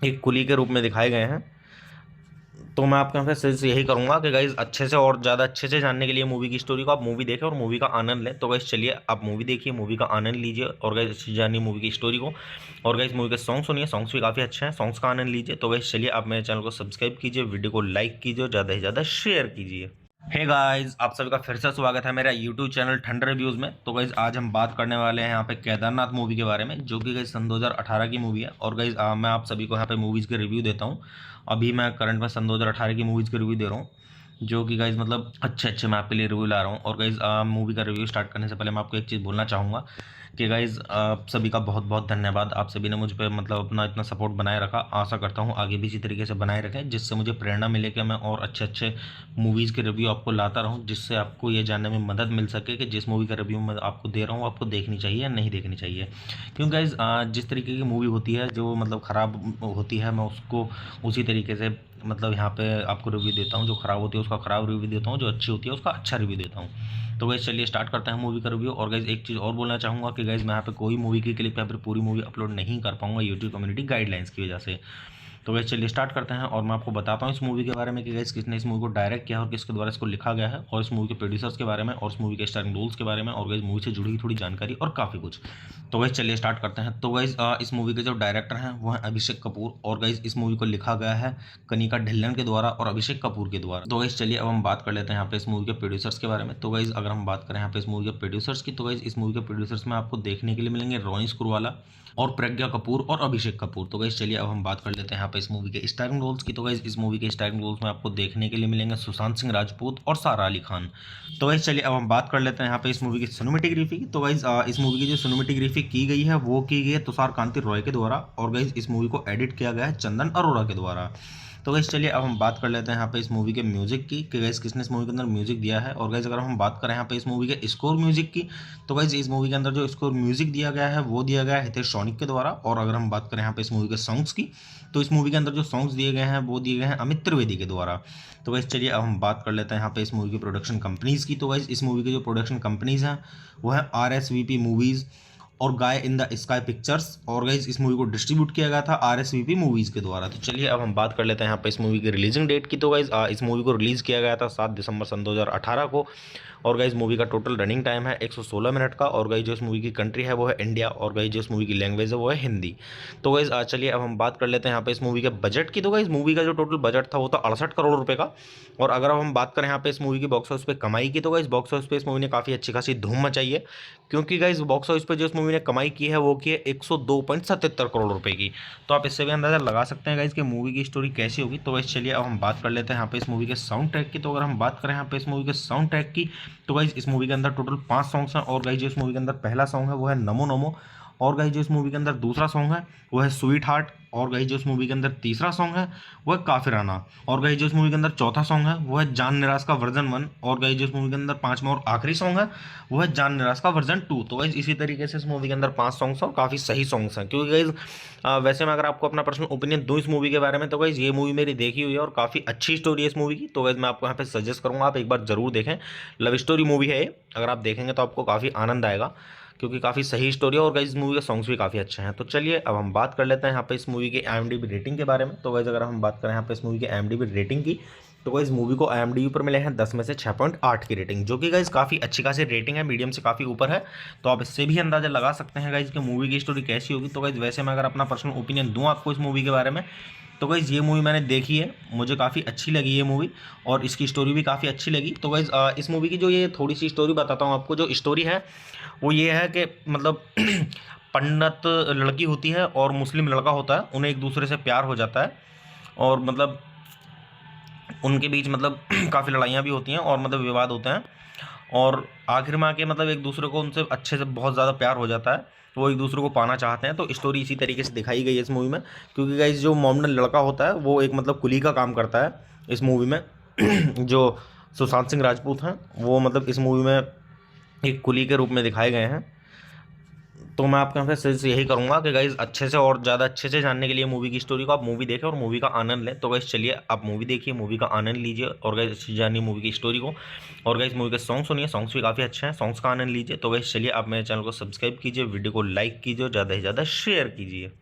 एक कुली के रूप में दिखाए गए हैं। तो मैं आपके यहाँ पे सजेस्ट यही करूँगा कि गाइज अच्छे से और ज़्यादा अच्छे से जानने के लिए मूवी की स्टोरी को आप मूवी देखें और मूवी का आनंद लें। तो गाइज चलिए आप मूवी देखिए, मूवी का आनंद लीजिए, और गाइज अच्छी जानिए मूवी की स्टोरी को, और गाइज मूवी के सॉन्ग सुनिए, सॉन्ग्स भी काफ़ी अच्छे हैं, सॉन्ग्स का आनंद लीजिए। तो गाइज चलिए आप मेरे चैनल को सब्सक्राइब कीजिए, वीडियो को लाइक कीजिए, ज़्यादा से ज़्यादा शेयर कीजिए। हे गाइस, आप सभी का फिर से स्वागत है मेरा यूट्यूब चैनल ठंडर रिव्यूज़ में। तो गाइस आज हम बात करने वाले हैं यहाँ पे केदारनाथ मूवी के बारे में, जो कि गाइस सन 2018 की मूवी है। और गाइस मैं आप सभी को यहाँ पे मूवीज़ के रिव्यू देता हूँ। अभी मैं करंट में सन 2018 की मूवीज़ के रिव्यू दे रहा हूँ, जो कि गाइस मतलब अच्छे मैं आपके लिए रिव्यू ला रहा हूँ। और गाइस मूवी का रिव्यू स्टार्ट करने से पहले मैं आपको एक चीज़ बोलना चाहूँगा कि गाइस आप सभी का बहुत बहुत धन्यवाद। आप सभी ने मुझ पे मतलब अपना इतना सपोर्ट बनाए रखा। आशा करता हूँ आगे भी इसी तरीके से बनाए रखें, जिससे मुझे प्रेरणा मिले कि मैं और अच्छे मूवीज़ के रिव्यू आपको लाता रहूँ, जिससे आपको ये जानने में मदद मिल सके कि जिस मूवी का रिव्यू मैं आपको दे रहा हूँ आपको देखनी चाहिए या नहीं देखनी चाहिए। क्योंकि गाइस जिस तरीके की मूवी होती है जो मतलब ख़राब होती है, मैं उसको उसी तरीके से मतलब यहाँ पे आपको रिव्यू देता हूँ। जो ख़राब होती है उसका ख़राब रिव्यू देता हूँ, जो अच्छी होती है उसका अच्छा रिव्यू देता हूँ। तो गाइस चलिए स्टार्ट करते हैं मूवी का रिव्यू। और गाइस एक चीज़ और बोलना चाहूँगा कि गाइस मैं यहाँ पे कोई मूवी की क्लिप या फिर पूरी मूवी अपलोड नहीं कर पाऊँगा यूट्यूब कम्युनिटी गाइडलाइंस की वजह से। तो गाइस चलिए स्टार्ट करते हैं और मैं आपको बताता हूँ इस मूवी के बारे में कि गाइस किसने इस मूवी को डायरेक्ट किया और किसके द्वारा इसको लिखा गया है, और इस मूवी के प्रोड्यूसर्स के बारे में, और इस मूवी के स्टारिंग रोल्स के बारे में, और गाइस मूवी से जुड़ी हुई थोड़ी जानकारी और काफ़ी कुछ। तो गाइस चलिए स्टार्ट करते हैं। तो गाइस इस मूवी के जो डायरेक्टर हैं वो हैं अभिषेक कपूर, और गाइस इस मूवी को लिखा गया है कनिका ढिल्लन के द्वारा और अभिषेक कपूर के द्वारा। तो गाइस चलिए अब हम बात कर लेते हैं यहाँ पे इस मूवी के प्रोड्यूसर्स के बारे में। तो गाइस अगर हम बात करें यहाँ पे इस मूवी के प्रोड्यूसर्स की, तो गाइस इस मूवी के प्रोड्यूसर्स में आपको देखने के लिए मिलेंगे रोनी स्क्रूवाला और प्रज्ञा कपूर और अभिषेक कपूर। तो गाइस चलिए अब हम बात कर लेते हैं यहाँ पे इस मूवी के स्टारिंग रोल्स की। तो गाइस इस मूवी के स्टारिंग रोल्स में आपको देखने के लिए मिलेंगे सुशांत सिंह राजपूत और सारा अली खान। तो गाइस चलिए अब हम बात कर लेते हैं यहाँ पे इस मूवी की सिनेमेटोग्राफी की। तो गाइस इस मूवी की जो सिनेमेटोग्राफी की गई है वो की गई है तुषार कांति रॉय के द्वारा, और गाइस इस मूवी को एडिट किया गया है चंदन अरोड़ा के द्वारा। तो गाइस चलिए अब हम बात कर लेते हैं यहाँ पे इस मूवी के म्यूजिक की कि गाइस किसने इस मूवी के अंदर म्यूजिक दिया है। और गाइस अगर हम बात करें यहाँ पे इस मूवी के स्कोर म्यूजिक की, तो गाइस इस मूवी के अंदर जो स्कोर म्यूजिक दिया गया है वो दिया गया है हितेश सोनिक के द्वारा। और अगर हम बात करें यहाँ पे इस मूवी के सॉन्ग्स की, तो इस मूवी के अंदर जो सॉन्ग्स दिए गए हैं वो दिए गए हैं अमित त्रिवेदी के द्वारा। तो गाइस चलिए अब हम बात कर लेते हैं यहाँ पे इस मूवी की प्रोडक्शन कंपनीज की। तो गाइस इस मूवी की जो प्रोडक्शन कंपनीज हैं वो है RSVP मूवीज़ और गाय इन द स्काई पिक्चर्स, और गाइस इस मूवी को डिस्ट्रीब्यूट किया गया था RSVP मूवीज़ के द्वारा। तो चलिए अब हम बात कर लेते हैं यहाँ पे इस मूवी की रिलीजिंग डेट की। तो गाइस इस मूवी को रिलीज़ किया गया था 7 दिसंबर सन 2018 को, और गाइस मूवी का टोटल रनिंग टाइम है 116 मिनट का। और गाइस जो इस मूवी की कंट्री है वो है इंडिया, और गाइस जो इस मूवी की लैंग्वेज है वो है हिंदी। तो गाइस चलिए अब हम बात कर लेते हैं यहाँ पे इस मूवी के बजट की। तो गाइस मूवी का जो टोटल बजट था वो था 68 करोड़ रुपए का। और अगर अब हम बात करें यहाँ पे इस मूवी की बॉक्स ऑफिस पे कमाई की, तो गाइस बॉक्स ऑफिस पे इस मूवी ने काफ़ी अच्छी खासी धूम मचाई है, क्योंकि गाइस बॉक्स ऑफिस पे जो इस मूवी ने कमाई की है वो की है 102.77 करोड़ रुपए की। तो आप इससे भी अंदाजा लगा सकते हैं गाइस कि मूवी की स्टोरी कैसी होगी। तो गाइस चलिए अब हम बात कर लेते हैं यहाँ पे इस मूवी के साउंड ट्रैक की। तो अगर हम बात करें यहाँ पे इस मूवी के साउंड ट्रैक की, तो गाइस इस मूवी के अंदर टोटल 5 सॉन्ग्स हैं। और गाइस जो इस मूवी के अंदर पहला सॉन्ग है वो है नमो नमो, और गाइस जो इस मूवी के अंदर दूसरा सॉन्ग है वो है स्वीट हार्ट, और गाइस जो इस मूवी के अंदर तीसरा सॉन्ग है वो है काफिराना, और गाइस जो इस मूवी के अंदर चौथा सॉन्ग है वो है जान निराश का वर्जन 1, और गाइस जो इस मूवी के अंदर पांचवा और आखिरी सॉन्ग है वो है जान निराश का वर्जन 2। तो गाइस इसी तरीके से इस मूवी के अंदर 5 सॉन्ग्स हैं और काफ़ी सही सॉन्ग्स हैं, क्योंकि गाइस वैसे मैं अगर आपको अपना पर्सनल ओपिनियन दूँ इस मूवी के बारे में, तो गाइस ये मूवी मेरी देखी हुई है और काफ़ी अच्छी स्टोरी है इस मूवी की। तो गाइस मैं आपको यहाँ पे सजेस्ट करूँगा आप एक बार जरूर देखें। लव स्टोरी मूवी है ये, अगर आप देखेंगे तो आपको काफ़ी आनंद आएगा, क्योंकि काफ़ी सही स्टोरी है, और गाइस इस मूवी के सॉन्ग्स भी काफ़ी अच्छे हैं। तो चलिए अब हम बात कर लेते हैं यहाँ पे इस मूवी की IMDb रेटिंग के बारे में। तो गाइस अगर हम बात करें यहाँ पे इस मूवी की IMDb रेटिंग की, तो गाइस मूवी को IMDb पर मिले हैं 10 में से 6.8 की रेटिंग, जो कि गाइस काफ़ी अच्छी खासी रेटिंग है, मीडियम से काफ़ी ऊपर है। तो आप इससे भी अंदाजा लगा सकते हैं गाइस कि मूवी की स्टोरी कैसी होगी। तो गाइस वैसे मैं अगर अपना पर्सनल ओपिनियन दूँ आपको इस मूवी के बारे में, तो गाइस ये मूवी मैंने देखी है, मुझे काफ़ी अच्छी लगी ये मूवी, और इसकी स्टोरी भी काफ़ी अच्छी लगी। तो गाइस इस मूवी की जो ये थोड़ी सी स्टोरी बताता हूँ आपको। जो स्टोरी है वो ये है कि मतलब पंडित लड़की होती है और मुस्लिम लड़का होता है, उन्हें एक दूसरे से प्यार हो जाता है, और मतलब उनके बीच मतलब काफ़ी लड़ाइयाँ भी होती हैं और मतलब विवाद होते हैं, और आखिर में आके मतलब एक दूसरे को उनसे अच्छे से बहुत ज़्यादा प्यार हो जाता है, वो एक दूसरे को पाना चाहते हैं। तो स्टोरी इसी तरीके से दिखाई गई है इस मूवी में, क्योंकि गाइस जो मोमडन लड़का होता है वो एक मतलब कुली का काम करता है इस मूवी में। जो सुशांत सिंह राजपूत हैं वो मतलब इस मूवी में एक कुली के रूप में दिखाए गए हैं। तो मैं आपके यहाँ पे सजेस्ट यही करूँगा कि गाइज़ अच्छे से और ज़्यादा अच्छे से जानने के लिए मूवी की स्टोरी को आप मूवी देखें और मूवी का आनंद लें। तो गाइज़ चलिए आप मूवी देखिए, मूवी का आनंद लीजिए, और गाइज़ अच्छी जानिए मूवी की स्टोरी को, और गाइज़ मूवी के सॉन्ग सुनिए, सॉन्ग्स भी काफ़ी अच्छे हैं, सॉन्ग्स का आनंद लीजिए। तो गाइज़ चलिए आप मेरे चैनल को सब्सक्राइब कीजिए, वीडियो को लाइक कीजिए और ज़्यादा से ज़्यादा शेयर कीजिए।